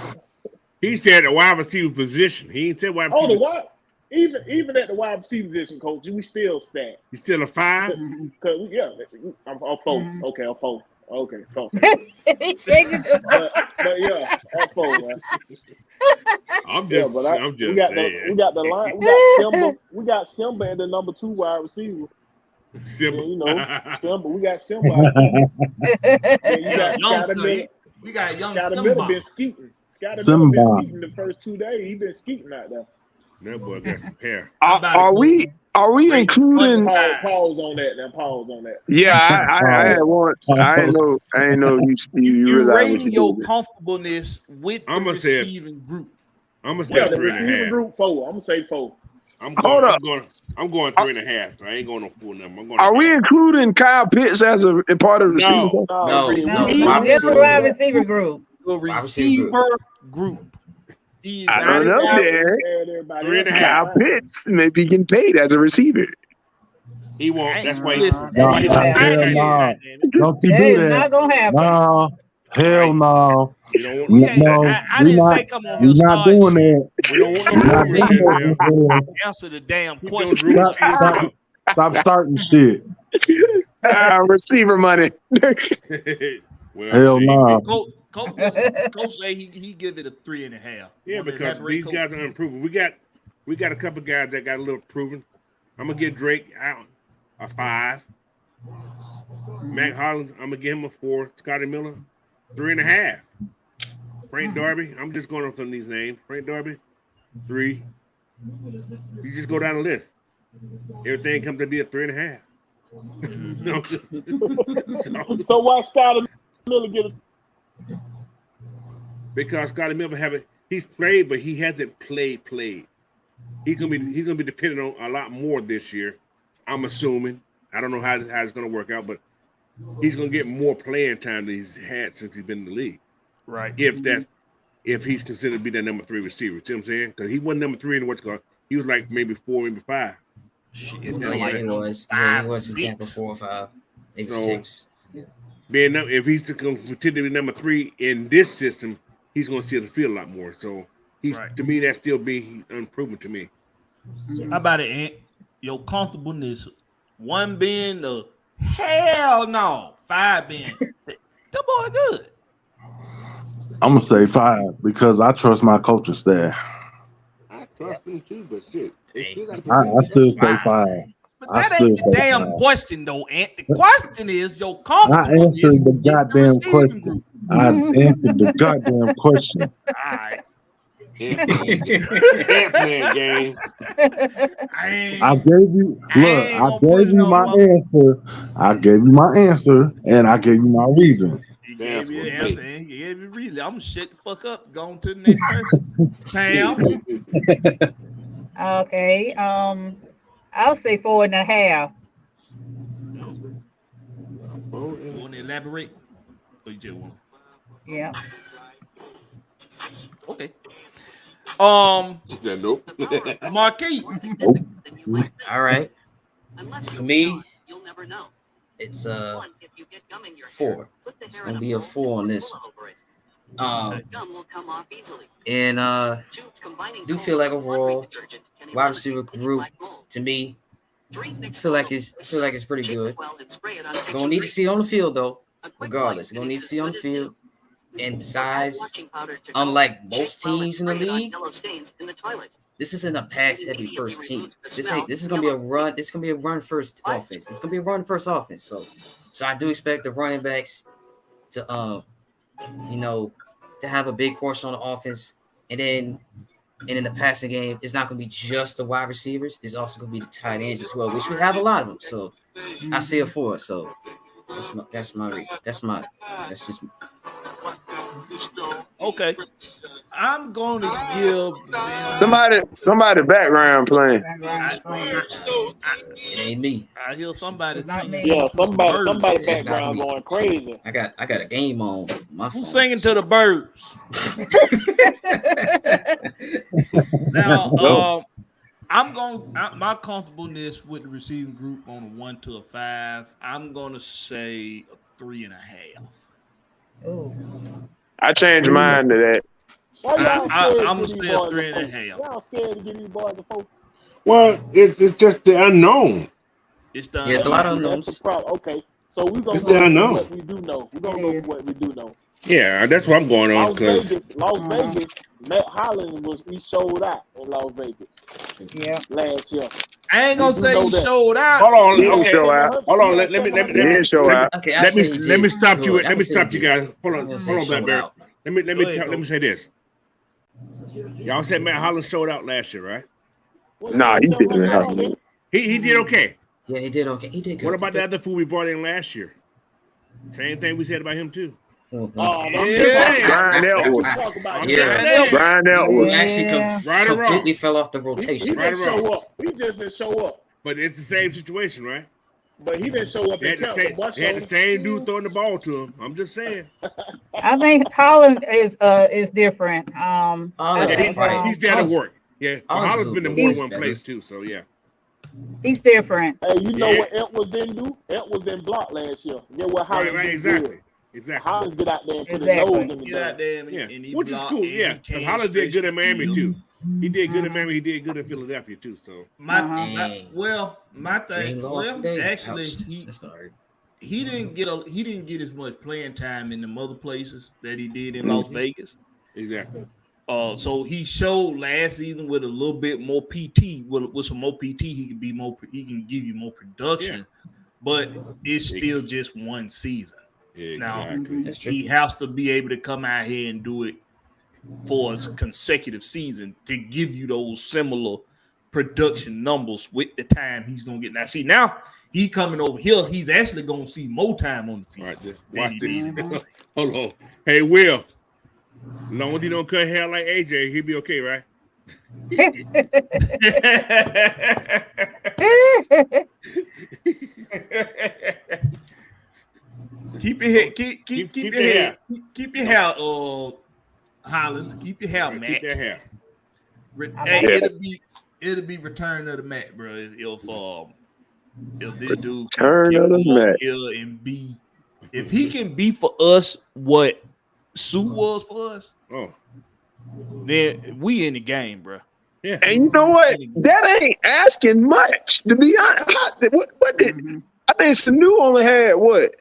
He said the wide receiver position. He ain't said wide receiver. the wide. Even at the wide receiver position, coach, we still stack. He's still a 5. Cause I'm 4. Okay, I'm 4. Okay, 4. He shaking it. But yeah, I'm 4. Man. I'm just we got saying. we got the line. We got Simba. We got Simba at the number 2 wide receiver. Simple. You know, Simba. We got Simba. Out there. Then you got Young Scotty Miller. We got young Scotty Simba. Miller been skeeting. Scotty Miller been skeeting the first 2 days. He been skeeting out there. That boy got some hair. Are we including? Pause on that. Now pause on that. Yeah, I had one. I ain't know you You realize what rating you your do. comfortableness with the I'ma say it. receiving group. I'm gonna Yeah, stay the receiving group 4. I'm gonna say 4. I'm Hold up. going 3.5. I ain't going no full number. I'm going. Are we including Kyle Pitts as a part of the receiving? No. No, Just a wide receiver group. Receiver group. He's I don't know, Derek. 3.5. Kyle Pitts may be getting paid as a receiver. He won't. That's why Hell no. Don't you That do is that? not gonna happen. No. Hell no. You don't want No. I didn't say come on We're here not start doing shit. that. We don't want We're no not rumors doing in there. that. Answer the damn Keep those question. rumors to yourself. Stop starting shit. Receiver money. Well, Hell shit. no. Coach say he give it a 3.5. Yeah, because these guys are unproven. We got a couple guys that got a little proven. I'm gonna get Drake out a 5. Mac Hollins, I'm gonna give him a 4. Scotty Miller, 3.5. Frank Darby, I'm just going off on these names. Frank Darby, 3. You just go down the list. Everything comes to be a 3.5. No, So why Scotty Miller get a? Because Scotty Miller he's played, but he hasn't played. He's gonna be dependent on a lot more this year. I'm assuming. I don't know how it's gonna work out, but he's gonna get more playing time than he's had since he's been in the league. Right. If he's considered to be that number 3 receiver. See what I'm saying? Because he wasn't number 3 in what's called. He was like maybe 4, maybe 5. Oh, yeah, he was. Yeah, he was in Tampa 4 or 5, maybe 6. If he's to continue to be number 3 in this system, he's going to see the field a lot more. So to me, that still be unproven to me. How about it, Ant? Your comfortableness. 1 being the hell no. 5 being that boy good. I'm gonna say 5 because I trust my coaching staff. I trust him too, but shit. I still say 5. But that ain't the damn question, though, Ant. The question is your confidence. I answered the goddamn question. I answered the goddamn question. All right. Ant-Man game. I gave you my answer. I gave you my answer, and I gave you my reason. He gave you an answer, and he gave you a reason. I'm gonna shut the fuck up. Going to the next person. Pam. Okay. I'll say 4.5. You want to elaborate? Or you just want? Yeah. Okay. Nope. Marquis. All right. For me, it's 4. It's gonna be a 4 on this one. And do feel like overall wide receiver group to me, I feel like it's pretty good. Gonna need to see it on the field though. Regardless, gonna need to see it on the field. And besides, unlike most teams in the league, this isn't a pass-heavy first team. This is gonna be a run. This is gonna be a run-first offense. It's gonna be a run-first offense. So I do expect the running backs to to have a big portion on the offense, and in the passing game, it's not gonna be just the wide receivers. It's also gonna be the tight ends as well, which we have a lot of them. So I see a 4. So that's my reason. That's just. Okay. I'm going to give Somebody background playing. It ain't me. I hear somebody singing. Yeah, somebody background going crazy. I got a game on my phone. Who's singing to the birds? Now, my comfortableness with the receiving group on a 1 to a 5. I'm gonna say a 3.5. Ooh. I changed mine to that. I'm gonna say a 3.5. Y'all scared to get these boys a 4? Well, it's just the unknown. It's done. Yeah, it's a lot of unknowns. That's the problem. Okay, so we're gonna It's go the unknown. with what we do know. We're gonna go with what we do know. Yeah, that's what I'm going on. Las Vegas, Matt Hollins he showed out in Las Vegas. Yeah. Last year. I ain't gonna say he showed out. Hold on, He didn't show out. Hold on. Let me stop you. Let me stop you guys. Hold on, Blackberry. Let me say this. Y'all said Matt Hollins showed out last year, right? Nah, he didn't. He did okay. Yeah, he did okay. He did good. What about the other fool we brought in last year? Same thing we said about him too. I'm Yeah. Brian Elwood. talk about Yeah. Brian He Elwood. actually Right or wrong? completely fell off the He rotation. Right didn't or wrong? show up. He just didn't show up. But it's the same situation, right? But he didn't show up They in had, camp. they had the same dude throwing the ball to him. I'm just saying. I think Holland is different. I Holland, think right. He's there to work. Yeah, but Holland's Holland's been in a more little than one better. place too. So yeah. he's different. Hey, you know Yeah. what Edwards didn't do? Edwards didn't block last year. Get what Holland Right, did exactly. good. Exactly. Holland get out there and put his Exactly. nose in the Get out dirt. there Yeah, and he which is block cool. and Yeah, he because can't Holland did good in stretch the Miami field. too. He did good in Miami. He did good in Philadelphia too. So My Dang. my thing. Dream lost today. Actually, Ouch. That's gonna hurt. he didn't get as much playing time in the other places that he did in Las Vegas. exactly. So he showed last season with a little bit more PT. With some more PT, he can give you more production. But it's still just one season. Now Exactly. That's true. he has to be able to come out here and do it for a consecutive season to give you those similar production numbers with the time he's gonna get. Now he coming over here, he's actually gonna see more time on the field. Right. Just than watch he this. did. Hold on. Hey, Will. As long as you don't cut hair like AJ, he'll be okay, right? Keep your hair, keep Keep your your hair, hair. keep your hair, Hollins. Keep your hair, Keep Matt. that hair. Hey, Yeah. it'll be return of the Matt, bro. If this dude Return of the come over Mac. here and be, if he can be for us what Sue was for us, Oh, then we in the game, bro. yeah. And you know what? That ain't asking much, to be honest. What did I think Sanu only had what?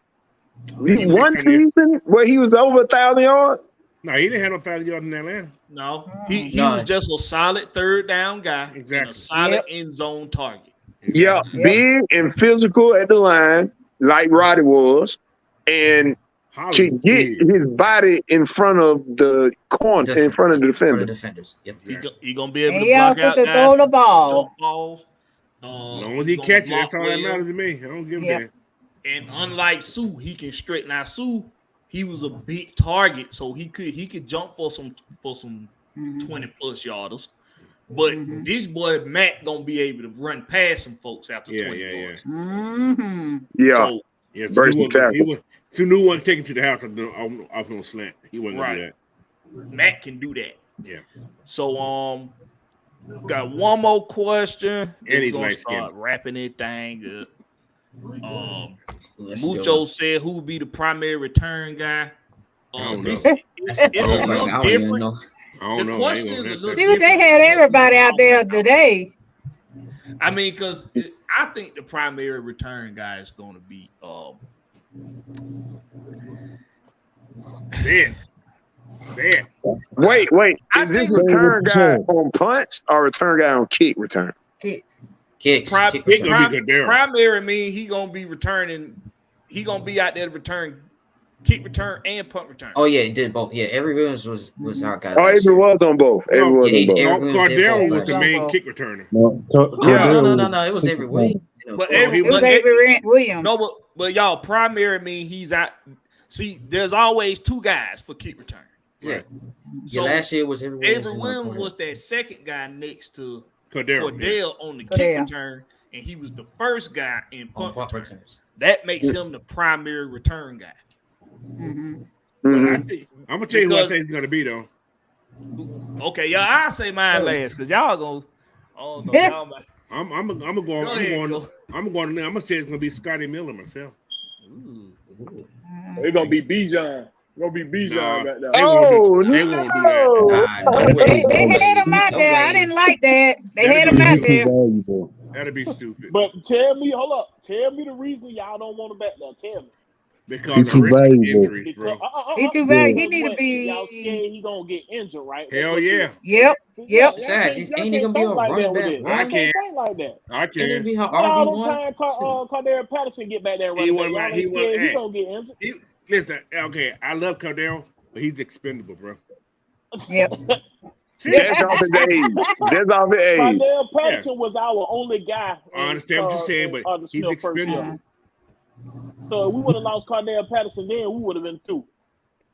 One season where he was over 1,000 yards? No, he didn't have no 1,000 yards in Atlanta. No, he No. was just a solid third down guy and Exactly. a solid Yep. end zone target. Yeah, Yep. big and physical at the line, like Roddy was, and Holland to get big. his body in front of the corner, in front of the For the defender. defenders. Yep. He gonna be able And to he block also out could guys, throw the ball. jump balls. As long as he gonna catch it, block that's all that well. matters to me. I don't give a Yep. damn. And unlike Sue, he can straight. Now Sue, he was a big target, so he could jump for some 20 plus yarders. But this boy Matt gonna be able to run past some folks after 20 yards. Mm-hmm. Yeah, So Yeah, Versus tackle. Sanu wasn't taken to the house off no slant. He wasn't gonna do Right. that. Matt can do that. Yeah. So got one more question. And Then he's we're gonna light-skinned. start wrapping it thing up. Ooh, that's a good Mucho one. said who would be the primary return guy. I don't know. It's That's a a good little question. I don't even different. know. I don't The know. I question ain't is gonna a little Dude, they different. had everybody out there today. I mean, because I think the primary return guy is going to be Say it. Wait. I Is this think- return guy on punts or return guy on kick return? Kids. Kicks. Pri- kick Big return. gonna be Cordero. primary mean he gonna be returning. He gonna be out there to return, kick return and punt return. Oh yeah, he did both. Yeah, Avery Williams was our guy. Oh, last Avery year. was on both. Avery was Yeah, he- on both. Avery Williams did Cordero both was last the year. main kick returner. No, No. It was Avery Williams. You know, But Oh, he Avery, It was but they- Avery Williams. no, but y'all primary mean he's out. See, there's always two guys for kick return. yeah. So Last year was Avery Williams. Avery and Williams Cordero. was that second guy next to Cordero. Cordell on the Cordell. kick return, and he was the first guy in on punt punt return. returns. That makes him the primary return guy. Mm-hmm. Mhm. I'm gonna tell you who I Because- think he's gonna be though. Okay, y'all, I'll say mine last because y'all gonna. Oh no, Yeah. y'all might- I'm gonna go. Go ahead, go. I'm gonna say it's gonna be Scotty Miller myself. Ooh. It's gonna be Bijan. Gonna be Bijan Nah. back there. They Oh, won't do that. Nah, no way. They had him out No there. I way. didn't like that. They That'd had be him out too there. valuable. That'd be stupid. But tell me the reason y'all don't want him back there. Tell me. Because He's of too risk of valuable. injuries, bro. He too bad. He Because need to what, be. Y'all scared he gonna get injured, right? Hell yeah. Yep. Yep. Besides, ain't he gonna be a running back? I can't. think like that. I Ain't he can. be her All the RB1? time, Cordero Patterson get back there He running wasn't back. right. Y'all He ain't wasn't- scared he hey. gonna get injured. Listen, okay, I love Cordell, but he's expendable, bro. Yep. that's off his age. That's off his age. Cordell Patterson was our only guy. I understand what you're saying, but he's expendable. So if we would have lost Cordell Patterson then, we would have been through.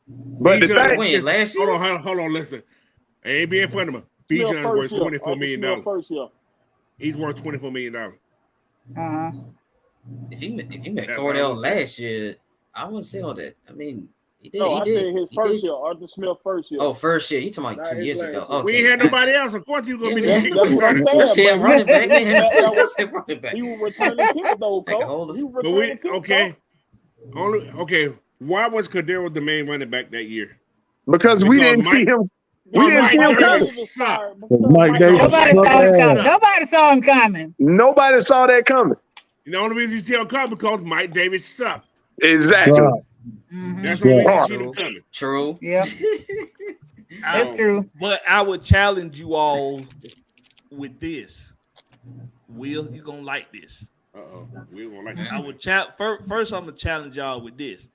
But the Bijan, thing, When, last year? hold on, listen. I ain't being funny, man. Smith Bijan first worth year. $24 Arthur million. Smith first year. He's worth $24 million. Uh-huh. If you met That's Cordell all I'm saying. last year, I wouldn't say all that. I mean, he did. No, he I did. said his He first did. year. Arthur Smith first year. Oh, first year. You talking about Not 2 his years last ago? year. Okay. We ain't had nobody else. Of course, he was gonna be Yeah, the That's what I'm saying. First year but running back, man. that That's a running back. he was returning kicks though, Like a hold Cole. of- He was But returning kicks. okay. Why was Cordero the main running back that year? because we Because didn't see Mike- him. No, We didn't Mike see him Davis coming. sucked. Mike Davis Nobody sucked saw him ass. coming. Nobody saw him coming. Nobody saw that coming. The only reason you see him coming because Mike Davis sucked. Exactly. Sucked. Mhm. That's the only reason you see True. him coming. True. Yep, that's Um, true. But I would challenge you all with this. Will, you gonna like this? We won't like I that. would first. I'm gonna challenge y'all with this.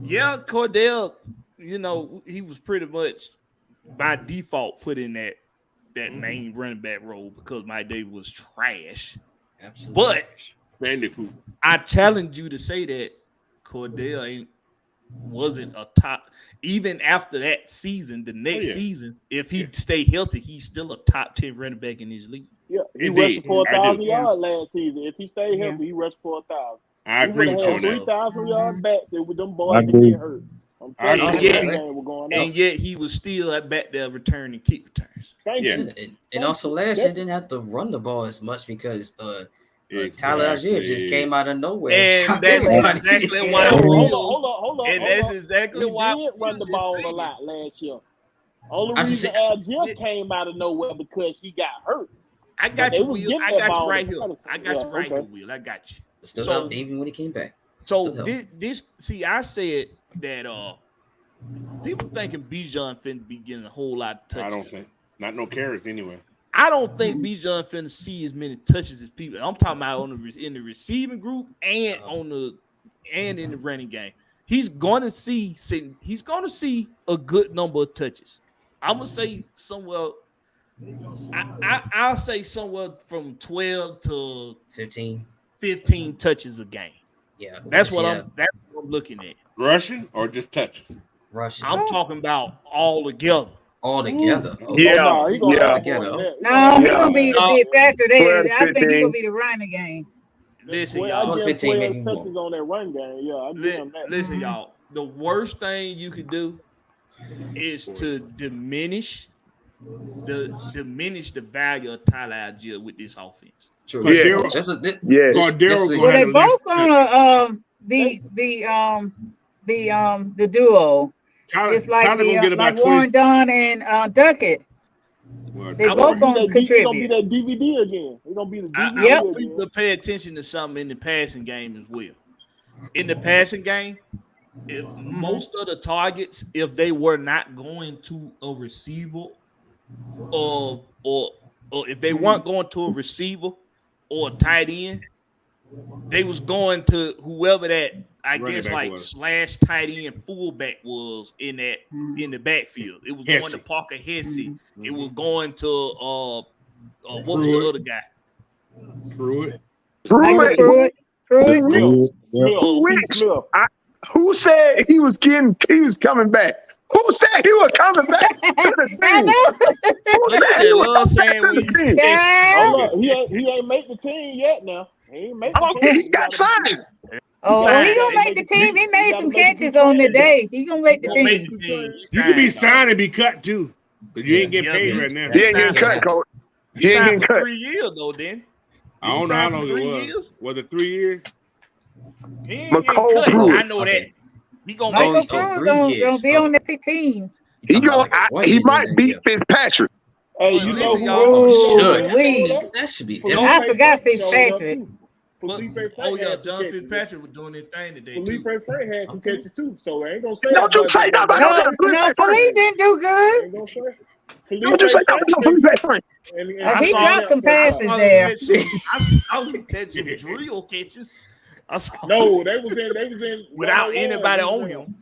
Yeah, Cordell. He was pretty much by default put in that main running back role because Mike Davis was trash. Absolutely. But Bandicoot. I challenge you to say that Cordell wasn't a top. Even after that season, the next season, if he stay healthy, he's still a top 10 running back in his league. Yeah, he Indeed, rushed for I do. 1,000 yards last season. If he stayed healthy, he rushed for 1,000. I He agree would with have you had on that. 3,000 yard backs if with them I boys didn't agree. get hurt. I'm I telling you, agree. that game was going And up. yet he was still back there returning kick returns. Thank Yeah. you. And also last year didn't have to run the ball as much because Tyler Algier just came out of nowhere. And Shocked that's everybody. exactly why Hold on. and that's exactly He why did run the ball a lot last year. Only I just reason Algier came out of nowhere because he got hurt. I got They you, was Will. getting I that got you ball right to here. Patterson. I got you Yeah, right here, okay. Will. I got you. Still So- helped even when he came back. So Still helped. this see, I said that people thinking Bijan finna be getting a whole lot of touches. I don't think. Not no carrots anyway. I don't think Bijan finna see as many touches as people. I'm talking about in the receiving group and in the running game. He's gonna see a good number of touches. I'm gonna say somewhere. I'll say somewhere from 12 to 15 touches a game. Yeah, That's what I'm looking at. Rushing or just touches? Rushing. I'm talking about all together. All together. Yeah, No, he gonna yeah. have more than that. No, he's Yeah. gonna be the big factor 12 there. to I think he's 15. gonna be the running game. Listen, Well, y'all. I give 15 him maybe 12 more. touches on that run game. Yeah, I give him that. Listen, y'all. The worst thing you could do is to diminish the value of Tyler Algier with this offense. True. Yeah. That's a, Yes. Cordero This is- Well, they gonna both gonna be the duo. It's like Tyler gonna get about like Warren 20. Dunn and Duckett. Well, They I both want- gonna He gonna be contribute. that DVD again. He gonna be the I DVD want people again. to pay attention to something in the passing game as well. In the passing game, if most of the targets, if they were not going to a receiver, or if they weren't going to a receiver or a tight end, they was going to whoever that Running guess back like was. slash tight end fullback was in the backfield. It was going to Hesse. Parker Hesse. It was going to what was the Pruitt. other guy? Pruitt. Pruitt. Pruitt. Smith. Who said he was coming back? Who said he was coming back to the I team? know. Who said he was coming back to the team? Yeah. Hold up. He ain't make the team yet now. He ain't make the Okay, team. he got signed. Oh, Nah, he gonna make the team. He made some catches on the day. He gonna make the Gonna make team. the team. You can be signed and be cut too, but you ain't getting paid Yeah. right now. He ain't getting cut, coach. He He ain't signed getting for cut. 3 years though. Then I don't know how signed for long 3 it was. years? Was it 3 years? He ain't getting McCole cut. Pruitt. I know that. He gonna Michael make the Pruitt team. 3 gonna years. be on that team. He He might beat Fitzpatrick. Hey, Well, you know listen, who y'all. Oh, Should. wait. That should be Felipe different. I forgot Frank showed up, Fitzpatrick. too. But, Felipe oh Frank yeah, had some John catches. Fitzpatrick was doing his thing today Felipe too. Frank had some catches too, so I ain't gonna say. Don't you say nothing about No, Felipe no, Frank. Philippe didn't do good. Ain't gonna say. Don't you say nothing about Felipe Frank. He saw dropped that- some passes there. I was catching drill catches. I saw No, they was in without one-on-one. anybody on him.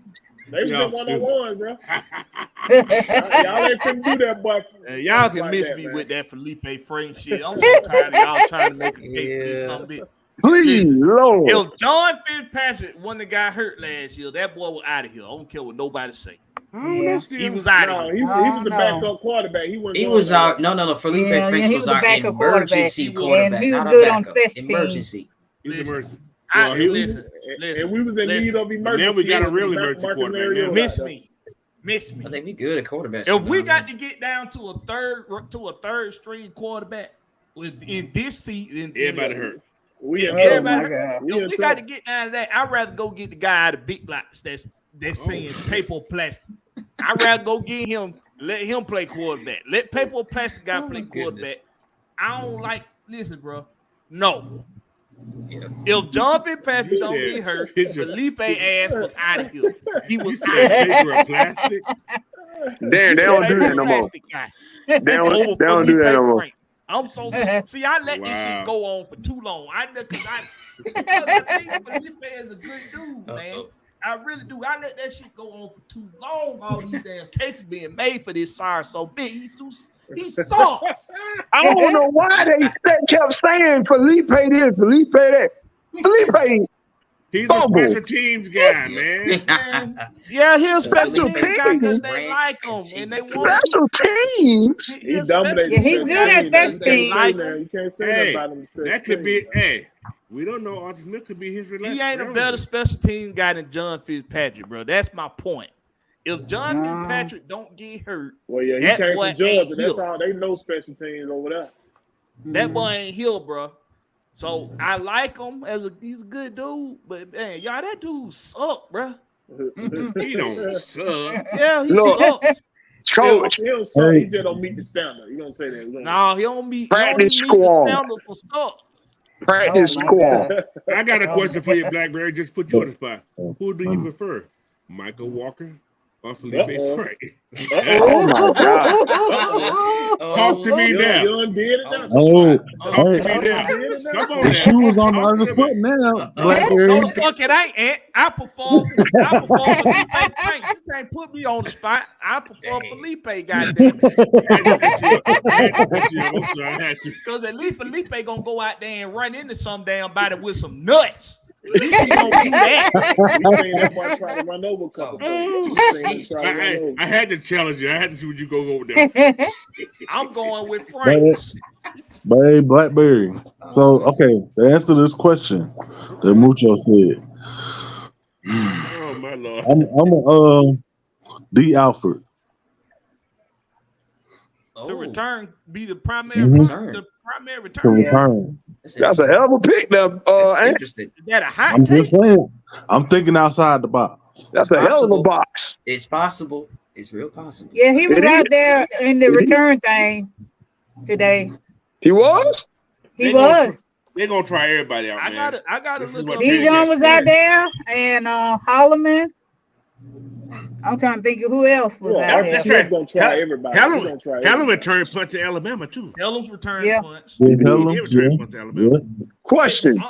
They was Y'all in one-on-one, bro. Y'all Y'all ain't finna do that, boy. Y'all can Like miss that, me man. with that Felipe Frank shit. I'm so tired of y'all trying to make a case for this Yeah. something. Please, Lord. If John Fitzpatrick wasn't the guy hurt last year, that boy was out of here. I don't care what nobody say. I don't know still. He was out of No, here. he was the backup quarterback. He was our no. Felipe Franks he was was a our backup emergency quarterback. And he was not good our on backup. special teams. Emergency. He was emergency. Listen. And we was in need of emergency. Now we got a real Marcus emergency quarterback. Mariota Miss out me. Miss me. I think we good at quarterbacks. If we got to get down to a third string quarterback in this season, Everybody hurt. We got to get down to that. I'd rather go get the guy out of big blocks that's saying paper plastic. I'd rather go get him, let him play quarterback. Let paper plastic guy play quarterback. I don't like. Listen, bro. No. Yeah. If John Fitzpatrick don't get hurt, Felipe ass was out of here. He was out of Paper plastic. They don't do that no more. They don't do that no more. I'm so sick. See, I let this shit go on for too long. I think Felipe is a good dude, man. I really do. I let that shit go on for too long. All these damn cases being made for this sire so big. He sucks. I don't know why they kept saying Felipe this, Felipe that. Felipe. He's a special teams guy, man. Yeah, he's a special teams guy because they like him and they want special teams. He's dominating. Yeah, he's good at special teams. You can't say that about him. That could be. Hey, we don't know. Arthur Smith could be his relationship. He ain't a better special teams guy than John Fitzpatrick, bro. That's my point. If John Fitzpatrick don't get hurt, well, yeah, he came from Georgia. That's all they know special teams over there. That boy ain't here, bro. So I like him he's a good dude, but man, y'all, that dude suck, bro. He don't suck. Yeah, he sucks. Coach, he don't suck. He just don't meet the standard. You don't say that. No, he don't meet Practice the squad. standard for suck. Practice squad. I got a question for you, Blackberry. Just put you on the spot. Who do you prefer, Michael Walker or Felipe Frank? Oh my God! Talk to me now. Talk to me now. Come on now. She was on the other foot now. Blackberry. No, the fuck it ain't, Ant. I prefer Felipe Frank. You can't put me on the spot. I prefer Felipe, goddamn it. Because at least Felipe gonna go out there and run into some damn body with some nuts. At least he gonna do that. Trying to run over a couple I had to challenge you. I had to see what you go over there. I'm going with Franks. Hey, Blackberry. So, okay, to answer this question that Mucho said, Oh my Lord. I'm D. Alford. To return, be the primary To return. return. That's a hell of a pick, now. Interesting. Is that a hot I'm take? just saying. I'm thinking outside the box. That's a hell of a box. It's possible. It's real possible. Yeah, he was out there in the return thing today. He was? He was. They're gonna try everybody out, man. I gotta look up. Dijon was out there, and Holloman. I'm trying to think of who else was out there. That's right. Gonna try everybody. Helen returned punch in Alabama too. Helen's return punch. Question.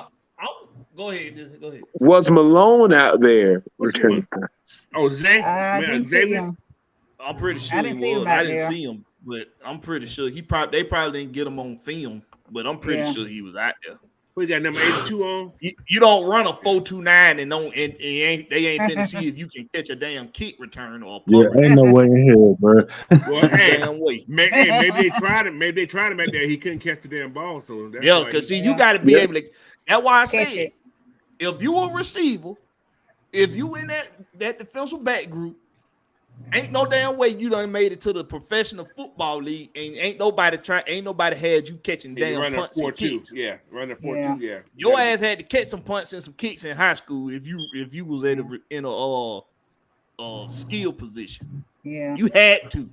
Go ahead. Go ahead. Was Malone out there returning punch? Oh, Zay? I didn't see him. I'm pretty sure he was. I didn't see him, but I'm pretty sure they probably didn't get him on film, but I'm pretty sure he was out there. We got number 82 on. You don't run a 4.29 and they ain't finna see if you can catch a damn kick return or a punt. Ain't no way in hell, bro. Well, damn way. Maybe they tried him. Maybe they tried him out there. He couldn't catch the damn ball. So that's because see, you got to be able to. That's why I said, if you a receiver, if you in that defensive back group, ain't no damn way you done made it to the professional football league, and ain't nobody had you catching damn punts and kicks. Yeah, running 4.2. Yeah, your ass had to catch some punts and some kicks in high school if you was in a skill position. Yeah, you had to.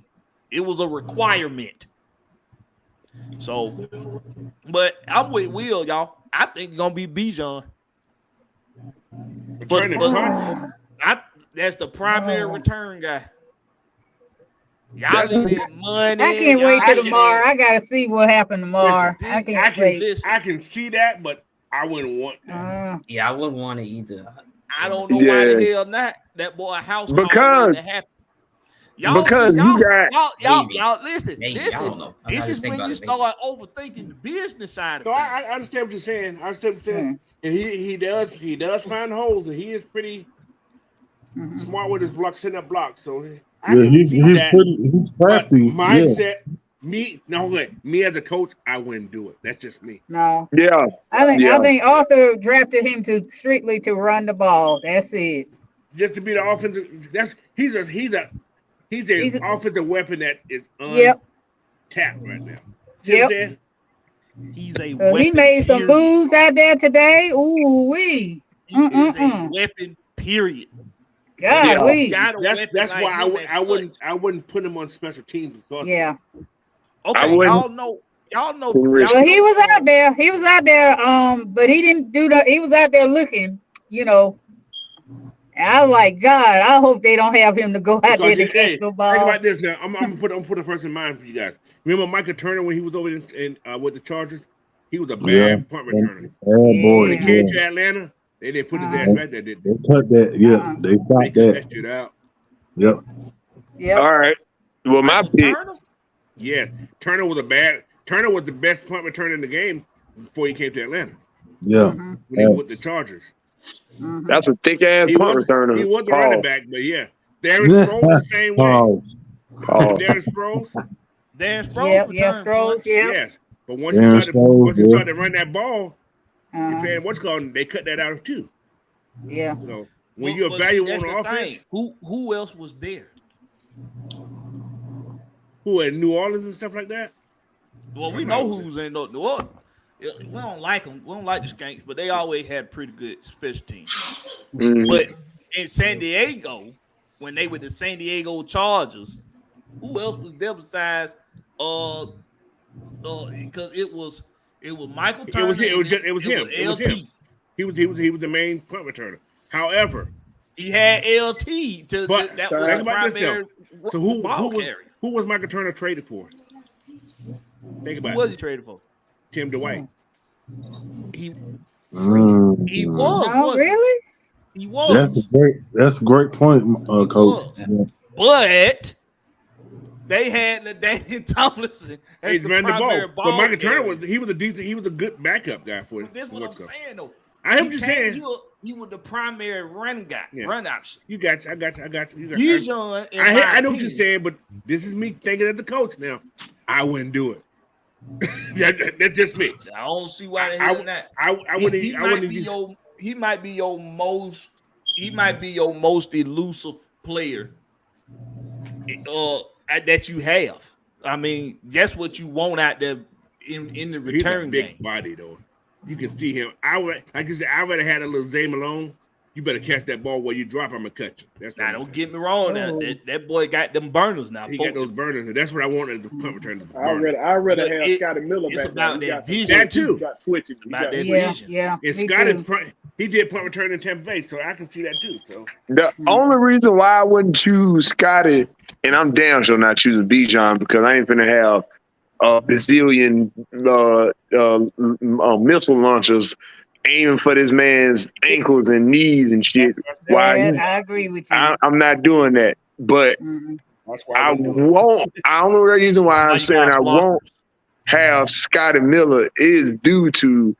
It was a requirement. So, but I'm with Will, y'all. I think it's gonna be Bijan. That's the primary return guy. Y'all needed money. I can't wait till tomorrow. I gotta see what happened tomorrow. I can see that, but I wouldn't want that. Yeah, I wouldn't want it either. I don't know why the hell not. That boy house because Y'all Because see, you got y'all listen. Maybe. I Listen. don't know. I'm This not is just thinking when you about it, maybe. start overthinking the business side of So things. I understand what you're saying. I understand what you're saying. And he does find holes, and he is pretty smart with his blocks, setting up blocks. So I can he's see that. he's crafty. But mindset, me as a coach, I wouldn't do it. That's just me. No. Yeah. I think Arthur drafted him to strictly to run the ball. That's it. Just to be the offensive. He's an offensive weapon that is untapped right now. See what I'm saying? He's a weapon. He made some moves out there today. Ooh wee. He is a weapon. Period. God, that's why I wouldn't put him on special teams because okay, y'all know. Well, he was out there. But he didn't do that. He was out there looking, And I was like, God, I hope they don't have him to go out there to catch the ball. Think about this now. I'm gonna put a person in mind for you guys. Remember Michael Turner when he was over in with the Chargers? He was a bad punt returner. When he came to Atlanta, they didn't put his ass back there, did they? They cut that. Yeah, they stopped that. Shit out. Yep. All right. Well, my pick. Yeah, Turner was the best punt returner in the game before he came to Atlanta. Yeah. When he was with the Chargers. That's a thick ass punt returner. He was a running back, but yeah. Darren Sproles the same way. Darren Sproles. Sproles. Yes. But once he started to run that ball, they cut that out too. Yeah. So when you evaluate on offense, who else was there? Who in New Orleans and stuff like that? Well, we know who's in New Orleans. We don't like them. We don't like the Skanks, but they always had pretty good special teams. But in San Diego, when they were the San Diego Chargers, who else was there besides because it was Michael Turner. It was him. He was the main punt returner. However, he had LT think about this though. So who was Michael Turner traded for? Think about who was he traded for? Tim Dwight. He was. Oh, really? He was. That's a great point, Coach. But they had LaDainian Tomlinson as the ran the primary ball. But Michael Turner was a good backup guy for it. That's what I'm saying though. I am just saying he was the primary run guy, run option. I got you. He's young. I know what you're saying, but this is me thinking as the coach now. I wouldn't do it. That's just me. I don't see why they doing that. He might be your most elusive player that you have. I mean, that's what you want out there in the return He's a big game. body though. You can see him. I would have had a little Zay Malone. You better catch that ball where you drop. I'm gonna cut you. That's now. Don't get me wrong. Now that boy got them burners now. He got those burners, and that's what I wanted as a punt returner. I'd rather have Scotty Miller it's back. about there. that vision. That too. Got twitching. About that vision. Yeah. And Scotty, he did punt return in Tampa Bay, so I can see that too. So the only reason why I wouldn't choose Scotty, and I'm damn sure not choosing Bijan because I ain't finna have a bazillion missile launchers aiming for this man's ankles and knees and shit. I agree with you. I'm not doing that. But that's why I won't. The only reason why I'm saying I won't have Scotty Miller is due to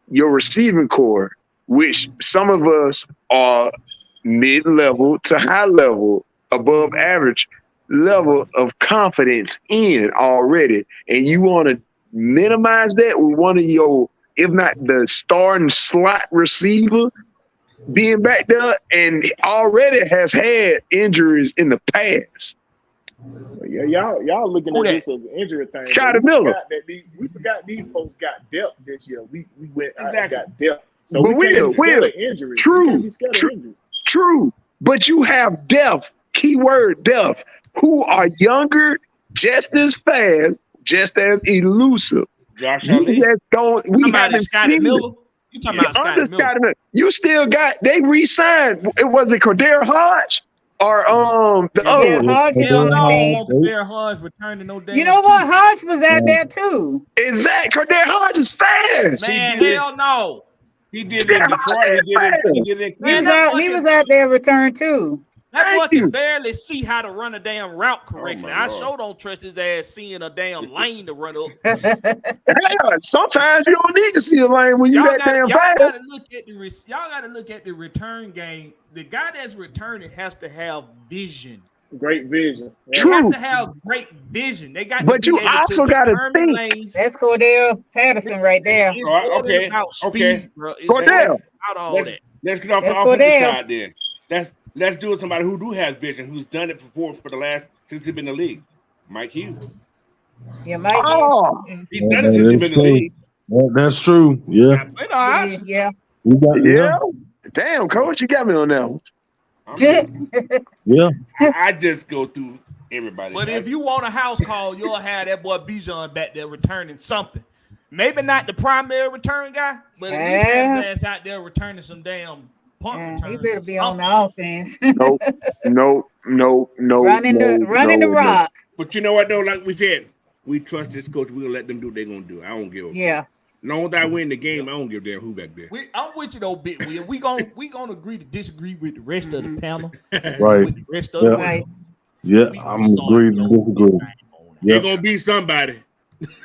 your receiving core, which some of us are mid-level to high-level, above average level of confidence in already. And you want to minimize that with one of your, if not the starting slot receiver, being back there and already has had injuries in the past. Yeah, y'all looking at this as an injury thing. Scotty Miller. We forgot these folks got depth this year. We went exactly. Got depth. So but we can't be scared of injury. True. But you have depth, keyword depth, who are younger, just as fast, just as elusive. Josh Ali. We haven't seen Miller. You talking about Scotty Miller? You still got, they re-signed. It was it Cordell Hodge or the other one? Hodge is on the team. Cordell Hodge returned to no damn. You know what? Hodge was out there too. Exactly. Cordell Hodge is fast. Man, hell no. He did it in Detroit. He did it in He was out there returned too. That boy Thank can you. barely see how to run a damn route correctly. my I Lord. sure don't trust his ass seeing a damn lane to run up. Hell, sometimes you don't need to see a lane when you Y'all that damn gotta fast. look at the return game. The guy that's returning has to have vision. Great vision. They True. have to have great vision. They got to But be you able also to gotta determine think. lanes. That's Cordell Patterson right there. It's All right, more than okay, about speed, okay. bro. It's Cordell. more about all Let's that. let's get off the That's offensive Cordell. side then. Let's do it with somebody who do have vision, who's done it before for the last since he's been in the league. Mike Hughes. Yeah, Mike. Oh, He's done it since he's been in the league. That's true. Yeah. Got plenty of options. Yeah. You got, yeah. Damn, coach, you got me on that one. I'm just- Yeah. I just go through everybody. But if you want a house call, you'll have that boy Bijan back there returning something. Maybe not the primary return guy, but at least have his ass out there returning some damn punt He returns. better be on the offense. No. Running the rock. But you know what though, like we said, we trust this coach. We're gonna let them do what they're gonna do. I don't give a Yeah. long as I win the game, I don't give a damn who back there. I'm with you though, Big Will. We gonna agree to disagree with the rest of the panel. Right. With the rest of the Right. Yeah. I'm agree to disagree. They're gonna be somebody.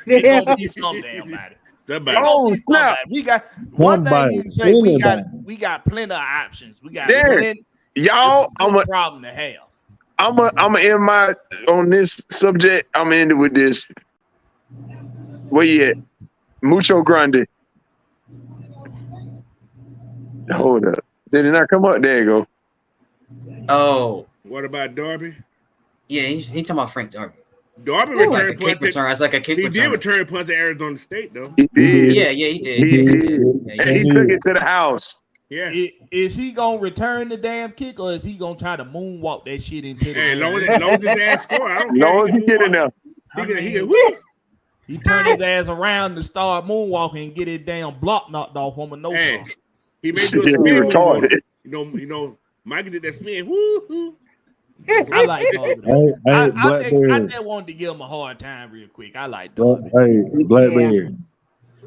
It's gonna be some damn body. Somebody. Oh, snap. We got one thing Somebody. you can say. Anybody. We got plenty of options. We got Darren, plenty. Y'all, It's a good problem to have. I'm a end my on this subject. I'm ending with this. Where you at? Mucho Grande. Hold up. Did it not come up? There you go. Oh, What about Darby? yeah, he's talking about Frank Darby. Darby It's like a returned kick punts. return. It's like a kick He did return. return punts at Arizona State though. He did. Yeah, he did. He did. Yeah, And he took it to the house. Yeah. Is he gonna return the damn kick or is he gonna try to moonwalk that shit into the? Hey, long as his ass score, I don't care. Long as he get in there. He can woo. He turned his ass around to start moonwalking and get his damn block knocked off on a no Hey, song. he may do a He spin move. retarded. You know, Mike did that spin. Woo. I like Darby. Hey, I Blackberry. just wanted to give him a hard time real quick. I like Well, Darby. hey, Blackberry.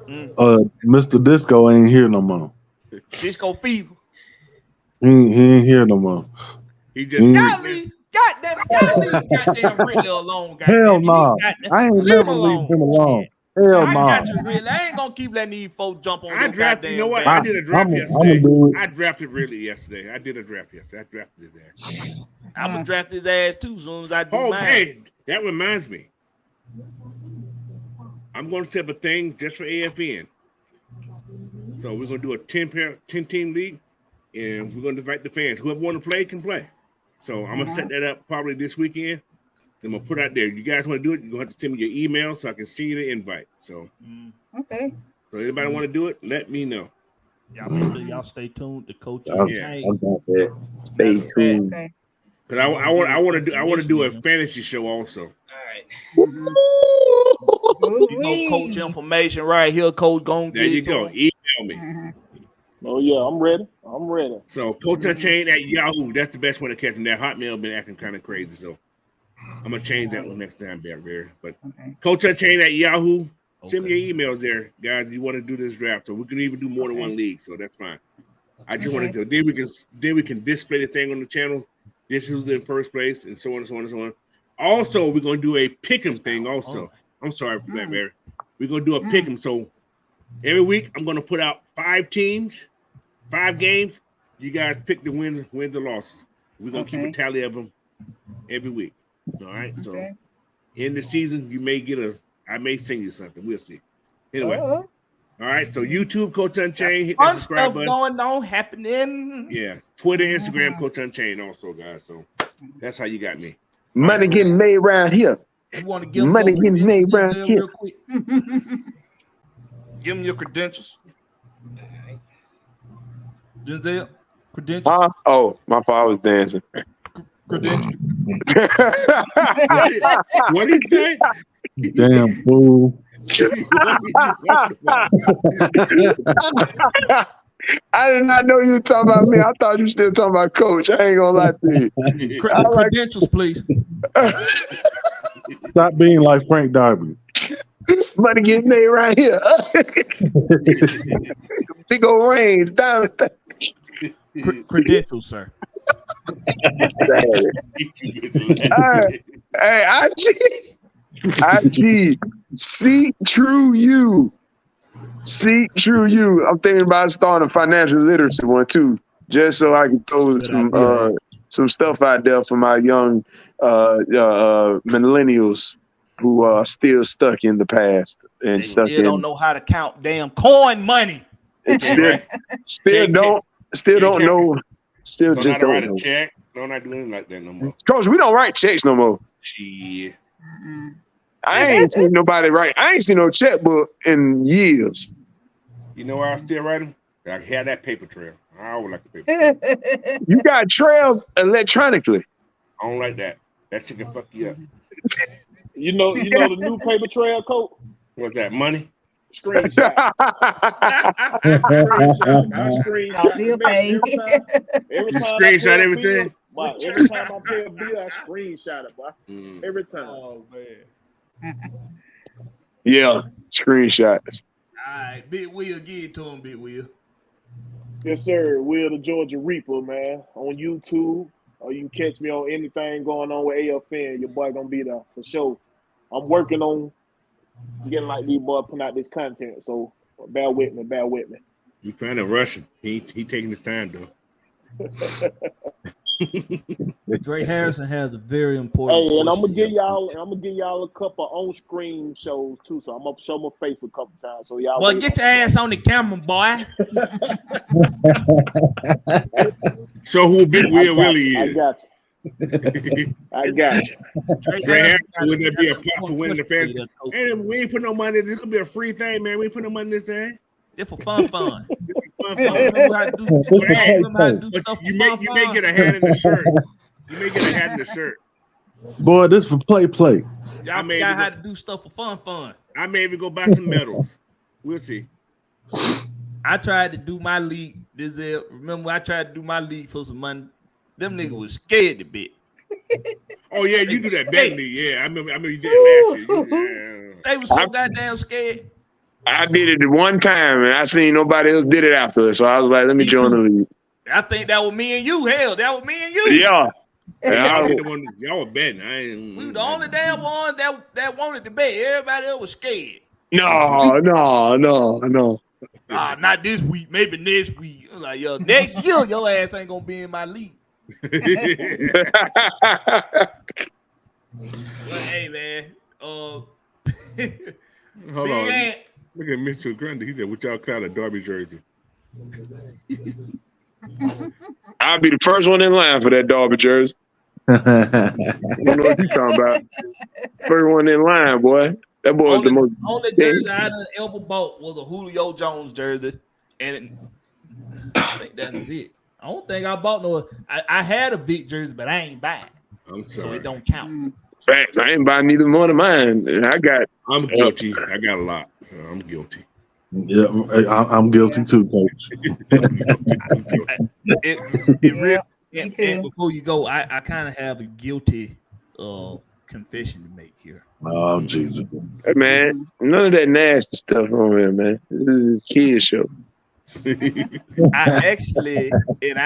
Mm. Mr. Disco ain't here no more. Disco Fever. He ain't here no more. He just Y'all leave goddamn Ridley alone. Hell goddamn. no. I ain't Leave never him leave him alone. I Hell got no. you, Ridley. I ain't gonna keep letting these folks jump on I your drafted. goddamn You know what? back. I did a draft I'ma yesterday. do it. I drafted Ridley yesterday. I did a draft yesterday. I drafted his ass. I'm gonna draft his ass too soon as I do Oh, mine. hey, that reminds me. I'm going to set up a thing just for AFN. So we're going to do a 10-team league, and we're going to invite the fans. Whoever want to play can play. So I'm going to set that up probably this weekend. I'm going to put it out there. You guys want to do it, you're going to have to send me your email so I can see the invite. So, Okay. so anybody want to do it, let me know. Y'all stay tuned to Coach I Change. got that. Stay tuned. Okay. Because I want to do a fantasy show also. You know, coach information right here. Coach gonna There get you it to go. him. Email me. Oh yeah, I'm ready. I'm ready. So Coach Unchained at Yahoo. That's the best way to catch him. That Hotmail been acting kind of crazy. So I'm gonna change that one next time, Barry. But Coach Unchained at Yahoo. Send me your emails there, guys. You want to do this draft, so we can even do more than one league. So that's fine. I just want to do. Then we can display the thing on the channels. This is in first place, and so on and so on and so on. Also, we're gonna do a pick'em thing. Also, I'm sorry, Blackberry. We're gonna do a pick'em. So every week, I'm gonna put out 5 teams, 5 games. You guys pick the wins or losses. We're gonna keep a tally of them every week. All right. So in the season, you may get I may sing you something. We'll see. Anyway. All right. So YouTube, Coach Unchained. Hit that Fun subscribe stuff button. going on happening. Yeah. Twitter, Instagram, Coach Unchained also, guys. So that's how you got me. Money getting made around here. You want to give Money them getting made around Denzel here. real quick? Give them your credentials. Denzel, credentials. Huh? Oh, my father was dancing. Credentials. What did he say? Damn fool. I did not know you were talking about me. I thought you were still talking about Coach. I ain't gonna lie to you. Credentials, please. Stop being like Frank Darby. Money getting made right here. Big old range, diamond. Credentials, sir. Hey, IG, see true you. See true you. I'm thinking about starting a financial literacy one too, just so I can throw some stuff out there for my young millennials who are still stuck in the past and They stuck still in. don't know how to count damn coin money. Still don't know. Still just know how to write don't a know. check. No, not doing like that no more. Coach, we don't write checks no more. Shit. I ain't seen nobody write. I ain't seen no checkbook in years. You know why I still write them? I had that paper trail. I always like the paper trail. You got trails electronically. I don't like that. That shit can fuck you up. You know the new paper trail, Coach? What's that, money? Screenshot. I screenshot Bill the pay. mess every You time. screenshot everything? Every time I pay a bill, I screenshot it, boy. Every time. Oh man. Yeah, screenshots. All right, Big Will, give it to him, Big Will. Yes, sir. Will the Georgia Reaper, man, on YouTube. Or you can catch me on anything going on with AFN. Your boy gonna be there for sure. I'm working on getting like these boys putting out this content. So bear with me. You trying to rush him. He taking his time though. Dre Harrison has a very important. Hey, and I'm gonna give y'all a couple on-screen shows too. So I'm gonna show my face a couple times. So y'all. Well, get your ass on the camera, boy. Show who Big Will really is. I got you. I got you. Dre Harrison, would that be a pot for winning the fantasy? Hey, we ain't put no money. This gonna be a free thing, man. We ain't put no money in this thing. It's for fun. You may get a hat in the shirt. You may get a hat in the shirt. Boy, this for play. Y'all forgot how to do stuff for fun. I may even go buy some medals. We'll see. I tried to do my league. Remember, I tried to do my league for some money. Them niggas was scared to bit. Oh yeah, you do that betting league. Yeah, I remember you did it last year. They was so goddamn scared. I did it one time, and I seen nobody else did it after, so I was like, "Let me join the league." I think that was me and you. Hell, that was me and you. Yeah. Y'all were betting. We were the only damn ones that wanted to bet. Everybody else was scared. No. Not this week. Maybe next week. I'm like, yo, next year your ass ain't gonna be in my league. But, hey man, hold on. Look at Mitchell Grundy. He said, "What y'all call a Derby jersey?" I'll be the first one in line for that Derby jersey. I don't know what you talking about. First one in line, boy. That boy was the most. Only jersey I done ever bought was a Julio Jones jersey, and I think that was it. I don't think I bought no. I had a Vic jersey, but I ain't buying. I'm sorry. So it don't count. Facts. I ain't buying neither one of mine. I'm guilty. I got a lot, so I'm guilty. Yeah, I'm guilty too, Coach. And before you go, I kind of have a guilty confession to make here. Oh Jesus! Hey, man, none of that nasty stuff on here, man. This is a kid show. I actually, and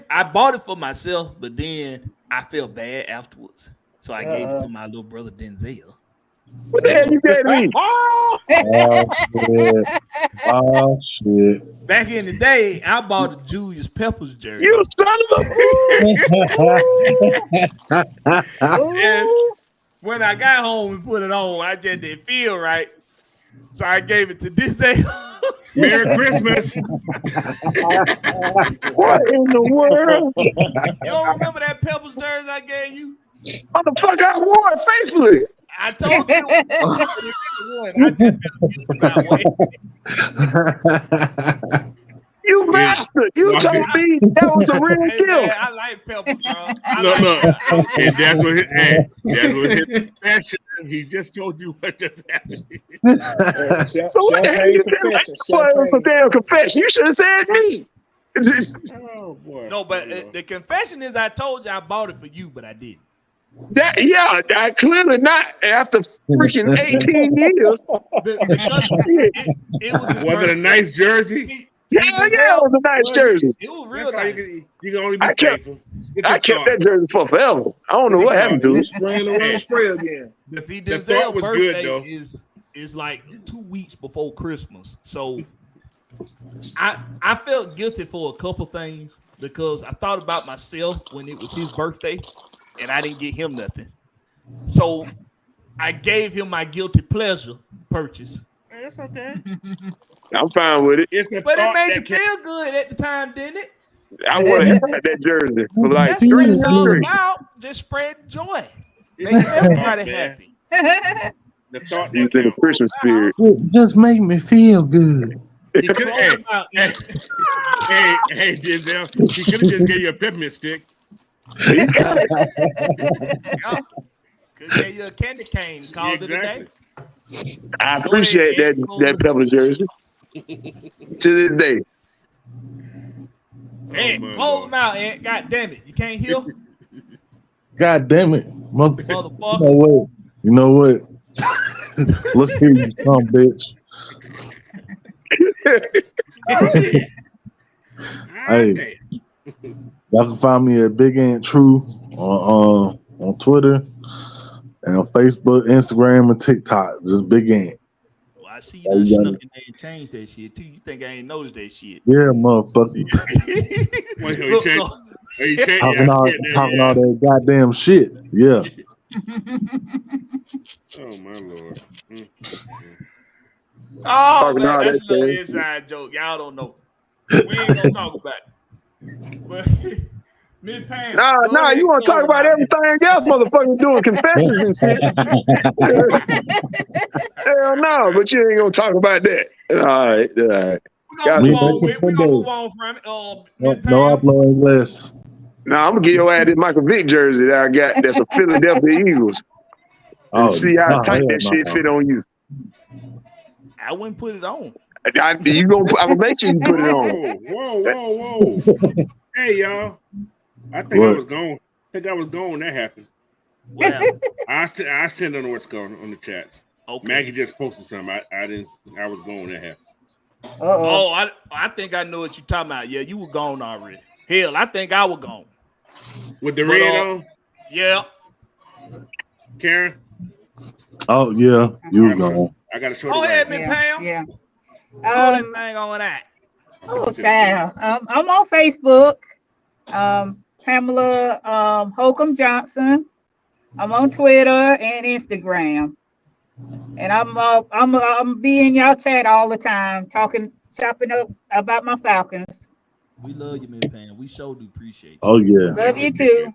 I bought it for myself, but then I felt bad afterwards, so I gave it to my little brother Denzel. What the hell you gave me? Oh shit! Back in the day, I bought a Julius Peppers jersey. You son of a And when I got home and put it on, I just didn't feel right, so I gave it to Denzel. Merry Christmas. What in the world? You don't remember that Peppers jersey I gave you? Motherfucker, I wore it faithfully. I told you. I just You bastard. You told me that was a real deal. I like Peppers, bro. Look. And that's what his confession. He just told you what just happened. So what the hell you doing? It was a damn confession. You should have said me. Oh boy. No, but the confession is I told you I bought it for you, but I didn't. I clearly not after freaking 18 years. Was it a nice jersey? Yeah, it was a nice jersey. It was real That's nice. you can only be faithful. I kept that jersey for forever. I don't know what happened to it. Spraying the wrong spray again. See, The thought Denzel's was good, birthday though. is like 2 weeks before Christmas. So I felt guilty for a couple things because I thought about myself when it was his birthday and I didn't get him nothing. So I gave him my guilty pleasure purchase. That's okay. I'm fine with it. It's a But it thought made that you can- feel good at the time, didn't it? I want to have that jersey for like That's what 3 it's all years. about. Just spread joy. It's Making a thought, everybody man. happy. The thought He's that in the counts. Christmas spirit. Just make me feel good. He could have, hey, Denzel. He could have just gave you a peppermint stick. Could get you a candy cane. Called it a day. I appreciate that pepper jersey to this day. Ant, my close Lord. them out, Ant. God damn it. You can't hear? God damn it, Motherfucker. You know what? Look here, you some bitch. Hey, y'all can find me at Big Ant True on Twitter and on Facebook, Instagram, and TikTok. Just Big Ant. Well, I see you done snuck in there and changed that shit too. You think I ain't noticed that shit? Yeah, motherfucker. Look, so- Talking all that goddamn shit. Yeah. Oh my Lord. Oh, Talking man, all that's a that little thing. inside joke. Y'all don't know. We ain't gonna talk about it. But Miss Pam, go Nah, ahead you want to and talk about close everything else, motherfucker, doing confessions and shit. Hell no, but you ain't gonna talk about that. All right. We're Got gonna it. move on with. We're gonna move on from it. Miss Pam. No upload less. Nah, I'm gonna give your ass this Michael Vick jersey that I got. That's a Philadelphia Eagles. And see how tight that shit fit on you. I wouldn't put it on. I'm gonna make sure you put it on. Whoa. Hey, y'all. I think I was gone. That happened. What happened? I sent on what's going on the chat. Okay. Maggie just posted something. I was gone. That happened. Oh, I think I know what you're talking about. Yeah, you were gone already. Hell, I think I was gone. With the red on? Yeah. Karen? Oh, yeah. You gone. I got to show Go the ahead, right. Miss Pam. Yeah. Put that thing on that. Oh, child. I'm on Facebook. Pamela Holcomb Johnson. I'm on Twitter and Instagram. And I'm be in y'all chat all the time, chopping up about my Falcons. We love you, Miss Pam. We sure do appreciate you. Oh, yeah. Love you too.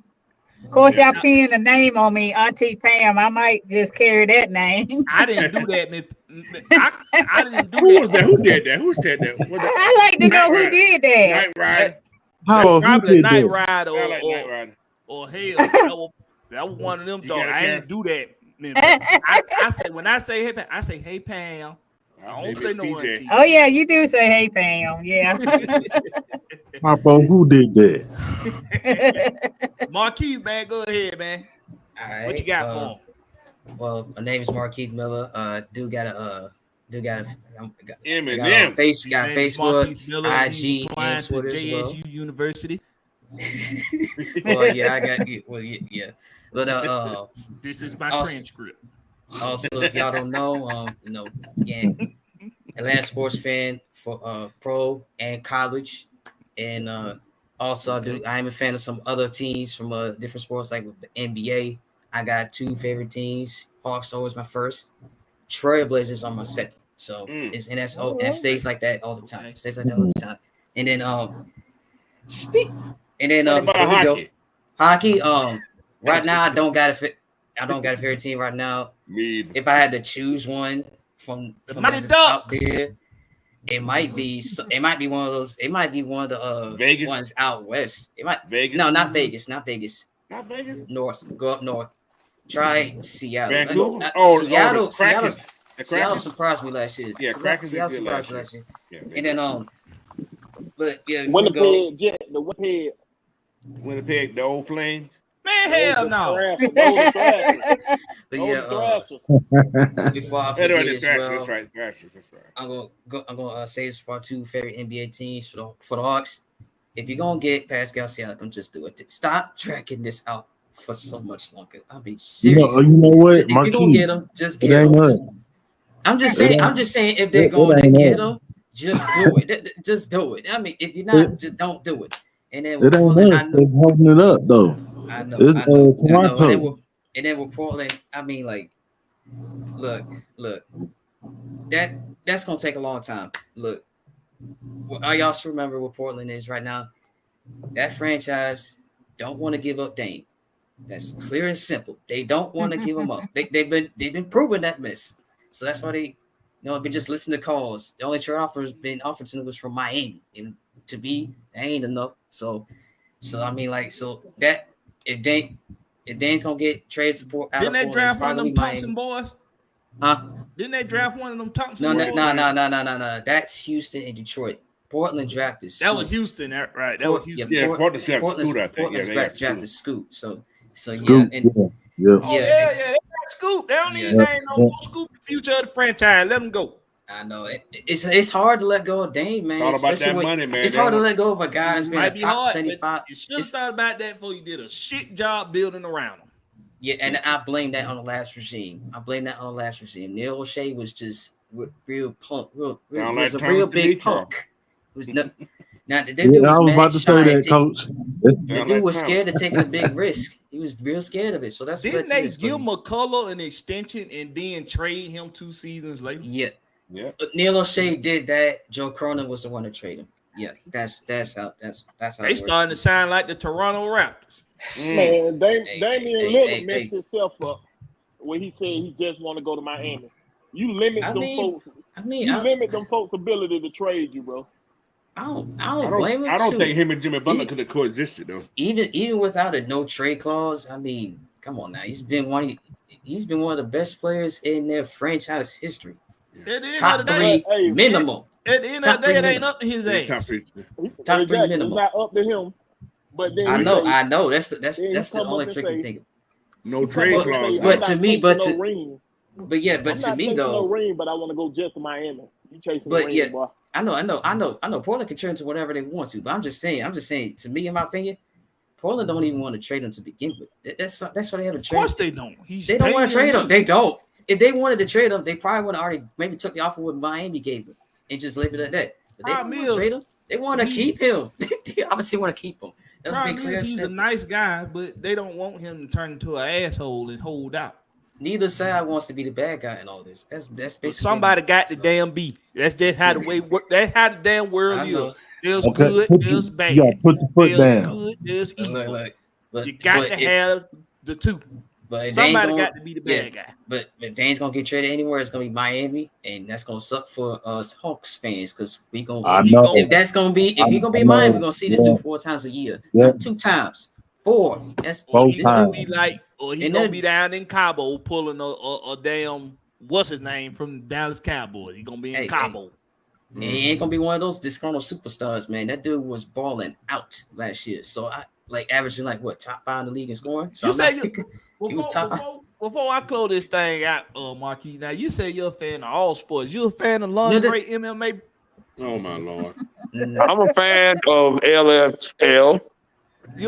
Of course, y'all pinned a name on me, Auntie Pam. I might just carry that name. I didn't do that, Miss. I didn't do Who was that. that? Who did that? Who said that? I like to know who did that. Night Ride. Probably Night that? Ride I like Night Ride. or hell. That was one of them. got it, I Karen? ain't do that. Miss Pam. I say when I say hey Pam, I say hey Pam. I don't say no PJ. Auntie. Oh yeah, you do say hey Pam. Yeah. Papa, who did that? Marquise, man, go ahead, man. All right. What you got for him? Well, my name is Marquise Miller. Got Eminem. Facebook, Marquise Miller, IG, applying and to Twitter as well. JSU University. Well, yeah, I got it. Well, yeah. But This is my also- transcript. Also, if y'all don't know, again, Atlanta sports fan for pro and college, and also I am a fan of some other teams from different sports, like with the NBA. I got 2 favorite teams. Hawks are always my first. Trailblazers are my second. So and that stays like that all the time. It stays like that all the time. And then What about before we go, hockey? hockey. Right now I don't got a favorite team right now. Me either. If I had to choose one from Mighty that's out Ducks. there, it might be one of those. It might be one of the Vegas? ones out west. It might Vegas? No, not Vegas. Not Vegas. Not Vegas? North. Go up north. Try Seattle. Vancouver? Seattle. The Krakens. The Seattle Krakens? surprised me last year. Yeah, Krakens Seattle did good surprised me last last year. Yeah, And then but yeah, if we go, Winnipeg Jet, the Winnipeg. Winnipeg, the old Flames. Man, hell no. but Oh, yeah, before I That's forget as well, That's right. I'm gonna say this for our 2 favorite NBA teams for the Hawks. if you're gonna get Pascal Siakam, just do it. Stop tracking this out for so much longer. I mean, seriously. You know what, If you're gonna get him, just it get ain't him. us. I'm just saying, if they're going to get him, just do it. Just do it. I mean, if you're not, just don't do it. And then with Portland, I know, they're holding it up though. I know. Toronto. And then with Portland, I mean, like, look, that's gonna take a long time. Look, y'all should remember what Portland is right now. That franchise don't want to give up Dame. That's clear and simple. They don't want to give him up. They've been proving that miss. So that's why they, been just listening to calls. The only trade offer has been offered to them was from Miami, and to me, that ain't enough. So I mean, like, so that if Dane's gonna get trade support, didn't they draft one of them Thompson boys? Huh? Didn't they draft one of them Thompson boys? No. That's Houston and Detroit. Portland drafted Scoot. That was Houston, right? That was Houston. Yeah, Portland's drafted Scoot. So Scoot, yeah. They got Scoop. They don't even no Scoop the future of the franchise. Let them go. I know it's hard to let go of Dame, man. All about that money, man. It's hard to let go of a guy that's been a top 75. You should have thought about that before you did a shit job building around him. Yeah, and I blame that on the last regime. Neil O'Shea was just real punk. Was a real big punk. Now the dude was I was about to say that, Coach. The dude was scared of taking a big risk. He was real scared of it. So that's didn't they give McCullough an extension and then trade him 2 seasons later? Yeah. Neil O'Shea did that. Joe Cronin was the one to trade him. Yeah, that's how. They starting to sound like the Toronto Raptors. Man, Damian Lillard messed himself up when he said he just want to go to Miami. You limit folks. You limit them folks' ability to trade you, bro. I don't blame him. I don't think him and Jimmy Butler could have coexisted though. Even without a no trade clause, I mean, come on now. He's been one of the best players in their franchise history. Top 3 minimum. At the end of the day, it ain't up to his age. Top 3 minimum. It's not up to him. But then I know. That's the only trick you think of. No trade clause. But to me, to me though, no ring, but I want to go just to Miami. You chasing the ring, boy. I know. Portland can turn to whatever they want to, but I'm just saying. To me, in my opinion, Portland don't even want to trade him to begin with. That's why they have a trade. Of course they don't. They don't want to trade him. They don't. If they wanted to trade him, they probably would have already maybe took the offer what Miami gave him and just leave it at that. But they don't want to trade him. They want to keep him. They obviously want to keep him. That's been clear. He's a nice guy, but they don't want him to turn into an asshole and hold out. Neither side wants to be the bad guy in all this. That's basically somebody got the damn beat. That's just how the way work. That's how the damn world is. There's good, there's bad. Yeah, put the foot down. Good, there's evil. But you got to have the two. But somebody got to be the bad guy. But if Dane's gonna get traded anywhere, it's gonna be Miami, and that's gonna suck for us Hawks fans because we gonna. If he's gonna be Miami, we're gonna see this dude 4 times a year, not 2 times, 4. That's he's gonna be like, or he's gonna be down in Cabo pulling a damn what's his name from the Dallas Cowboys. He's gonna be in Cabo. He ain't gonna be one of those disgruntled superstars, man. That dude was balling out last year, so I averaging top 5 in the league in scoring. So he was top. Before I close this thing out, Marquis, now you say you're a fan of all sports. You're a fan of lingerie MMA? Oh, my Lord. I'm a fan of LFL.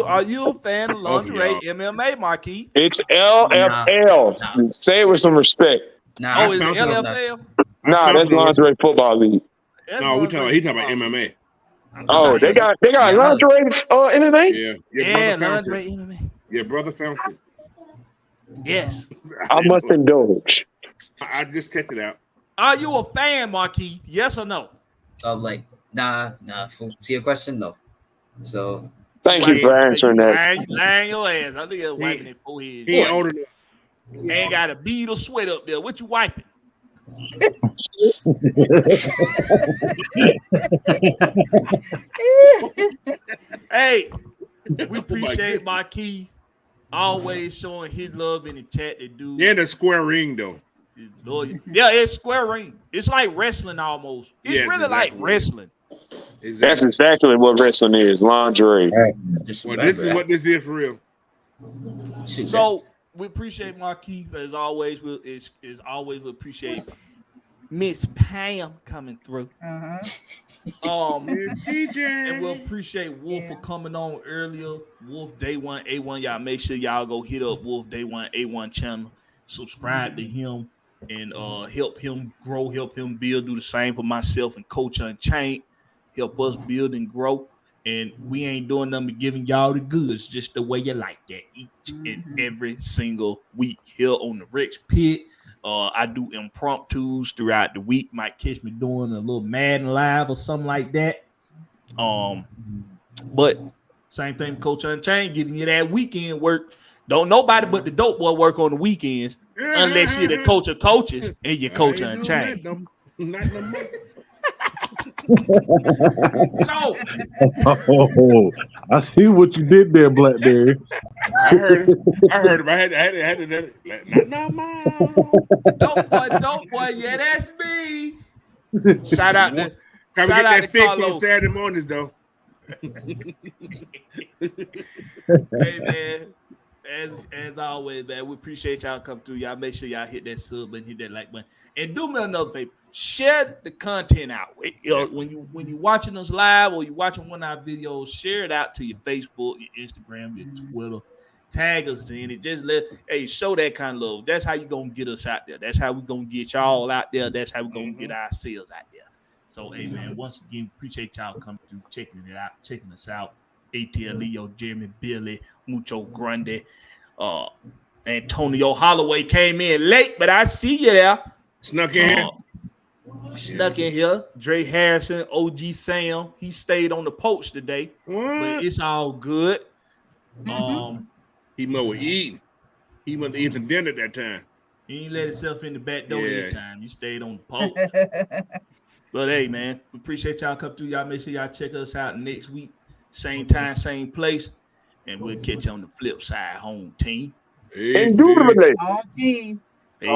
Are you a fan of lingerie MMA, Marquis? It's LFL. Nah. Say it with some respect. Nah, is it LFL? Nah, that's lingerie football league. No, he talking about MMA. Oh, they got lingerie MMA? Yeah, lingerie MMA. Yeah, brother Falcon. Yes. I must indulge. I just checked it out. Are you a fan, Marquis? Yes or no? Nah. To your question, no. So thank you for answering that. Lying your ass. I think you're wiping it forehead. He ain't old enough. Ain't got a bead of sweat up there. What you wiping? Hey, we appreciate Marquis always showing his love in the chat. That dude. Yeah, the square ring though. Yeah, it's square ring. It's like wrestling almost. It's really like wrestling. Exactly. That's exactly what wrestling is. Lingerie. Well, this is what this is for real. So we appreciate Marquis as always. We appreciate Miss Pam coming through. DJ. And we'll appreciate Wolf for coming on earlier. Wolf Day One A1. Y'all make sure y'all go hit up Wolf Day One A1 channel. Subscribe to him and help him grow, help him build. Do the same for myself and Coach Unchained. Help us build and grow. And we ain't doing nothing but giving y'all the goods just the way you like that each and every single week here on the Rex Pit. I do impromptus throughout the week. Might catch me doing a little Madden Live or something like that. But same thing, Coach Unchained, giving you that weekend work. Don't nobody but the dope boy work on the weekends unless you're the coach of coaches and you're Coach Unchained. Not no more. So, I see what you did there, Blackberry. I heard it. I had it. Not no more. Dope boy, yeah, that's me. Shout out to Time to get that fix on Saturday mornings, though. Hey man, as always, man, we appreciate y'all coming through. Y'all make sure y'all hit that sub button, hit that like button, and do me another favor: share the content out. When you watching us live or you watching one of our videos, share it out to your Facebook, your Instagram, your Twitter. Tag us in it. Just show that kind of love. That's how you gonna get us out there. That's how we gonna get y'all out there. That's how we gonna get ourselves out there. So, hey man, once again, appreciate y'all coming through, checking us out. ATL Leo, Jeremy, Billy, Mucho Grande, Antonio Holloway came in late, but I see you there. Snuck in here. Dre Harrison, OG Sam, he stayed on the porch today, but it's all good. He was eating. He went to eat some dinner at that time. He ain't let himself in the back door this time. He stayed on the porch. But hey, man, we appreciate y'all coming through. Y'all make sure y'all check us out next week. Same time, same place. And we'll catch you on the flip side, home team. Indubitably. Home team. Hey.